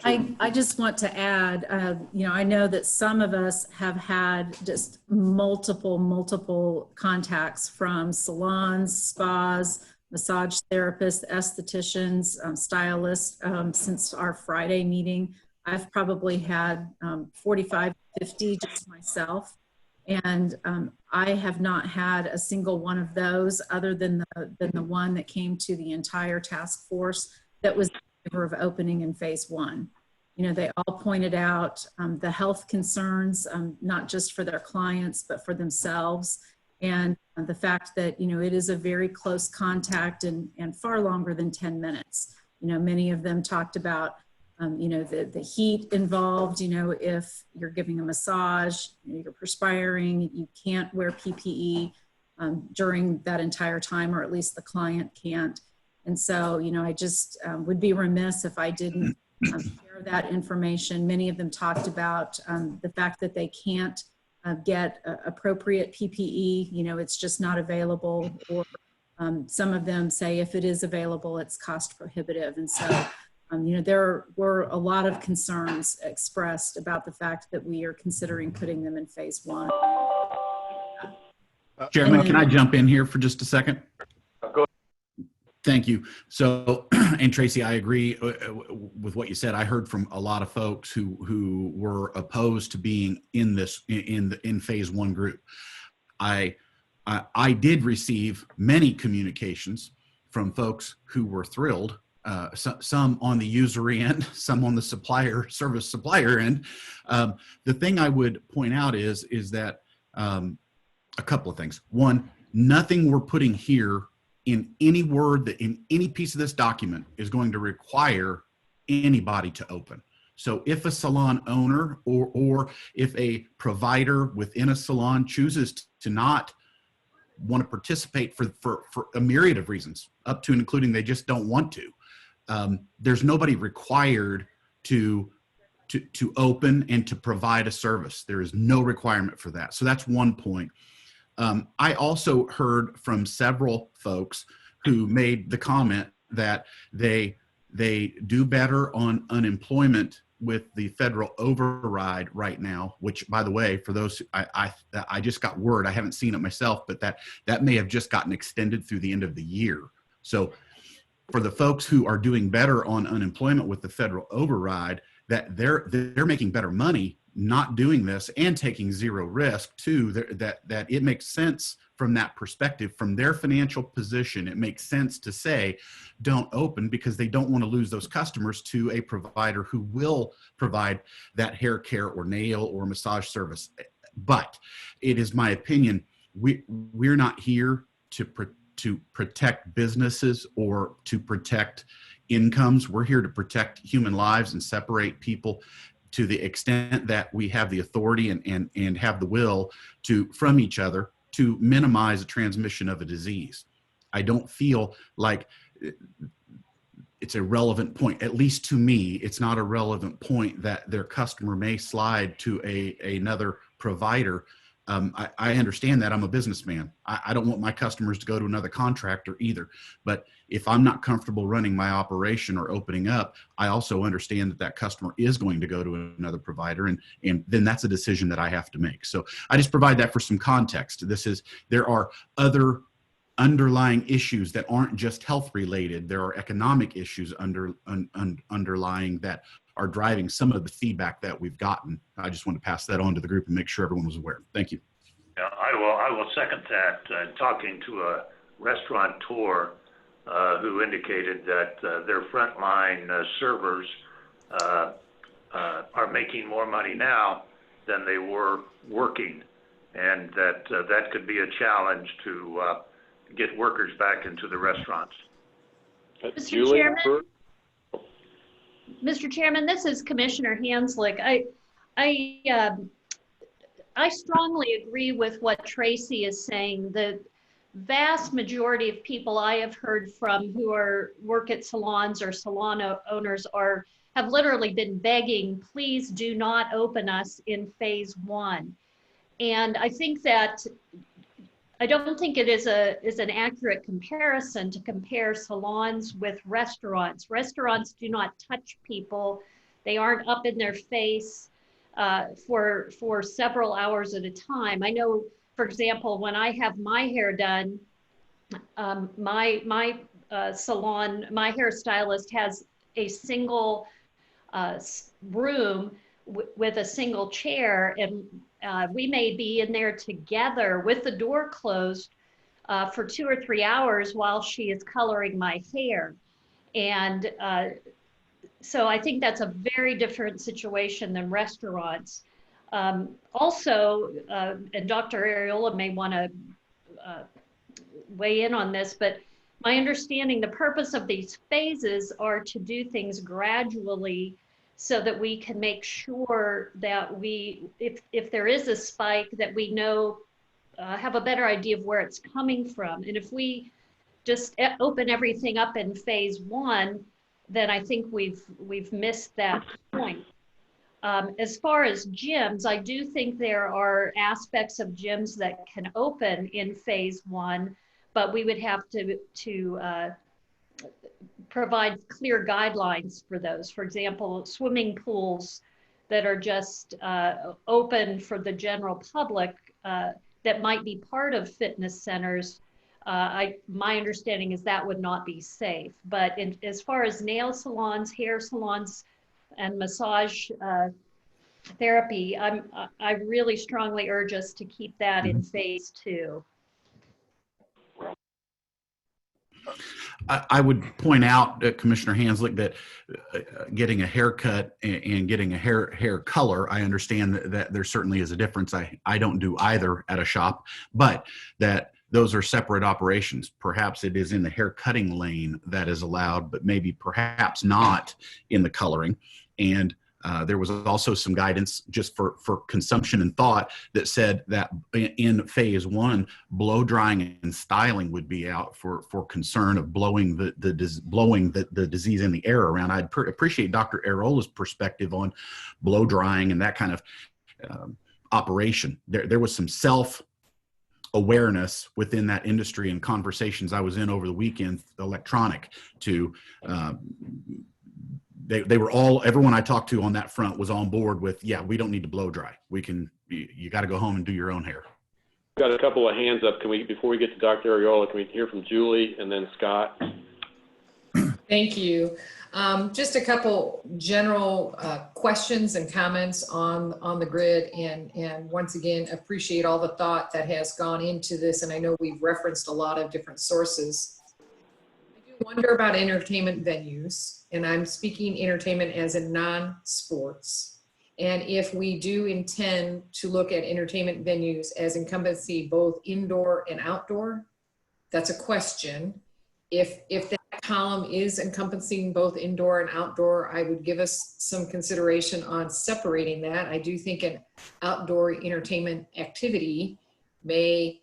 I just want to add, you know, I know that some of us have had just multiple contacts from salons, spas, massage therapists, estheticians, stylists since our Friday meeting. I've probably had 45, 50 just myself. And I have not had a single one of those other than the one that came to the entire task force that was in favor of opening in phase one. You know, they all pointed out the health concerns, not just for their clients, but for themselves. And the fact that, you know, it is a very close contact and far longer than 10 minutes. You know, many of them talked about, you know, the heat involved. You know, if you're giving a massage, you're perspiring, you can't wear PPE during that entire time, or at least the client can't. And so, you know, I just would be remiss if I didn't share that information. Many of them talked about the fact that they can't get appropriate PPE, you know, it's just not available, or some of them say if it is available, it's cost prohibitive. And so, you know, there were a lot of concerns expressed about the fact that we are considering putting them in phase one. Chairman, can I jump in here for just a second? Go ahead. Thank you. So, and Tracy, I agree with what you said. I heard from a lot of folks who were opposed to being in this in phase one group. I did receive many communications from folks who were thrilled. Some on the user end, some on the service supplier end. The thing I would point out is that a couple of things. One, nothing we're putting here in any word that in any piece of this document is going to require anybody to open. So if a salon owner or if a provider within a salon chooses to not want to participate for a myriad of reasons, up to and including they just don't want to, there's nobody required to open and to provide a service. There is no requirement for that. So that's one point. I also heard from several folks who made the comment that they do better on unemployment with the federal override right now, which, by the way, for those, I just got word, I haven't seen it myself, but that may have just gotten extended through the end of the year. So for the folks who are doing better on unemployment with the federal override, that they're making better money not doing this and taking zero risk too, that it makes sense from that perspective, from their financial position. It makes sense to say, don't open, because they don't want to lose those customers to a provider who will provide that hair care or nail or massage service. But it is my opinion, we're not here to protect businesses or to protect incomes. We're here to protect human lives and separate people to the extent that we have the authority and have the will from each other to minimize the transmission of a disease. I don't feel like it's a relevant point, at least to me, it's not a relevant point that their customer may slide to another provider. I understand that. I'm a businessman. I don't want my customers to go to another contractor either. But if I'm not comfortable running my operation or opening up, I also understand that customer is going to go to another provider, and then that's a decision that I have to make. So I just provide that for some context. There are other underlying issues that aren't just health related. There are economic issues underlying that are driving some of the feedback that we've gotten. I just want to pass that on to the group and make sure everyone was aware. Thank you. Yeah, I will second that. Talking to a restaurateur who indicated that their frontline servers are making more money now than they were working, and that could be a challenge to get workers back into the restaurants. Mr. Chairman, this is Commissioner Hanslick. I strongly agree with what Tracy is saying. The vast majority of people I have heard from who work at salons or salon owners have literally been begging, please do not open us in phase 1. And I think that I don't think it is an accurate comparison to compare salons with restaurants. Restaurants do not touch people. They aren't up in their face for several hours at a time. I know, for example, when I have my hair done, my salon, my hairstylist has a single room with a single chair, and we may be in there together with the door closed for 2 or 3 hours while she is coloring my hair. And so I think that's a very different situation than restaurants. Also, and Dr. Ariola may want to weigh in on this, but my understanding, the purpose of these phases are to do things gradually so that we can make sure that if there is a spike, that we know, have a better idea of where it's coming from. And if we just open everything up in phase 1, then I think we've missed that point. As far as gyms, I do think there are aspects of gyms that can open in phase 1, but we would have to provide clear guidelines for those. For example, swimming pools that are just open for the general public that might be part of fitness centers. My understanding is that would not be safe. But as far as nail salons, hair salons, and massage therapy, I really strongly urge us to keep that in phase 2. I would point out, Commissioner Hanslick, that getting a haircut and getting a hair color, I understand that there certainly is a difference. I don't do either at a shop, but that those are separate operations. Perhaps it is in the hair cutting lane that is allowed, but maybe perhaps not in the coloring. And there was also some guidance just for consumption and thought that said that in phase 1, blow drying and styling would be out for concern of blowing the disease in the air around. I'd appreciate Dr. Arola's perspective on blow drying and that kind of operation. There was some awareness within that industry and conversations I was in over the weekend, electronic, to they were all, everyone I talked to on that front was on board with, yeah, we don't need to blow dry. We can, you got to go home and do your own hair. Got a couple of hands up. Can we, before we get to Dr. Ariola, can we hear from Julie and then Scott? Thank you. Just a couple general questions and comments on the grid, and once again, appreciate all the thought that has gone into this, and I know we've referenced a lot of different sources. I do wonder about entertainment venues, and I'm speaking entertainment as in non-sports. And if we do intend to look at entertainment venues as encompassing both indoor and outdoor, that's a question. If that column is encompassing both indoor and outdoor, I would give us some consideration on separating that. I do think an outdoor entertainment activity may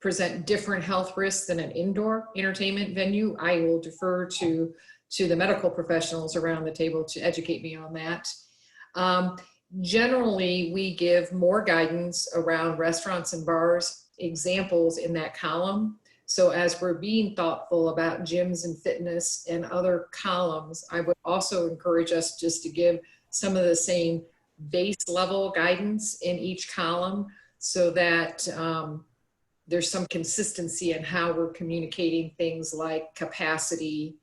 present different health risks than an indoor entertainment venue. I will defer to the medical professionals around the table to educate me on that. Generally, we give more guidance around restaurants and bars examples in that column. So as we're being thoughtful about gyms and fitness and other columns, I would also encourage us just to give some of the same base level guidance in each column so that there's some consistency in how we're communicating things like capacity,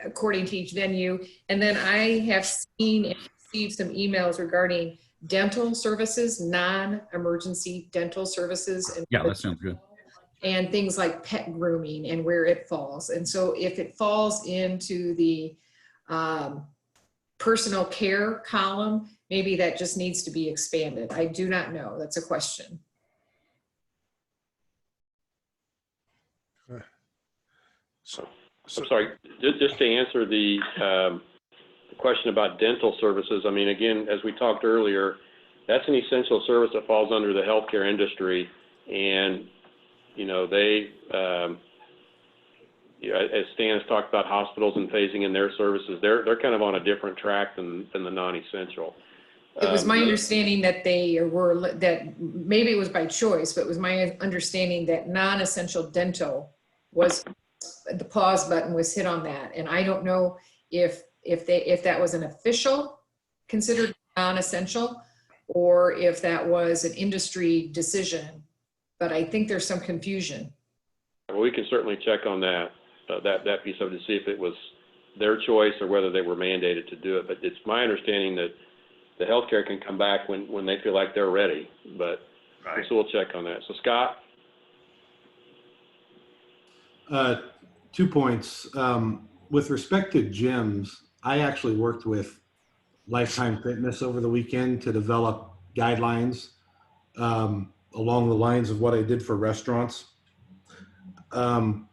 according to each venue. And then I have seen and received some emails regarding dental services, non-emergency dental services. And yeah, that sounds good. And things like pet grooming and where it falls. And so if it falls into the personal care column, maybe that just needs to be expanded. I do not know. That's a question. I'm sorry, just to answer the question about dental services. I mean, again, as we talked earlier, that's an essential service that falls under the healthcare industry. And, you know, they, as Stan has talked about hospitals and phasing in their services, they're kind of on a different track than the non-essential. It was my understanding that that maybe it was by choice, but it was my understanding that non-essential dental was, the pause button was hit on that. And I don't know if that was an official considered non-essential or if that was an industry decision, but I think there's some confusion. Well, we can certainly check on that piece of it to see if it was their choice or whether they were mandated to do it. But it's my understanding that the healthcare can come back when they feel like they're ready, but right. So we'll check on that. So Scott? 2 points. With respect to gyms, I actually worked with Lifetime Fitness over the weekend to develop guidelines along the lines of what I did for restaurants.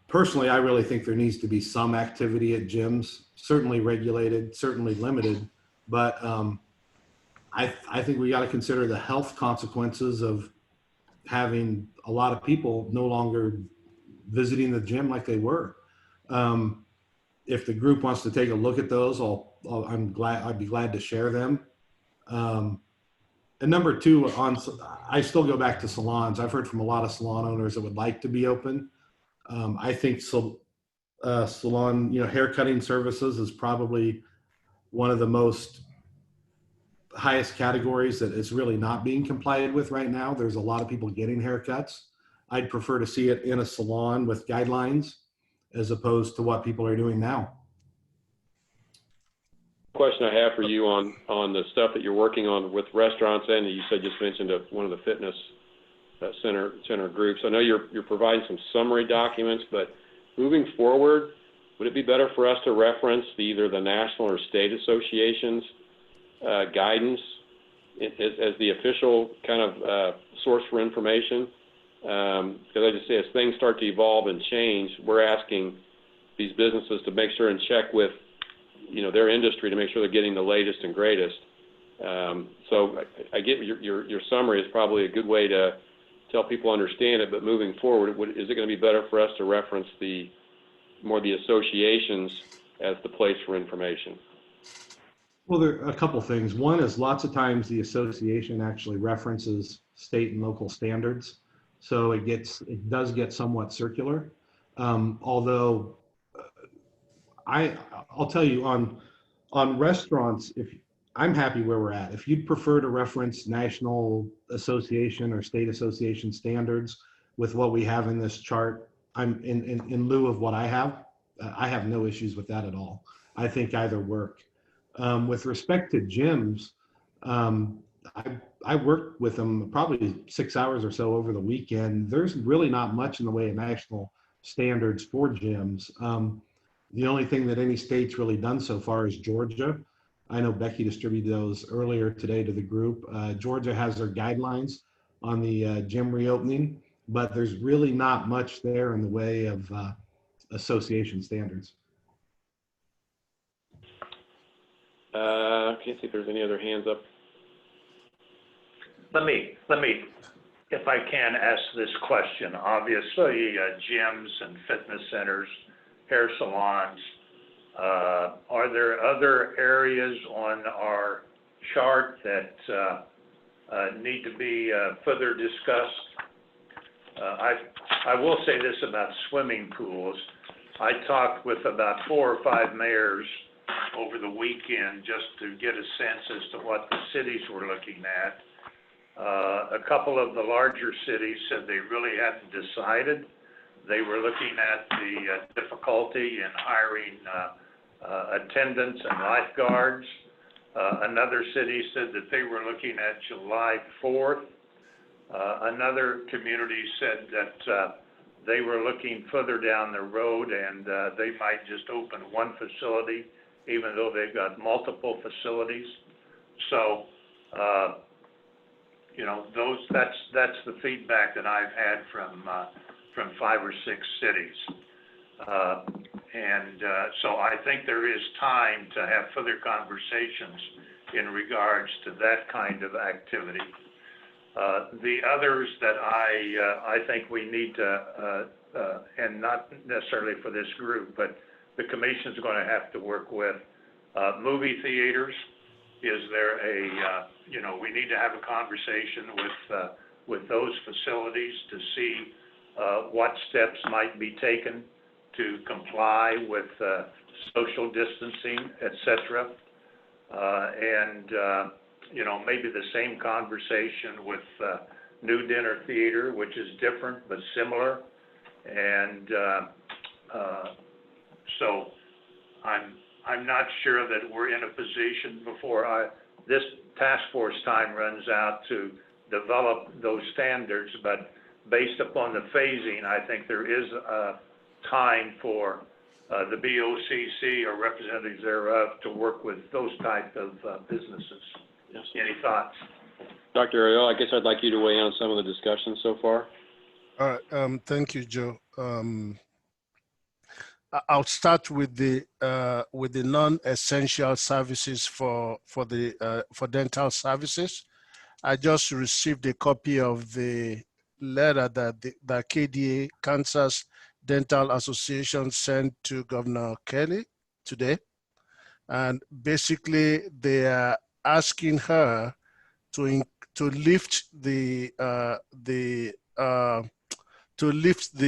Personally, I really think there needs to be some activity at gyms, certainly regulated, certainly limited, but I think we got to consider the health consequences of having a lot of people no longer visiting the gym like they were. If the group wants to take a look at those, I'd be glad to share them. And number two, I still go back to salons. I've heard from a lot of salon owners that would like to be open. I think salon, hair cutting services is probably one of the most highest categories that is really not being complied with right now. There's a lot of people getting haircuts. I'd prefer to see it in a salon with guidelines as opposed to what people are doing now. Question I have for you on the stuff that you're working on with restaurants, and you said just mentioned one of the fitness center groups. I know you're providing some summary documents, but moving forward, would it be better for us to reference either the national or state associations guidance as the official kind of source for information? Because I just say as things start to evolve and change, we're asking these businesses to make sure and check with their industry to make sure they're getting the latest and greatest. So I get your summary is probably a good way to help people understand it, but moving forward, is it going to be better for us to reference more the associations as the place for information? Well, there are a couple things. One is lots of times the association actually references state and local standards. So it does get somewhat circular. Although I'll tell you on restaurants, if I'm happy where we're at. If you'd prefer to reference national association or state association standards with what we have in this chart, I'm in lieu of what I have no issues with that at all. I think either work. With respect to gyms, I worked with them probably 6 hours or so over the weekend. There's really not much in the way of national standards for gyms. The only thing that any state's really done so far is Georgia. I know Becky distributed those earlier today to the group. Georgia has their guidelines on the gym reopening, but there's really not much there in the way of association standards. I can't see if there's any other hands up. Let me, if I can, ask this question. Obviously, gyms and fitness centers, hair salons, are there other areas on our chart that need to be further discussed? I will say this about swimming pools. I talked with about 4 or 5 mayors over the weekend just to get a sense as to what the cities were looking at. A couple of the larger cities said they really hadn't decided. They were looking at the difficulty in hiring attendants and lifeguards. Another city said that they were looking at July 4th. Another community said that they were looking further down the road and they might just open one facility even though they've got multiple facilities. So, you know, that's the feedback that I've had from 5 or 6 cities. So I think there is time to have further conversations in regards to that kind of activity. The others that I think we need to, and not necessarily for this group, but the commission's going to have to work with movie theaters. Is there a, you know, we need to have a conversation with those facilities to see what steps might be taken to comply with social distancing, et cetera. You know, maybe the same conversation with New Dinner Theater, which is different but similar. And so I'm not sure that we're in a position before this task force time runs out to develop those standards, but based upon the phasing, I think there is time for the BOCC or representatives thereof to work with those type of businesses. Yes. Any thoughts? Dr. Ariel, I guess I'd like you to weigh in on some of the discussion so far. All right, thank you, Joe. I'll start with the non-essential services for dental services. I just received a copy of the letter that the KDA, Kansas Dental Association, sent to Governor Kelly today, and basically they are asking her to lift the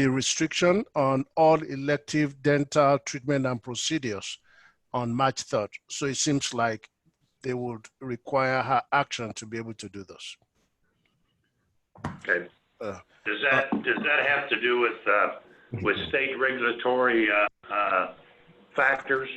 restriction on all elective dental treatment and procedures on March 3rd. So it seems like they would require her action to be able to do this. Okay. Does that have to do with state regulatory factors?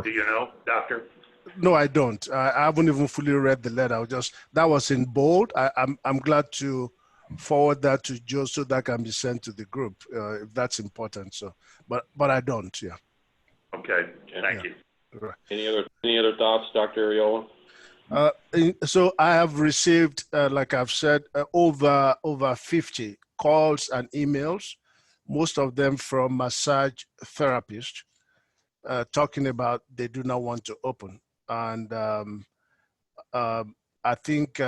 Do you know, Doctor? No, I don't. I haven't even fully read the letter. That was in bold. I'm glad to forward that to Joe so that can be sent to the group if that's important. So, but I don't. Yeah. Okay. Thank you. Right. Any other thoughts, Dr. Ariola? So I have received, like I've said, over 50 calls and emails, most of them from massage therapists, talking about they do not want to open. And I think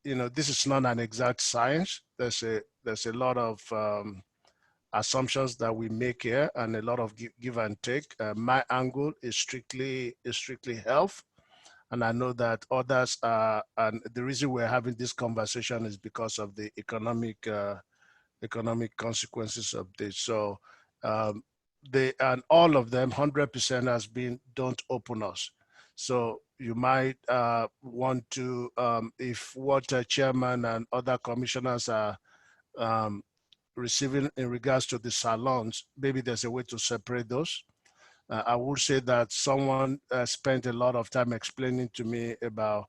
you know, this is not an exact science. There's a lot of assumptions that we make here and a lot of give and take. My angle is strictly health. And I know that others are, and the reason we're having this conversation is because of the economic consequences of this. So and all of them, 100% has been, don't open us. So you might want to, if what chairman and other commissioners are receiving in regards to the salons, maybe there's a way to separate those. I would say that someone spent a lot of time explaining to me about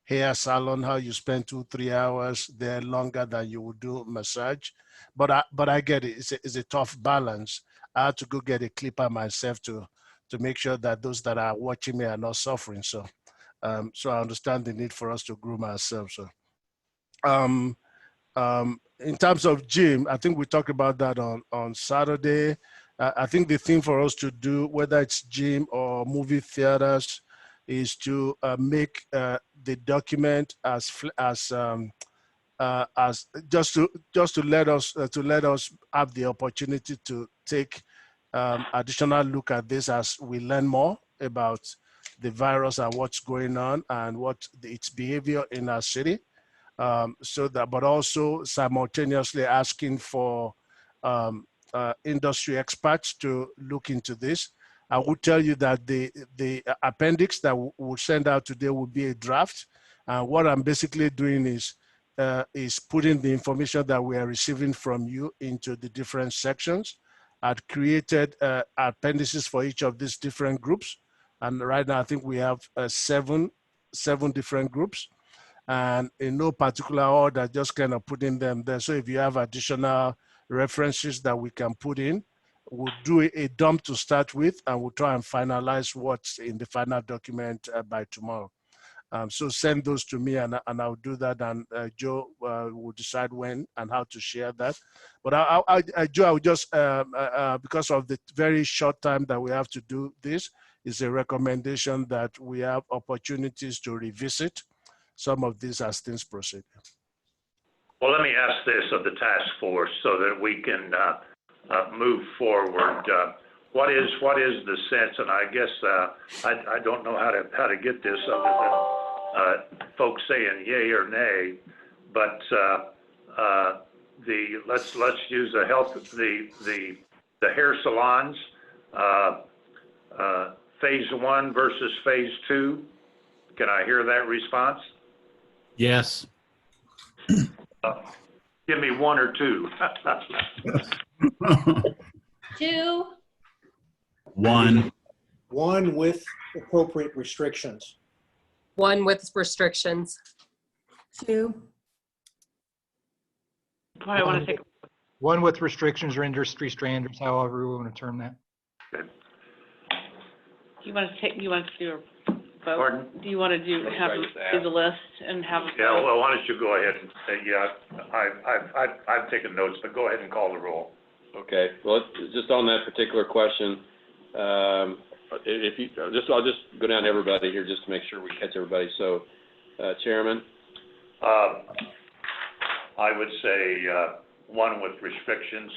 hair salon, how you spend 2-3 hours there longer than you would do massage. But I get it. It's a tough balance. I had to go get a clipper myself to make sure that those that are watching me are not suffering. So so I understand the need for us to groom ourselves. So in terms of gym, I think we talked about that on Saturday. I think the thing for us to do, whether it's gym or movie theaters, is to make the document as just to let us have the opportunity to take additional look at this as we learn more about the virus and what's going on and what its behavior in our city. So that, but also simultaneously asking for industry experts to look into this. I will tell you that the appendix that we'll send out today will be a draft. What I'm basically doing is putting the information that we are receiving from you into the different sections. I've created appendices for each of these different groups. And right now, I think we have seven different groups. And in no particular order, just kind of putting them there. So if you have additional references that we can put in, we'll do a dump to start with, and we'll try and finalize what's in the final document by tomorrow. So send those to me, and I'll do that, and Joe will decide when and how to share that. But Joe, I will just, because of the very short time that we have to do this, is a recommendation that we have opportunities to revisit some of these as things proceed. Well, let me ask this of the task force so that we can move forward. What is the sense? And I guess I don't know how to get this other than folks saying yay or nay. But let's use the hair salons, phase 1 versus phase 2. Can I hear that response? Yes. Give me 1 or 2. 2. 1. 1 with appropriate restrictions. 1 with restrictions. 2. I want to take 1 with restrictions or industry standards, however we want to term that. Okay. You want to do a vote? Pardon? Do you want to do the list and have? Yeah. Well, why don't you go ahead and say, yeah, I've taken notes, but go ahead and call the roll. Okay. Well, just on that particular question, if you I'll just go down to everybody here just to make sure we catch everybody. So, Chairman. I would say 1 with restrictions.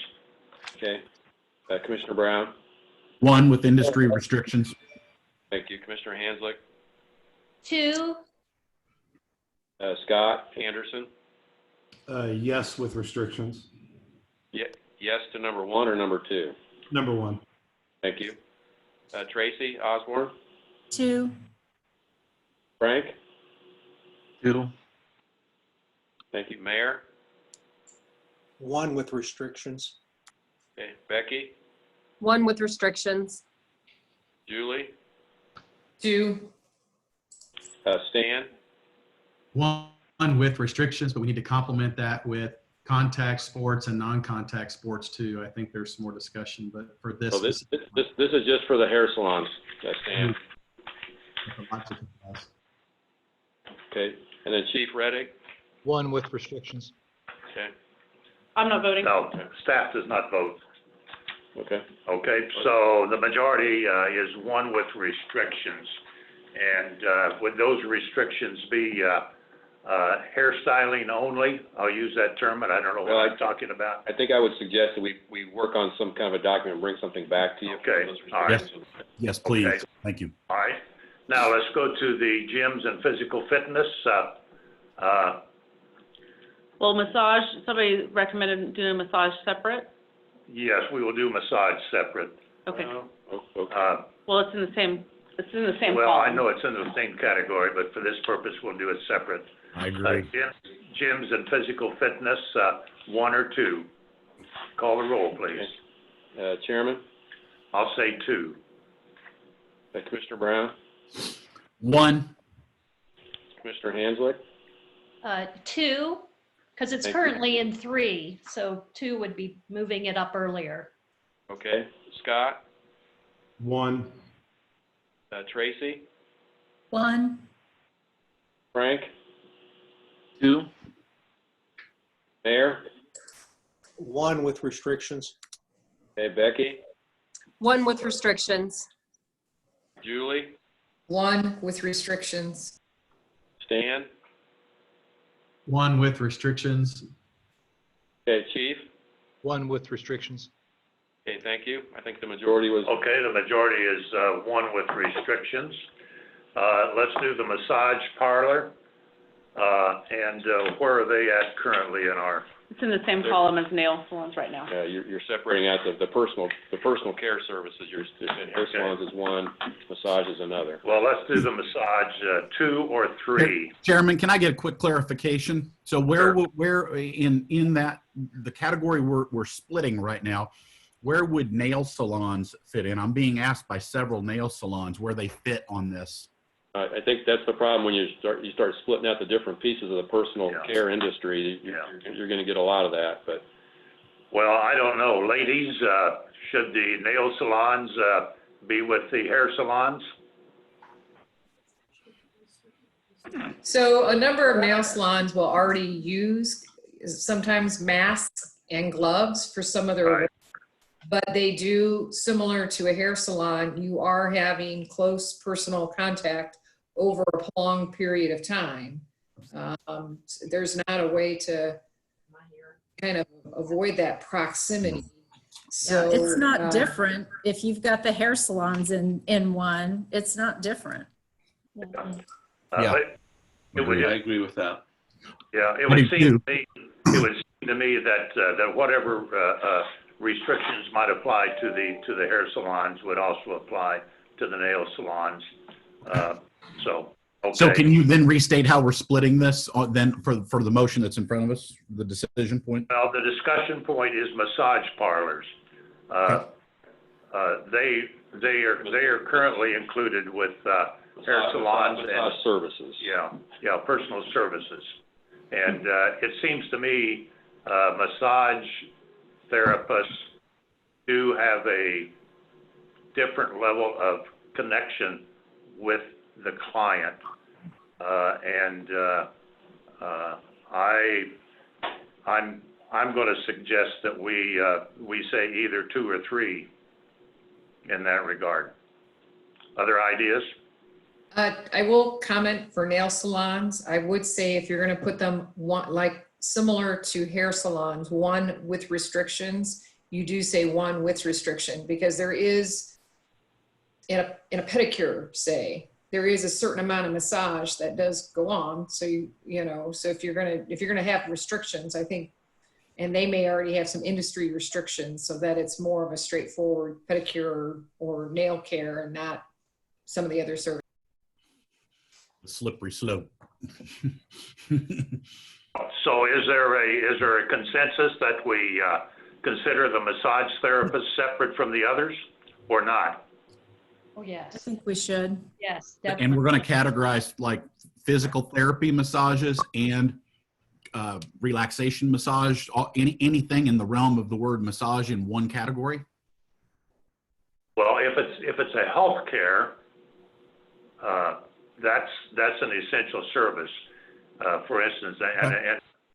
Okay. Commissioner Brown. 1 with industry restrictions. Thank you. Commissioner Hanslick. 2. Scott Anderson. Yes with restrictions. Yes to number 1 or number 2? Number 1. Thank you. Tracy Osborne. 2. Frank. 2. Thank you. Mayor. 1 with restrictions. Okay. Becky. 1 with restrictions. Julie. 2. Stan. 1 with restrictions, but we need to complement that with contact sports and non-contact sports too. I think there's some more discussion, but for this. So this is just for the hair salons, Stan. Okay. And then Chief Reddick. 1 with restrictions. Okay. I'm not voting. No, staff does not vote. Okay. Okay, so the majority is 1 with restrictions. And would those restrictions be hairstyling only? I'll use that term, and I don't know what I'm talking about. I think I would suggest that we work on some kind of a document and bring something back to you. Okay, all right. Yes, please. Okay. Thank you. All right. Now let's go to the gyms and physical fitness. Well, massage, somebody recommended doing massage separate. Yes, we will do massage separate. Okay. Okay. Well, it's in the same Well, I column. know it's in the same category, but for this purpose, we'll do it separate. I agree. Gyms and physical fitness, 1 or 2. Call the roll, please. Chairman, I'll say 2. Commissioner Brown, 1. Commissioner Hanslick, 2, because it's Thank you. currently in 3, so 2 would be moving it up earlier. okay, Scott, 1. Tracy, 1, Frank, 2. Mayor, 1 with restrictions. okay, Becky, 1 with restrictions. Julie, 1 with restrictions. Stan, 1 with restrictions. okay, Chief, 1 with restrictions. okay, thank you. I think the majority was, Okay, the majority is 1 with restrictions. Let's do the massage parlor. And where are they at currently in our? It's in the same column as nail salons right now. you're separating out the personal care services. You're saying hair salons is 1, massage is another. Well, let's do the massage 2 or 3. Chairman, can I get a quick clarification? So where in that the category we're splitting right now, where would nail salons fit in? I'm being asked by several nail salons where they fit on this. I think that's the problem when you start splitting out the different pieces of the personal care industry. You're going to get a lot of that, but. Well, I don't know. Ladies, should the nail salons be with the hair salons? So a number of nail salons will already use sometimes masks and gloves for some of their, but they do, similar to a hair salon, you are having close personal contact over a long period of time. There's not a way to kind of avoid that proximity. So it's not different. If you've got the hair salons in one, it's not different. Yeah. It would, I agree with that. yeah, it would seem to me that that whatever restrictions might apply to the hair salons would also apply to the nail salons. So, okay. So can you then restate how we're splitting this then for the motion that's in front of us, the decision point? Well, the discussion point is massage parlors. They are currently included with hair salons and services. Yeah, personal services. And it seems to me massage therapists do have a different level of connection with the client. I'm going to suggest that we say either 2 or 3 in that regard. Other ideas? I will comment for nail salons. I would say if you're going to put them like similar to hair salons, 1 with restrictions, you do say 1 with restriction, because there is in a pedicure, say, there is a certain amount of massage that does go on. So so if you're gonna have restrictions, I think, and they may already have some industry restrictions, so that it's more of a straightforward pedicure or nail care and not some of the other services. Slippery slope. So is there a consensus that we consider the massage therapist separate from the others or not? Oh, yes. I think we should. Yes, And definitely. we're going to categorize like physical therapy massages and relaxation massage, anything in the realm of the word massage in one category? Well, if it's a health care, that's an essential service. For instance,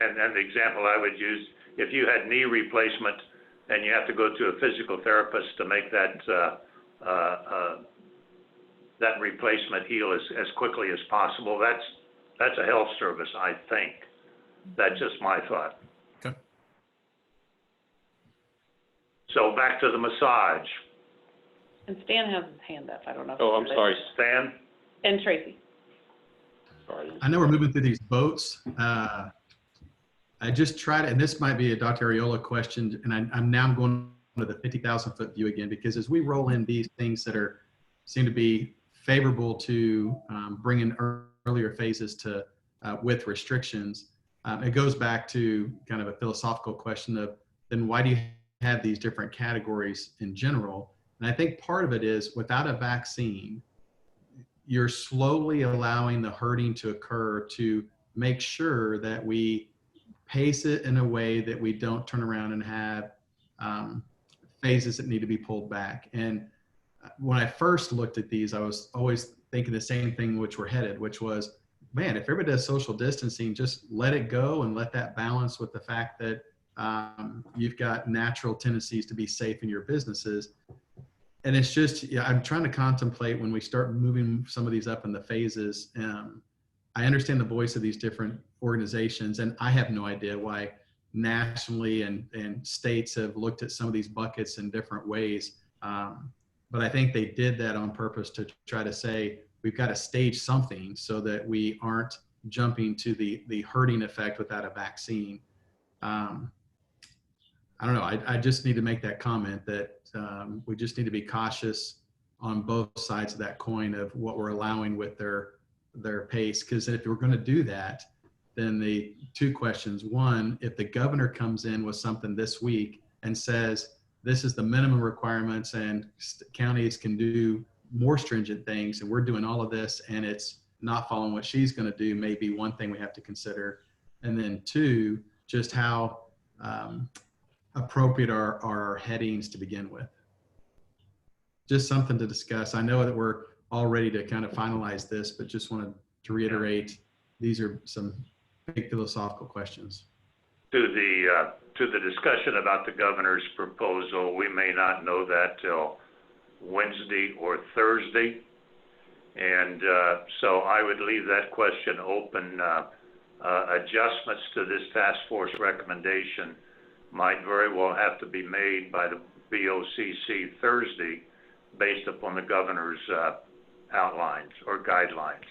and the example I would use, if you had knee replacement and you have to go to a physical therapist to make that replacement heal as quickly as possible, that's a health service, I think. That's just my thought. Okay. So back to the massage. And Stan has his hand up. I don't know. Oh, I'm sorry. Stan? And Tracy. I know we're moving through these boats. I just tried, and this might be a Dr. Ariola question, and I'm now going to the 50,000 foot view again, because as we roll in these things that seem to be favorable to bring in earlier phases to with restrictions, it goes back to kind of a philosophical question of, then why do you have these different categories in general? And I think part of it is, without a vaccine, you're slowly allowing the herding to occur to make sure that we pace it in a way that we don't turn around and have phases that need to be pulled back. And when I first looked at these, I was always thinking the same thing, which we're headed, which was, man, if everybody does social distancing, just let it go and let that balance with the fact that you've got natural tendencies to be safe in your businesses. And it's just, yeah, I'm trying to contemplate when we start moving some of these up in the phases. I understand the voice of these different organizations, and I have no idea why nationally and states have looked at some of these buckets in different ways. But I think they did that on purpose to try to say, we've got to stage something so that we aren't jumping to the herding effect without a vaccine. I don't know. I just need to make that comment that we just need to be cautious on both sides of that coin of what we're allowing with their pace. Because if we're going to do that, then the two questions: one, if the governor comes in with something this week and says this is the minimum requirements and counties can do more stringent things, and we're doing all of this and it's not following what she's going to do, may be one thing we have to consider. And then two, just how appropriate are our headings to begin with. Just something to discuss. I know that we're all ready to kind of finalize this, but just wanted to reiterate, these are some big philosophical questions. To the discussion about the governor's proposal, we may not know that till Wednesday or Thursday. And so I would leave that question open. Adjustments to this task force recommendation might very well have to be made by the BOCC Thursday based upon the governor's outlines or guidelines.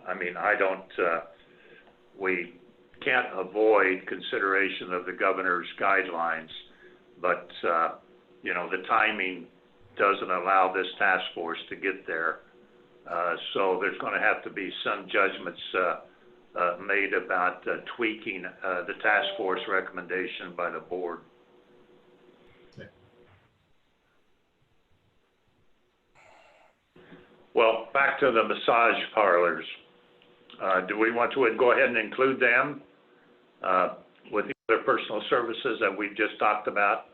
I mean, we can't avoid consideration of the governor's guidelines, but the timing doesn't allow this task force to get there. So there's going to have to be some judgments made about tweaking the task force recommendation by the board. Well, back to the massage parlors. Do we want to go ahead and include them with the other personal services that we've just talked about?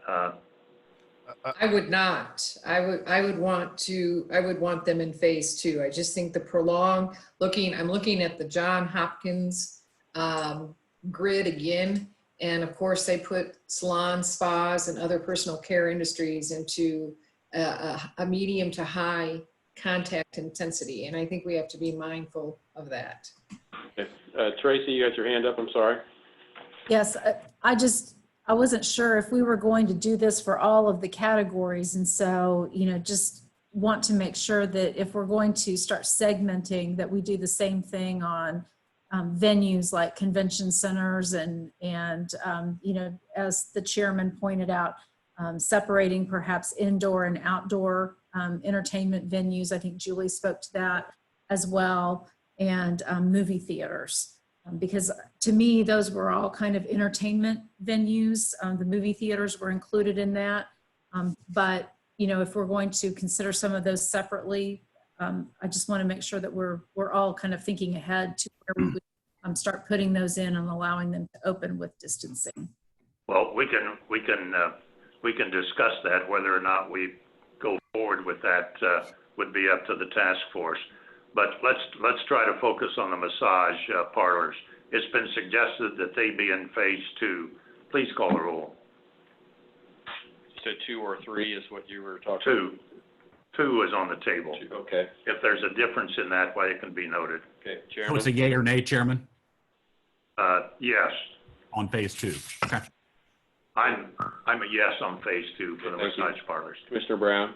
I would not. I would want them in phase 2. I just think the prolonged I'm looking at the John Hopkins grid again. And of course they put salons, spas, and other personal care industries into a medium to high contact intensity. And I think we have to be mindful of that. Okay. Tracy, you got your hand up, I'm sorry. Yes, I wasn't sure if we were going to do this for all of the categories. And so, just want to make sure that if we're going to start segmenting, that we do the same thing on venues like convention centers and as the chairman pointed out, separating perhaps indoor and outdoor entertainment venues. I think Julie spoke to that as well, and movie theaters. Because to me, those were all kind of entertainment venues. The movie theaters were included in that. But, if we're going to consider some of those separately, I just want to make sure that we're all kind of thinking ahead to where we would start putting those in and allowing them to open with distancing. Well, we can discuss that. Whether or not we go forward with that would be up to the task force. But let's try to focus on the massage parlors. It's been suggested that they be in phase 2. Please call the roll. So 2 or 3 is what you were talking about? 2 is on the table. 2, okay. If there's a difference in that way, it can be noted. Okay, So Chairman. it's a yay or nay, Chairman? Yes. On phase 2. Okay. I'm a yes on phase 2 for the massage parlors. Commissioner Brown.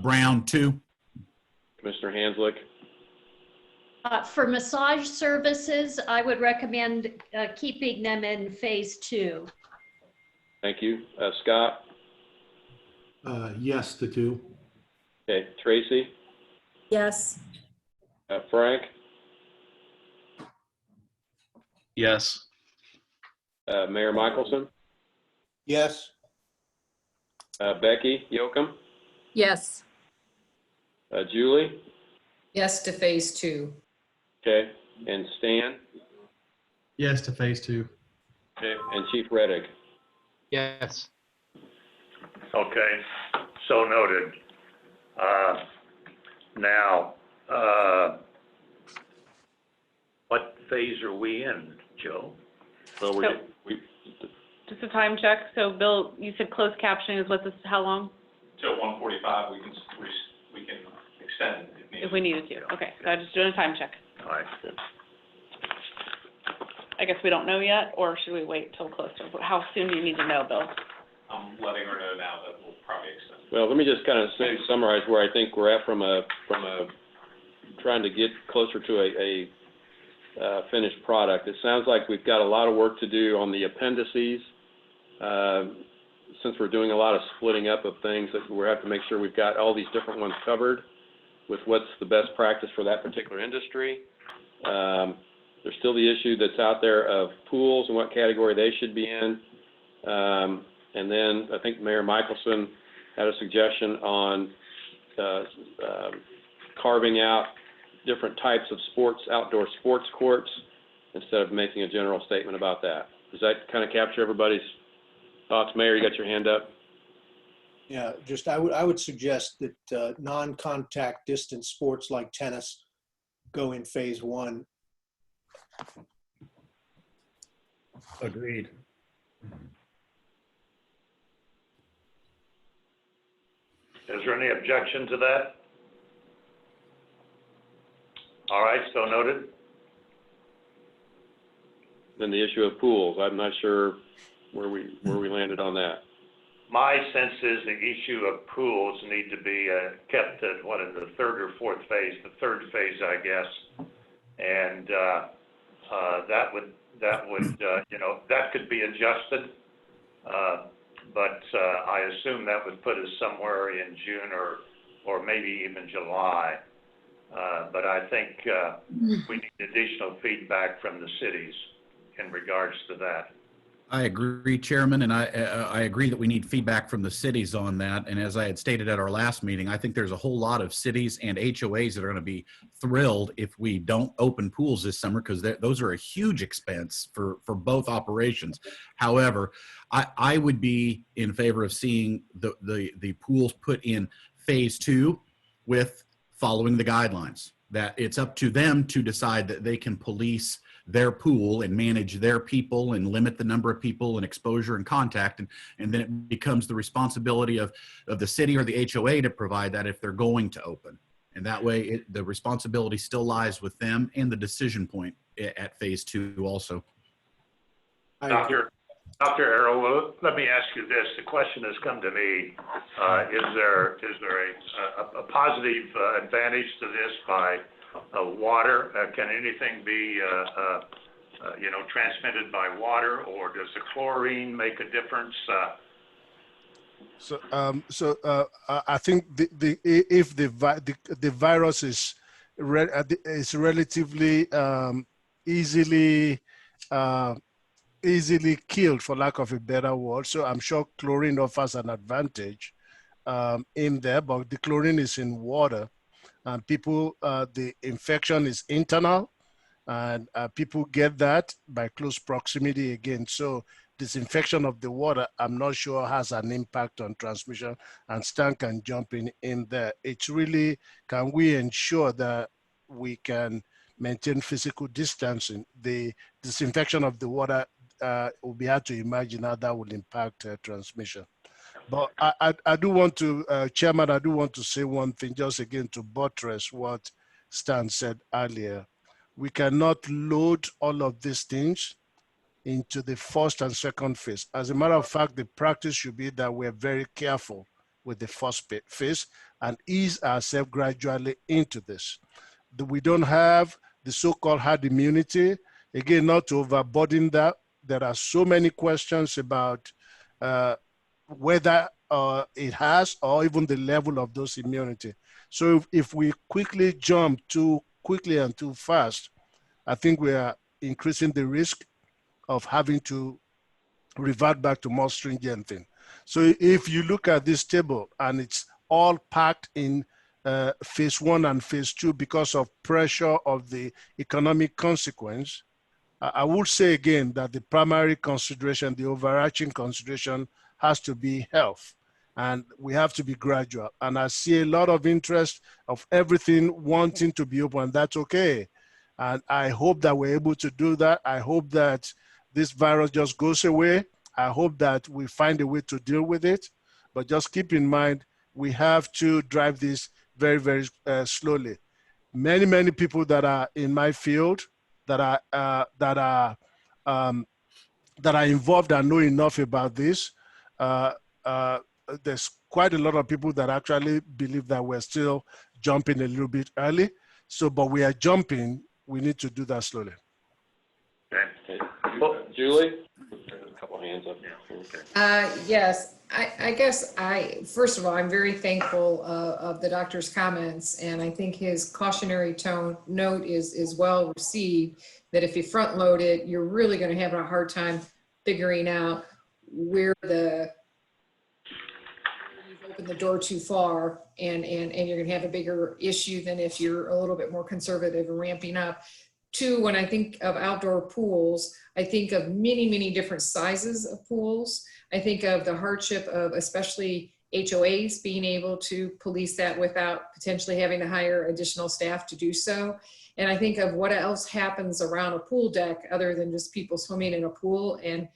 Brown, 2. Commissioner Hanslick. For massage services, I would recommend keeping them in phase 2. Thank you. Scott. Yes to 2. Okay. Tracy. Yes. Frank. Yes. Mayor Michelson. Yes. Becky Yoakum. Yes. Julie. Yes to phase 2. Okay. And Stan. Yes to phase 2. Okay. And Chief Reddick. Yes. Okay, so noted. Now, what phase are we in, Joe? Well, we Just a time check. So Bill, you said closed captioning is what this, how long? Till 1:45, we can extend if needed. If we needed to. Okay, so I'm just doing a time check. All right. I guess we don't know yet, or should we wait till closer? How soon do you need to know, Bill? I'm letting her know now that we'll probably extend. Well, let me just kind of summarize where I think we're at from a trying to get closer to a finished product. It sounds like we've got a lot of work to do on the appendices. Since we're doing a lot of splitting up of things, that we have to make sure we've got all these different ones covered with what's the best practice for that particular industry. There's still the issue that's out there of pools and what category they should be in. And then I think Mayor Michelson had a suggestion on carving out different types of outdoor sports courts, instead of making a general statement about that. Does that kind of capture everybody's thoughts? Mayor, you got your hand up? Yeah, just I would suggest that non-contact distance sports like tennis go in phase 1. Agreed. Is there any objection to that? All right, so noted. Then the issue of pools, I'm not sure where we landed on that. My sense is the issue of pools need to be kept at, what, in the 3rd or 4th phase? The 3rd phase, I guess. And that would that could be adjusted. But I assume that would put us somewhere in June or maybe even July. But I think we need additional feedback from the cities in regards to that. I agree, Chairman, and I agree that we need feedback from the cities on that. And as I had stated at our last meeting, I think there's a whole lot of cities and HOAs that are going to be thrilled if we don't open pools this summer, because those are a huge expense for both operations. However, I would be in favor of seeing the pools put in phase 2 with following the guidelines. That it's up to them to decide that they can police their pool and manage their people and limit the number of people and exposure and contact. And then it becomes the responsibility of the city or the HOA to provide that if they're going to open. And that way the responsibility still lies with them and the decision point at phase 2 also. Dr. Arrow, let me ask you this. The question has come to me. Is there a positive advantage to this by water? Can anything be, transmitted by water, or does the chlorine make a difference? I think if the virus is relatively easily killed, for lack of a better word, so I'm sure chlorine offers an advantage in there, but the chlorine is in water. And the infection is internal, and people get that by close proximity again. So disinfection of the water, I'm not sure has an impact on transmission, and Stan can jump in there. It's really, can we ensure that we can maintain physical distancing? The disinfection of the water, will be hard to imagine how that will impact transmission. But I do want to, Chairman, I do want to say one thing, just again to buttress what Stan said earlier. We cannot load all of these things into the 1st and 2nd phase. As a matter of fact, the practice should be that we're very careful with the first phase and ease ourselves gradually into this. We don't have the so-called herd immunity. Again, not to overburden that. There are so many questions about whether it has or even the level of those immunity. So if we quickly jump too quickly and too fast, I think we are increasing the risk of having to revert back to more stringent thing. So if you look at this table and it's all packed in phase 1 and phase 2 because of pressure of the economic consequence, I would say again that the primary consideration, the overarching consideration has to be health. And we have to be gradual. And I see a lot of interest of everything wanting to be open. That's okay. And I hope that we're able to do that. I hope that this virus just goes away. I hope that we find a way to deal with it. But just keep in mind, we have to drive this very, very slowly. Many people that are in my field that are involved and know enough about this. There's quite a lot of people that actually believe that we're still jumping a little bit early. So, but we are jumping. We need to do that slowly. Okay. Julie? A couple hands up. Yes, I guess first of all, I'm very thankful of the doctor's comments, and I think his cautionary note is well received, that if you front load it, you're really going to have a hard time figuring out where you've opened the door too far, and you're going to have a bigger issue than if you're a little bit more conservative and ramping up. Two, when I think of outdoor pools, I think of many different sizes of pools. I think of the hardship of especially HOAs being able to police that without potentially having to hire additional staff to do so. And I think of what else happens around a pool deck other than just people swimming in a pool and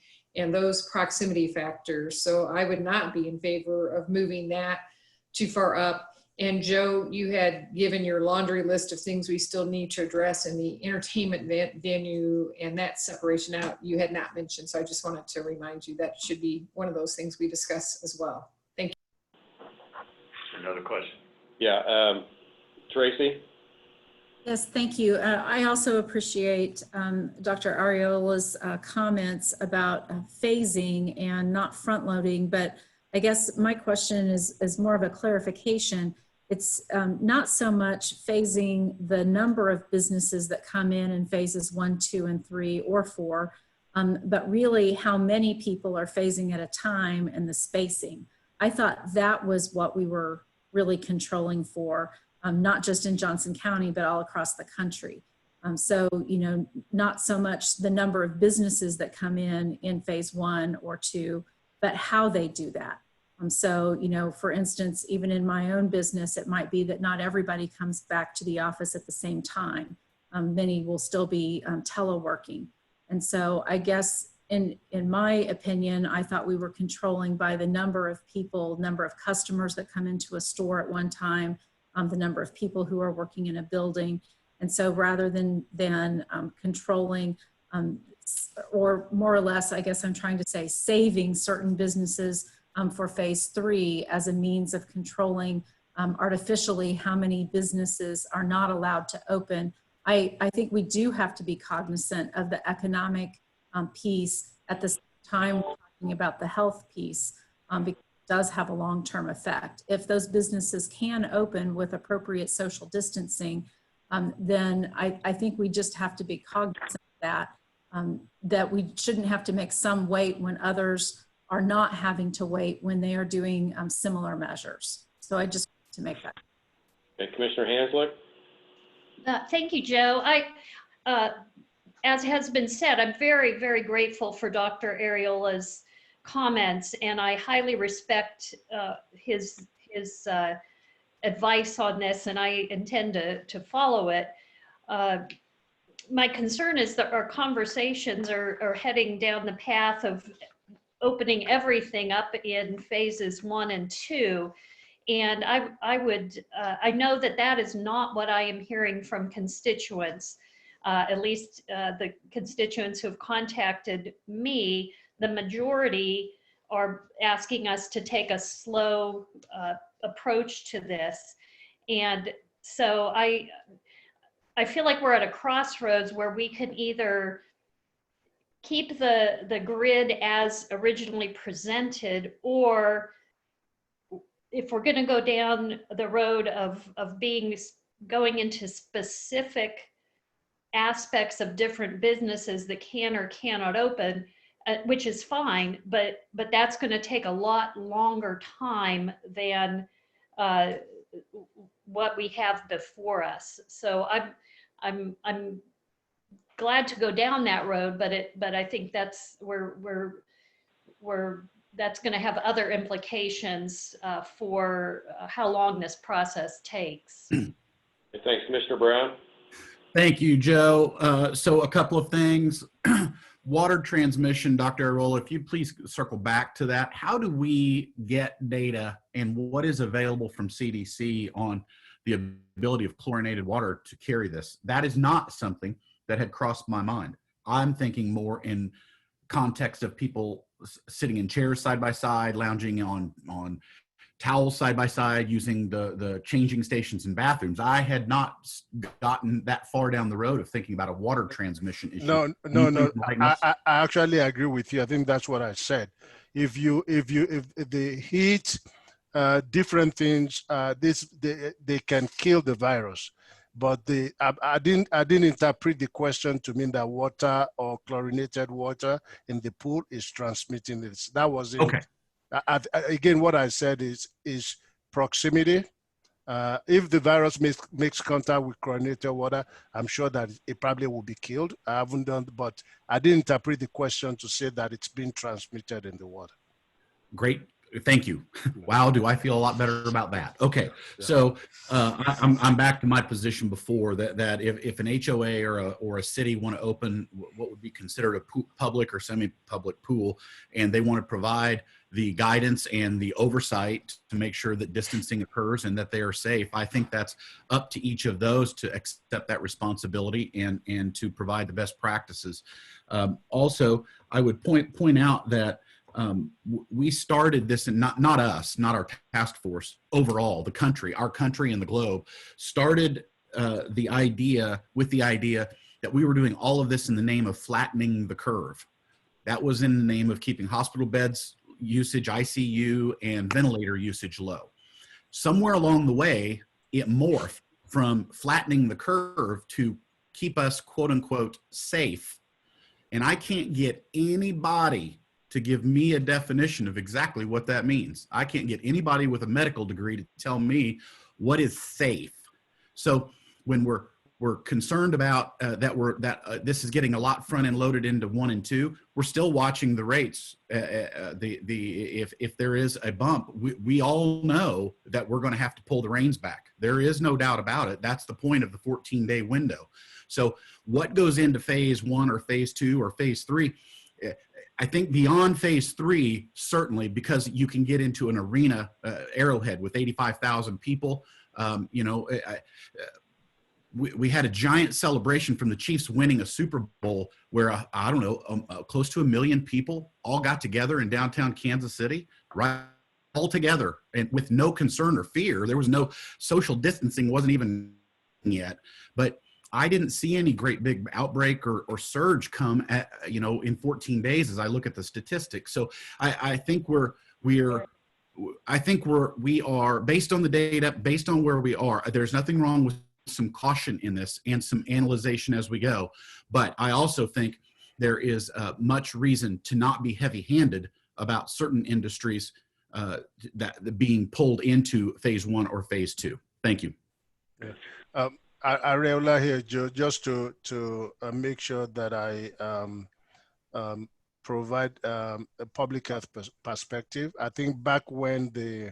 those proximity factors. So I would not be in favor of moving that too far up. And Joe, you had given your laundry list of things we still need to address in the entertainment venue, and that separation out you had not mentioned. So I just wanted to remind you that should be one of those things we discuss as well. Thank you. Another question. Yeah, Tracy? Yes, thank you. I also appreciate Dr. Ariola's comments about phasing and not front loading, but I guess my question is more of a clarification. It's not so much phasing the number of businesses that come in phases 1, 2, and 3, or 4, but really how many people are phasing at a time and the spacing. I thought that was what we were really controlling for, not just in Johnson County, but all across the country. So, you know, not so much the number of businesses that come in phase 1 or 2, but how they do that. So, you know, for instance, even in my own business, it might be that not everybody comes back to the office at the same time. Many will still be teleworking. And so I guess in my opinion, I thought we were controlling by the number of people, number of customers that come into a store at one time, the number of people who are working in a building. And so rather than controlling or more or less, I guess I'm trying to say, saving certain businesses for phase 3 as a means of controlling artificially how many businesses are not allowed to open. I think we do have to be cognizant of the economic piece at the same time we're talking about the health piece, because it does have a long-term effect. If those businesses can open with appropriate social distancing, then I think we just have to be cognizant of that, that we shouldn't have to make some wait when others are not having to wait when they are doing similar measures. So I just want to make that. Okay, Commissioner Hanslick? Thank you, Joe. As has been said, I'm very grateful for Dr. Ariola's comments, and I highly respect his advice on this, and I intend to follow it. My concern is that our conversations are heading down the path of opening everything up in phases 1 and 2. And I know that is not what I am hearing from constituents, at least the constituents who have contacted me. The majority are asking us to take a slow approach to this. And so I feel like we're at a crossroads where we can either keep the grid as originally presented, or if we're going to go down the road of going into specific aspects of different businesses that can or cannot open, which is fine, but that's going to take a lot longer time than what we have before us. So I'm glad to go down that road, but I think that's that's going to have other implications for how long this process takes. Thanks, Commissioner Brown. Thank you, Joe. So a couple of things. Water transmission, Dr. Arola, if you please circle back to that. How do we get data and what is available from CDC on the ability of chlorinated water to carry this? That is not something that had crossed my mind. I'm thinking more in context of people sitting in chairs side by side, lounging on towels side by side, using the changing stations and bathrooms. I had not gotten that far down the road of thinking about a water transmission issue. No. I actually agree with you. I think that's what I said. If the heat, different things, they can kill the virus. But I didn't interpret the question to mean that water or chlorinated water in the pool is transmitting it. That was it. Okay. Again, what I said is proximity. If the virus makes contact with chlorinated water, I'm sure that it probably will be killed. I haven't done, but I didn't interpret the question to say that it's being transmitted in the water. Great. Thank you. Wow, do I feel a lot better about that. Okay, so I'm back to my position before that if an HOA or a city want to open what would be considered a public or semi-public pool, and they want to provide the guidance and the oversight to make sure that distancing occurs and that they are safe, I think that's up to each of those to accept that responsibility and to provide the best practices. Also, I would point out that we started this, and not us, not our task force, overall, our country and the globe started the idea that we were doing all of this in the name of flattening the curve. That was in the name of keeping hospital beds usage, ICU, and ventilator usage low. Somewhere along the way, it morphed from flattening the curve to keep us, quote unquote, safe. And I can't get anybody to give me a definition of exactly what that means. I can't get anybody with a medical degree to tell me what is safe. So when we're concerned about this is getting a lot front end loaded into 1 and 2, we're still watching the rates. If there is a bump, we all know that we're going to have to pull the reins back. There is no doubt about it. That's the point of the 14-day window. So what goes into phase 1 or phase 2 or phase 3? I think beyond phase 3, certainly, because you can get into an arena, Arrowhead, with 85,000 people. We had a giant celebration from the Chiefs winning a Super Bowl where, close to 1 million people all got together in downtown Kansas City, right, all together, and with no concern or fear. There was no social distancing, wasn't even yet. But I didn't see any great big outbreak or surge come in 14 days as I look at the statistics. So I think we are based on the data, based on where we are. There's nothing wrong with some caution in this and some analyzation as we go. But I also think there is much reason to not be heavy-handed about certain industries that being pulled into phase 1 or phase 2. Thank you. Yeah. Areola here, Joe, just to make sure that I provide a public health perspective. I think back when the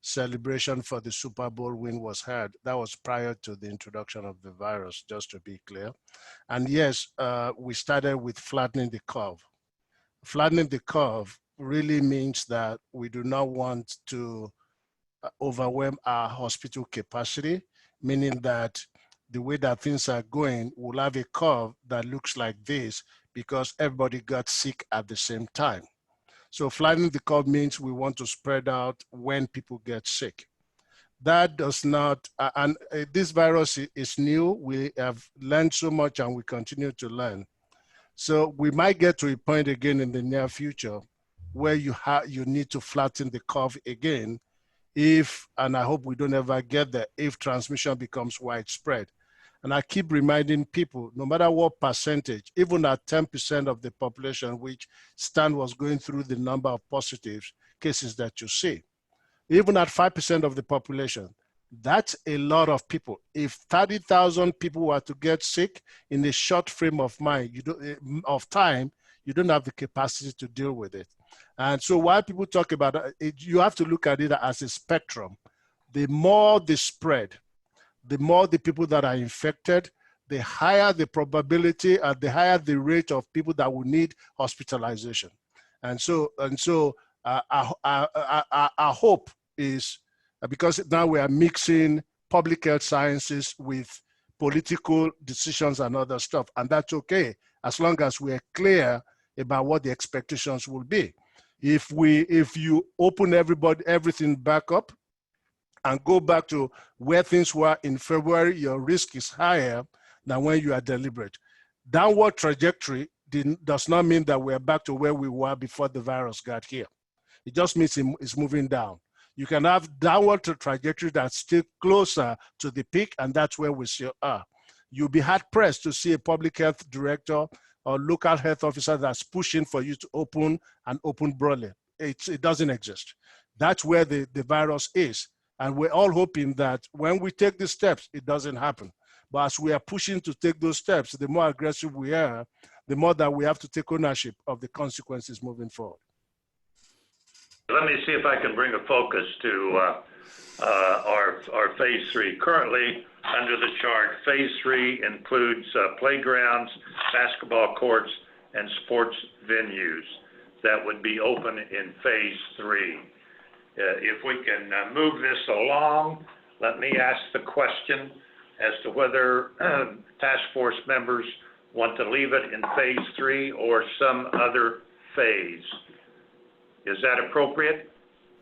celebration for the Super Bowl win was had, that was prior to the introduction of the virus, just to be clear. And yes, we started with flattening the curve. Flattening the curve really means that we do not want to overwhelm our hospital capacity, meaning that the way that things are going, we'll have a curve that looks like this because everybody got sick at the same time. So flattening the curve means we want to spread out when people get sick. That does not, this virus is new. We have learned so much and we continue to learn. So we might get to a point again in the near future where you need to flatten the curve again if, and I hope we don't ever get there, if transmission becomes widespread. And I keep reminding people, no matter what percentage, even at 10% of the population, which Stan was going through the number of positive cases that you see, even at 5% of the population, that's a lot of people. If 30,000 people were to get sick in a short frame of time, you don't have the capacity to deal with it. And so while people talk about it, you have to look at it as a spectrum. The more the spread, the more the people that are infected, the higher the probability and the higher the rate of people that will need hospitalization. And so our hope is, because now we are mixing public health sciences with political decisions and other stuff, and that's okay, as long as we are clear about what the expectations will be. If you open everything back up and go back to where things were in February, your risk is higher than when you are deliberate. Downward trajectory does not mean that we're back to where we were before the virus got here. It just means it's moving down. You can have downward trajectory that's still closer to the peak, and that's where we still are. You'll be hard pressed to see a public health director or local health officer that's pushing for you to open broadly. It doesn't exist. That's where the virus is. And we're all hoping that when we take these steps, it doesn't happen. But as we are pushing to take those steps, the more aggressive we are, the more that we have to take ownership of the consequences moving forward. Let me see if I can bring a focus to our phase 3. Currently, under the chart, phase 3 includes playgrounds, basketball courts, and sports venues that would be open in phase 3. If we can move this along, let me ask the question as to whether task force members want to leave it in phase 3 or some other phase. Is that appropriate?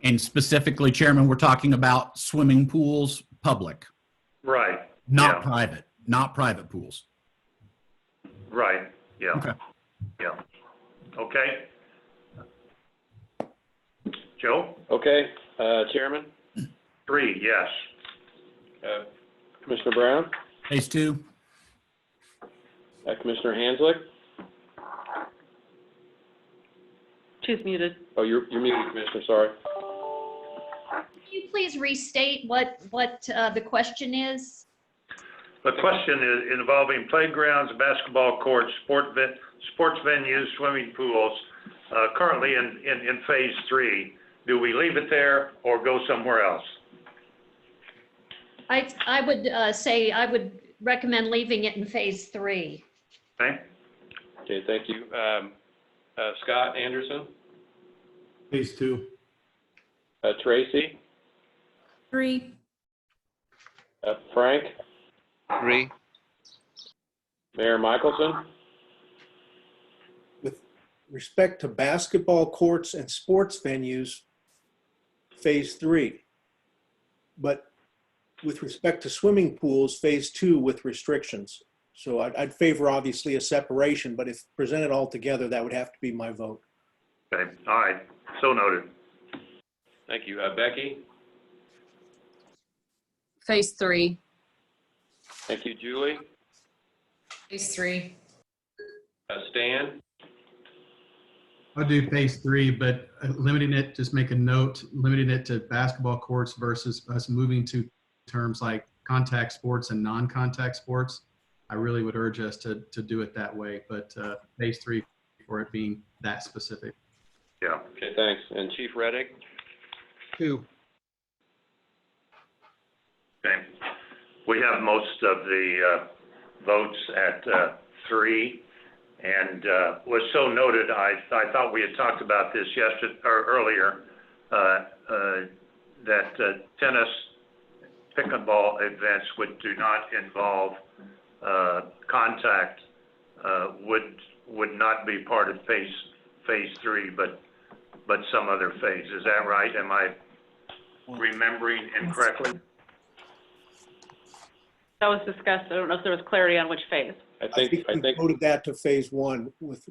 And specifically, Chairman, we're talking about swimming pools, public. Right. Not private, not private pools. Right, yeah. Okay. Yeah. Okay. Joe? Okay, Chairman? 3, yes. Commissioner Brown? Phase 2. Commissioner Hanslick? She's muted. Oh, you're muted, Commissioner, sorry. Can you please restate what the question is? The question is involving playgrounds, basketball courts, sports venues, swimming pools, currently in phase 3. Do we leave it there or go somewhere else? I would say I would recommend leaving it in phase 3. Okay. Okay, thank you. Scott Anderson? Phase 2. Tracy? 3. Frank? 3. Mayor Michelson? With respect to basketball courts and sports venues, phase 3. But with respect to swimming pools, phase 2 with restrictions. So I'd favor obviously a separation, but if presented all together, that would have to be my vote. Okay, all right, so noted. Thank you. Becky? Phase 3. Thank you. Julie? Phase 3. Stan? I'll do phase 3, but limiting it, just make a note, limiting it to basketball courts versus us moving to terms like contact sports and non-contact sports. I really would urge us to do it that way, but phase 3 for it being that specific. Yeah. Okay, thanks. And Chief Reddick? 2. Okay. We have most of the votes at 3, and was so noted. I thought we had talked about this yesterday or earlier, that tennis, pickleball events which do not involve contact would not be part of phase 3, but but some other phase. Is that right? Am I remembering incorrectly? That was discussed. I don't know if there was clarity on which phase. I think we voted that to phase one with.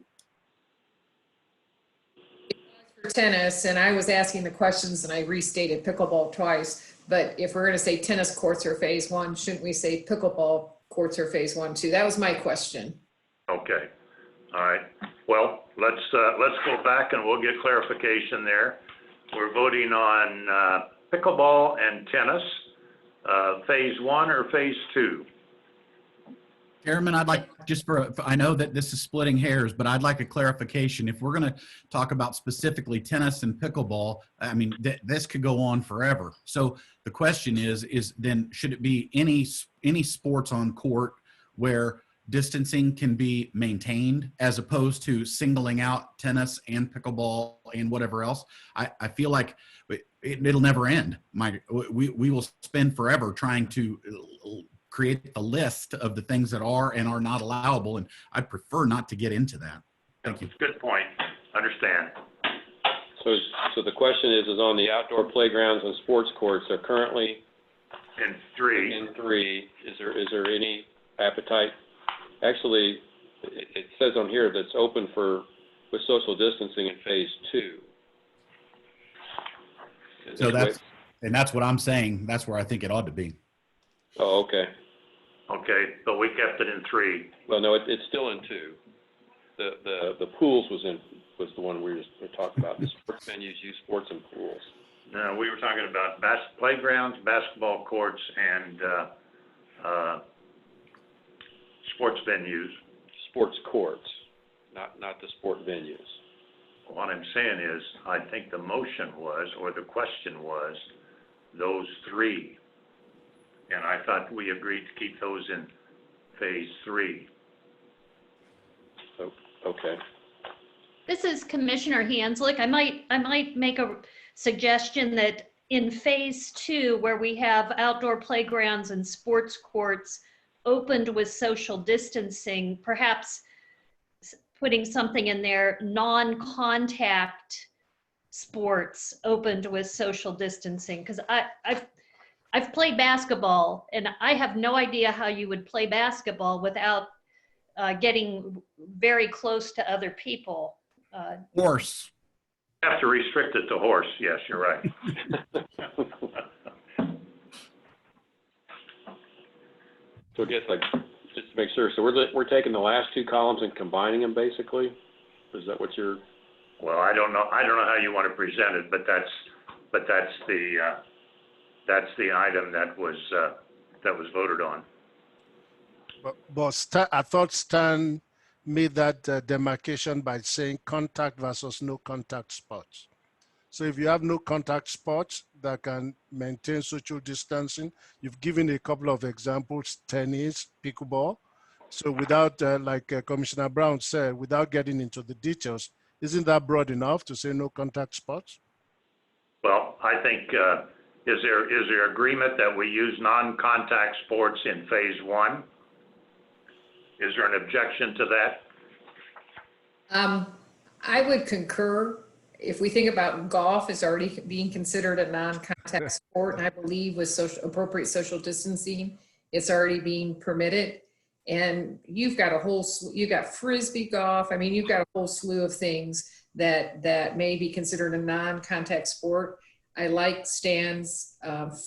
For tennis, and I was asking the questions and I restated pickleball twice, but if we're gonna say tennis courts are phase one, shouldn't we say pickleball courts are phase one too? That was my question. Okay, all right. Well, let's go back and we'll get clarification there. We're voting on pickleball and tennis, phase one or phase two? Chairman, I'd like I know that this is splitting hairs, but I'd like a clarification. If we're going to talk about specifically tennis and pickleball, I mean, this could go on forever. So the question is then should it be any sports on court where distancing can be maintained as opposed to singling out tennis and pickleball and whatever else? I feel like it'll never end. We will spend forever trying to create the list of the things that are and are not allowable, and I'd prefer not to get into that. Thank you. Good point. Understand. So the question is on the outdoor playgrounds and sports courts, they're currently in three. Is there any appetite? Actually, it says on here that's open with social distancing in phase two. So that's what I'm saying. That's where I think it ought to be. Oh, okay. Okay, but we kept it in three. Well, no, it's still in two. The pools was the one we were talking about. The sports venues, youth sports, and pools. No, we were talking about playgrounds, basketball courts, and sports venues. Sports courts, not the sport venues. What I'm saying is, I think the motion was, or the question was, those three. And I thought we agreed to keep those in phase three. Oh, okay. This is Commissioner Hanslick. I might make a suggestion that in phase two, where we have outdoor playgrounds and sports courts opened with social distancing, perhaps putting something in there, non-contact sports opened with social distancing. Because I've played basketball, and I have no idea how you would play basketball without getting very close to other people. Horse. You have to restrict it to horse. Yes, you're right. So I guess just to make sure, so we're taking the last two columns and combining them basically? Is that what you're? Well, I don't know how you want to present it, but that's the item that was voted on. But I thought Stan made that demarcation by saying contact versus no contact sports. So if you have no contact sports that can maintain social distancing, you've given a couple of examples, tennis, pickleball. So without, like Commissioner Brown said, without getting into the details, isn't that broad enough to say no contact sports? Well, I think, is there agreement that we use non-contact sports in phase one? Is there an objection to that? I would concur. If we think about golf as already being considered a non-contact sport, and I believe with appropriate social distancing, it's already being permitted. And you've got you've got frisbee golf. I mean, you've got a whole slew of things that may be considered a non-contact sport. I like Stan's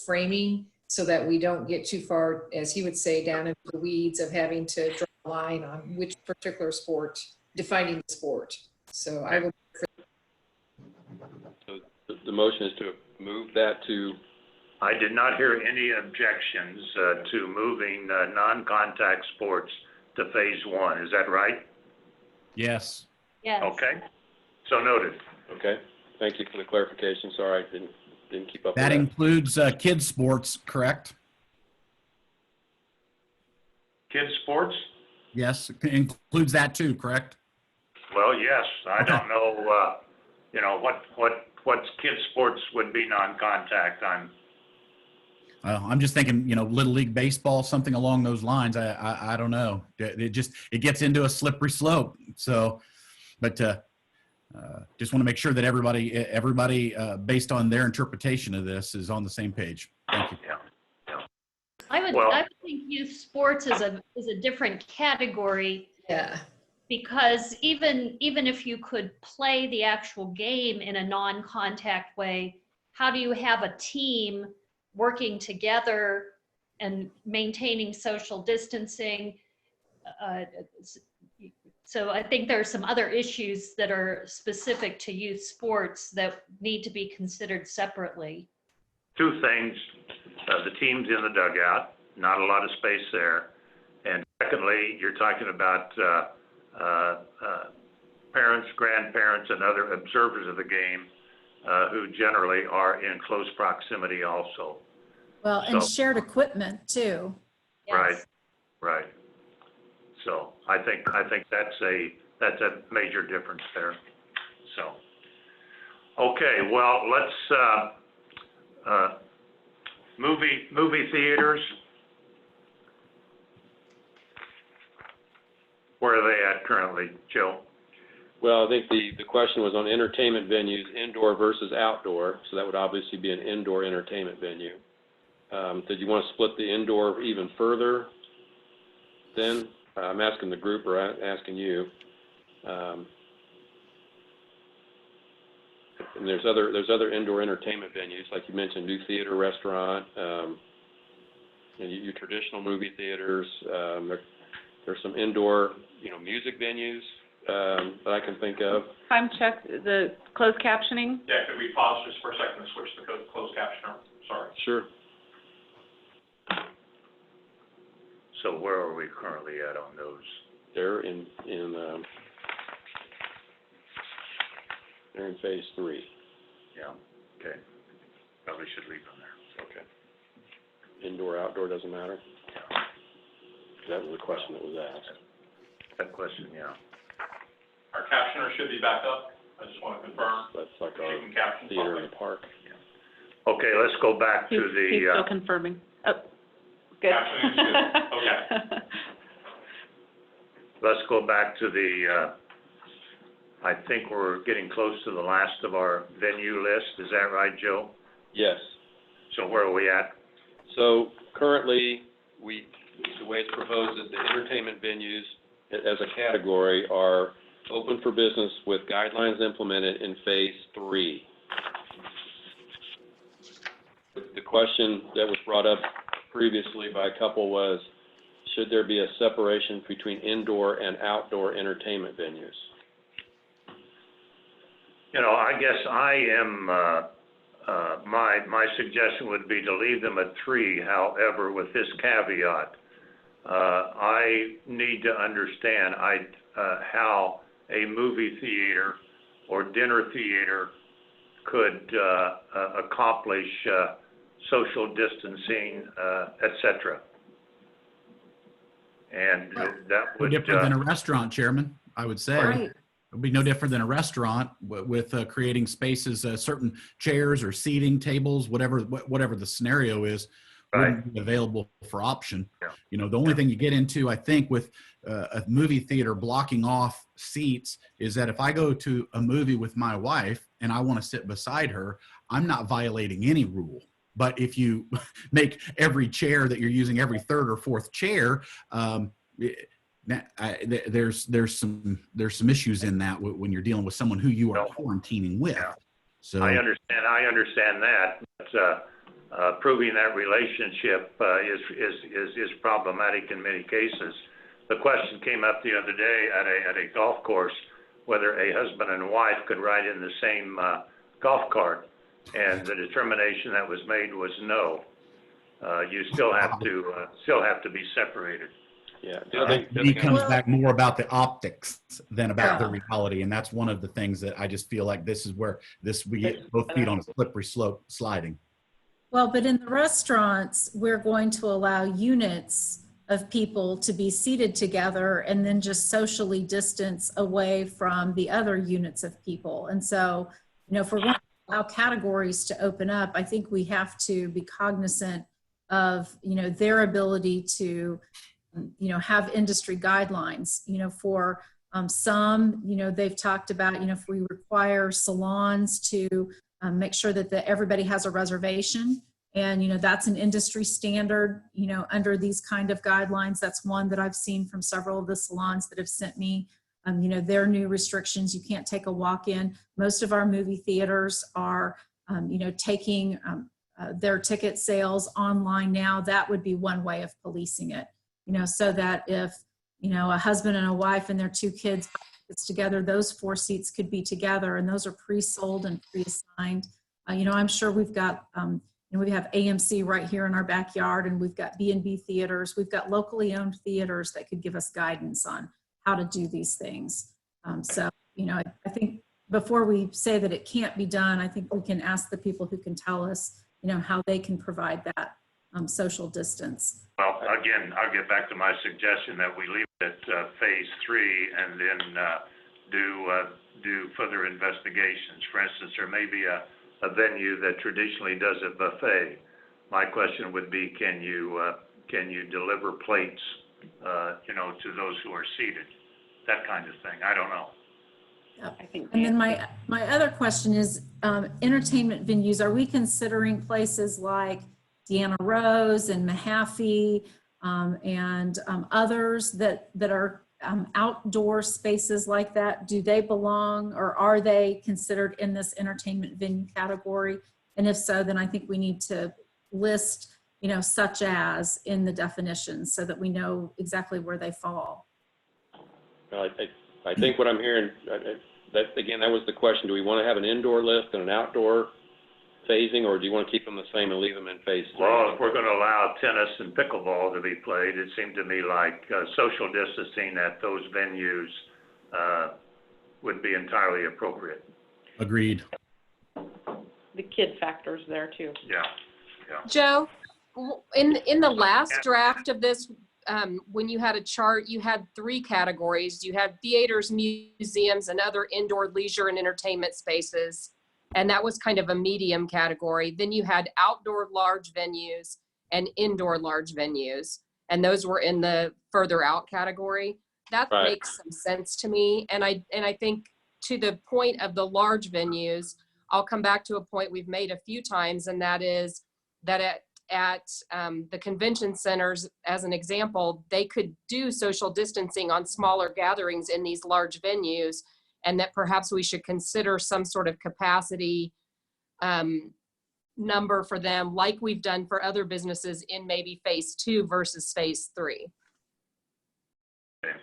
framing so that we don't get too far, as he would say, down into the weeds of having to draw a line on which particular sport, defining the sport. So I would. So the motion is to move that to? I did not hear any objections to moving non-contact sports to phase one. Is that right? Yes. Yes. Okay. So noted. Okay. Thank you for the clarification. Sorry, I didn't keep up with That that. includes kids sports, correct? Kids sports? Yes, includes that too, correct? Well, yes. I don't know, what kids sports would be non-contact. I'm just thinking, Little League Baseball, something along those lines. I don't know. It gets into a slippery slope. So, but just want to make sure that everybody, based on their interpretation of this, is on the same page. Thank you. I would think youth sports is a different category. Yeah. Because even if you could play the actual game in a non-contact way, how do you have a team working together and maintaining social distancing? So I think there are some other issues that are specific to youth sports that need to be considered separately. Two things, the team's in the dugout, not a lot of space there. And secondly, you're talking about parents, grandparents, and other observers of the game who generally are in close proximity also. Well, and shared equipment too. Right, right. So I think that's a major difference there. So, okay, well, let's movie theaters. Where are they at currently, Joe? Well, I think the question was on entertainment venues, indoor versus outdoor. So that would obviously be an indoor entertainment venue. Did you want to split the indoor even further then? I'm asking the group or asking you. And there's other indoor entertainment venues, like you mentioned, new theater, restaurant, your traditional movie theaters. There's some indoor, music venues that I can think of. Time check, the closed captioning. Yeah, could we pause just for a second and switch to closed captioner? Sorry. Sure. So where are we currently at on those? They're in phase 3. Yeah, okay. Probably should leave them there. Okay. Indoor, outdoor, doesn't matter? Yeah. That was the question that was asked. That question, yeah. Our captioner should be back up. I just want to confirm. That's like our You can caption theater in something. the park. Okay, let's go back to He's still confirming. Oh, good. Captioning is good. Okay. let's go back to I think we're getting close to the last of our venue list. Is that right, Joe? Yes. So where are we at? So currently, the way it's proposed is the entertainment venues as a category are open for business with guidelines implemented in phase 3. The question that was brought up previously by a couple was, should there be a separation between indoor and outdoor entertainment venues? I guess I am, my suggestion would be to leave them at 3, however, with this caveat. I need to understand how a movie theater or dinner theater could accomplish social distancing, et cetera. And that would... No different than a restaurant, Chairman, I would say. Right. It would be no different than a restaurant with creating spaces, certain chairs or seating tables, whatever the scenario is, wouldn't be available for option. Yeah. The only thing you get into, I think, with a movie theater blocking off seats is that if I go to a movie with my wife and I want to sit beside her, I'm not violating any rule. But if you make every chair that you're using every third or fourth chair, there's some issues in that when you're dealing with someone who you are quarantining with. Yeah. So I understand that, but proving that relationship is problematic in many cases. The question came up the other day at a golf course whether a husband and wife could ride in the same golf cart, and the determination that was made was no. You still have to be separated. Yeah. It comes back more about the optics than about the reality, and that's one of the things that I just feel like this is where we get both feet on a slippery slope sliding. Well, but in the restaurants, we're going to allow units of people to be seated together and then just socially distance away from the other units of people. And so, if we're going to allow categories to open up, I think we have to be cognizant of, their ability to have industry guidelines, for Some, they've talked about, if we require salons to make sure that everybody has a reservation, and, that's an industry standard, under these kind of guidelines. That's one that I've seen from several of the salons that have sent me, their new restrictions. You can't take a walk-in. Most of our movie theaters are, taking their ticket sales online now. That would be one way of policing it, so that if, a husband and a wife and their 2 kids gets together, those 4 seats could be together, and those are pre-sold and pre-assigned. I'm sure we've got, we have AMC right here in our backyard, and we've got B&B theaters. We've got locally owned theaters that could give us guidance on how to do these things. So, I think before we say that it can't be done, I think we can ask the people who can tell us, how they can provide that social distance. Well, again, I'll get back to my suggestion that we leave it at phase 3 and then do further investigations. For instance, there may be a venue that traditionally does a buffet. My question would be, can you deliver plates, to those who are seated? That kind of thing. I don't know. Yep. And then my other question is, entertainment venues, are we considering places like Deanna Rose and Mahaffey and others that are outdoor spaces like that? Do they belong, or are they considered in this entertainment venue category? And if so, then I think we need to list, such as in the definitions so that we know exactly where they fall. Well, I think what I'm hearing, that was the question. Do we want to have an indoor list and an outdoor phasing, or do you want to keep them the same and leave them in phase 3? Well, if we're going to allow tennis and pickleball to be played, it seemed to me like social distancing at those venues would be entirely appropriate. Agreed. The kid factor's there too. Yeah. Joe, in the last draft of this, when you had a chart, you had 3 categories. You had theaters, museums, and other indoor leisure and entertainment spaces. And that was kind of a medium category. Then you had outdoor large venues and indoor large venues. And those were in the further out category. That makes some sense to me. And I think to the point of the large venues, I'll come back to a point we've made a few times, and that is that at the convention centers, as an example, they could do social distancing on smaller gatherings in these large venues, and that perhaps we should consider some sort of capacity number for them, like we've done for other businesses in maybe phase 2 versus phase 3. Okay.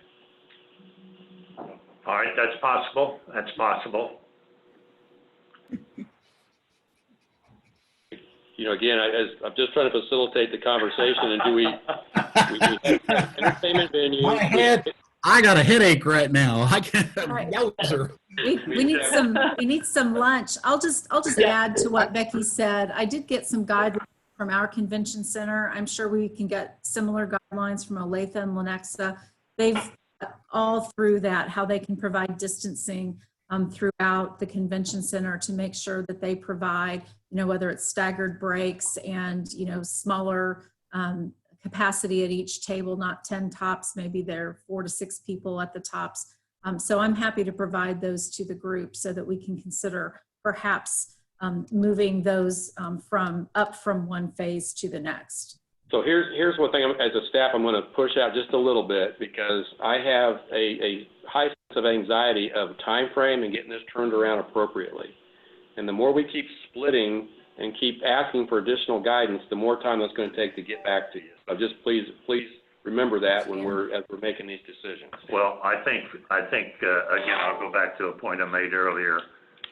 All right, that's possible. That's possible. Again, I'm just trying to facilitate the conversation, and do we entertainment venues? My head, I got a headache right now. I can't. Right. Yowzer. We need some lunch. I'll just add to what Becky said. I did get some guidelines from our convention center. I'm sure we can get similar guidelines from Olathe and Lenexa. They've all through that, how they can provide distancing throughout the convention center to make sure that they provide, whether it's staggered breaks and, smaller capacity at each table, not 10 tops, maybe there are 4 to 6 people at the tops. So I'm happy to provide those to the group so that we can consider perhaps moving those from one phase to the next. So here's one thing, as a staff, I'm going to push out just a little bit, because I have a high sense of anxiety of time frame and getting this turned around appropriately. And the more we keep splitting and keep asking for additional guidance, the more time that's going to take to get back to you. So just please remember that as we're making these decisions. Well, I think again, I'll go back to a point I made earlier.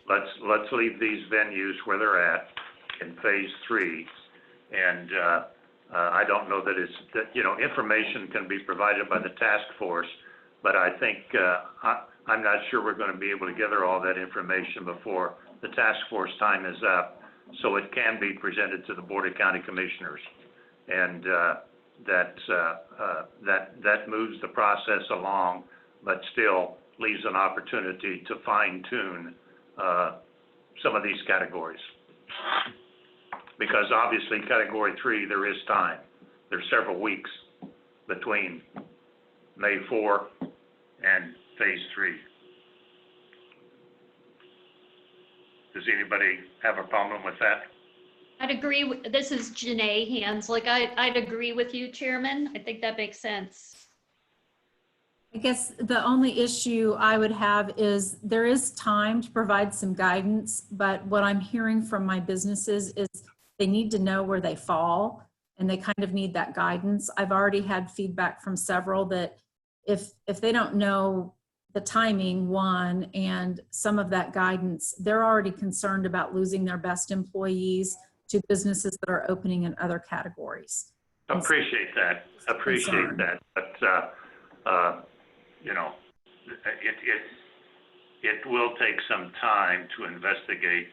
Let's leave these venues where they're at in phase 3, and I don't know that information can be provided by the task force, but I think I'm not sure we're going to be able to gather all that information before the task force time is up, so it can be presented to the Board of County Commissioners, and that moves the process along, but still leaves an opportunity to fine-tune some of these categories. Because obviously category 3, there is time. There's several weeks between May 4 and phase 3. Does anybody have a problem with that? I'd agree with, this is Janae Hanslick. I'd agree with you, Chairman. I think that makes sense. I guess the only issue I would have is there is time to provide some guidance, but what I'm hearing from my businesses is they need to know where they fall and they kind of need that guidance. I've already had feedback from several that if they don't know the timing, one, and some of that guidance, they're already concerned about losing their best employees to businesses that are opening in other categories. Appreciate that. Appreciate that. But, you know, it will take some time to investigate,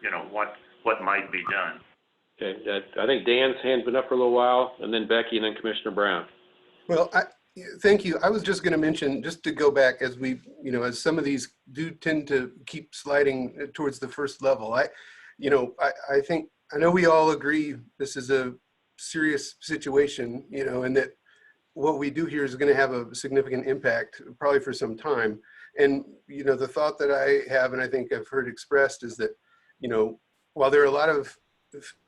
you know, what might be done. Okay, I think Dan's hand's been up for a little while, and then Becky, and then Commissioner Brown. Well, thank you. I was just going to mention, just to go back, as we, you know, as some of these do tend to keep sliding towards the first level, I think, I know we all agree this is a serious situation, you know, and that what we do here is going to have a significant impact probably for some time. And, you know, the thought that I have, and I think I've heard expressed, is that, you know, while there are a lot of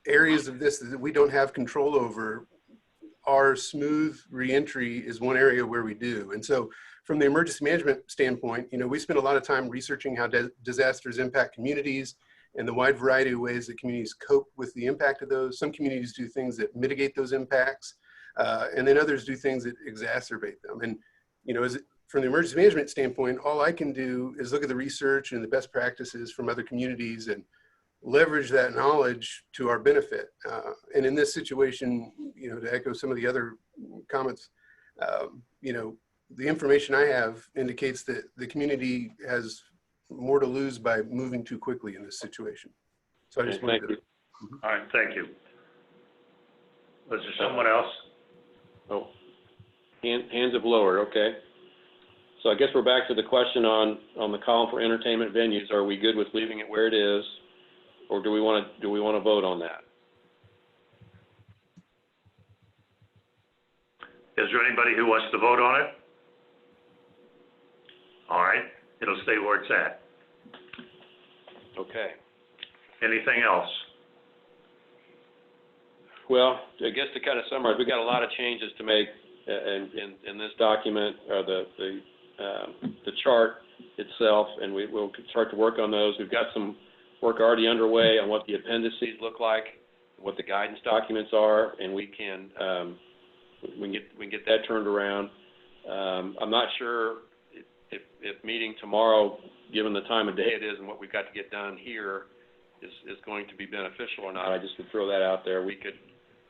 areas of this that we don't have control over, our smooth reentry is one area where we do. And so from the emergency management standpoint, you know, we spend a lot of time researching how disasters impact communities and the wide variety of ways that communities cope with the impact of those. Some communities do things that mitigate those impacts, and then others do things that exacerbate them. And, you know, from the emergency management standpoint, all I can do is look at the research and the best practices from other communities and leverage that knowledge to our benefit. And in this situation, you know, to echo some of the other comments, you know, the information I have indicates that the community has more to lose by moving too quickly in this situation. So I just wanted to. All right, thank you. Was there someone else? Oh, hands have lowered, okay. So I guess we're back to the question on the column for entertainment venues. Are we good with leaving it where it is? Or do we want to vote on that? Is there anybody who wants to vote on it? All right, it'll stay where it's at. Okay. Anything else? Well, I guess to kind of summarize, we've got a lot of changes to make in this document, or the chart itself, and we'll start to work on those. We've got some work already underway on what the appendices look like, what the guidance documents are, and we can get that turned around. I'm not sure if meeting tomorrow, given the time of day it is and what we've got to get done here, is going to be beneficial or not. I just would throw that out there. We could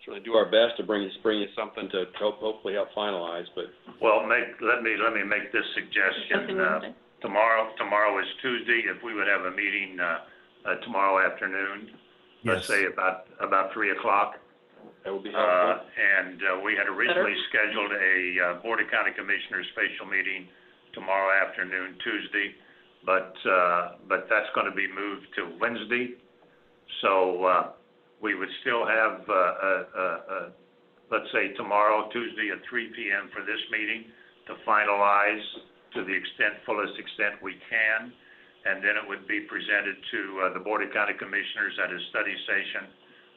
certainly do our best to bring you something to hopefully help finalize. But well, let me make this suggestion. Tomorrow is Tuesday. If we would have a meeting tomorrow afternoon, let's say about 3 o'clock. That would be helpful. And we had originally scheduled a Board of County Commissioners special meeting tomorrow afternoon, Tuesday, but that's going to be moved to Wednesday. So we would still have, let's say tomorrow, Tuesday at 3 p.m. for this meeting to finalize to the fullest extent we can. And then it would be presented to the Board of County Commissioners at a study session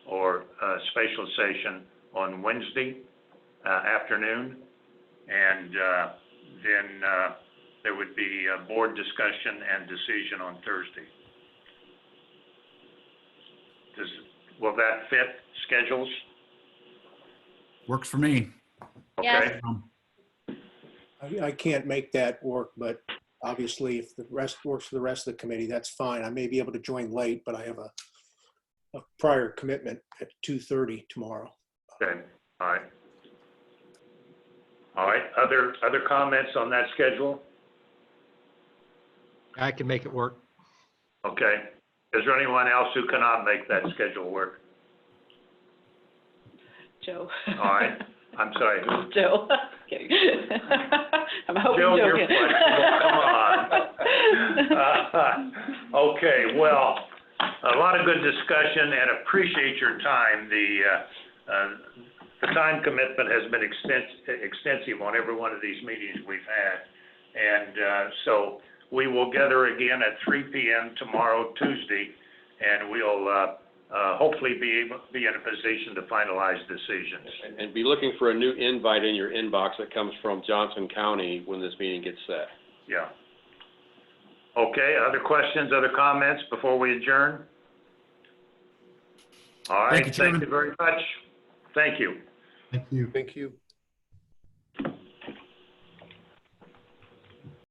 or a special session on Wednesday afternoon. And then there would be a board discussion and decision on Thursday. Will that fit schedules? Works for me. Okay. I can't make that work, but obviously if the rest works for the rest of the committee, that's fine. I may be able to join late, but I have a prior commitment at 2:30 tomorrow. Okay, all right. All right, other comments on that schedule? I can make it work. Okay. Is there anyone else who cannot make that schedule work? Joe. All right. I'm sorry. Joe. Kidding. I'm hoping Joe, Joe you're can. flexible. Come on. Okay. Well, a lot of good discussion, and appreciate your time. The time commitment has been extensive on every one of these meetings we've had, and so we will gather again at 3 p.m. tomorrow, Tuesday, and we'll hopefully be in a position to finalize decisions. And be looking for a new invite in your inbox that comes from Johnson County when this meeting gets set. Yeah. Okay, other questions, other comments before we adjourn? All right, Thank you, Chairman. thank you very much. Thank you. Thank you. Thank you.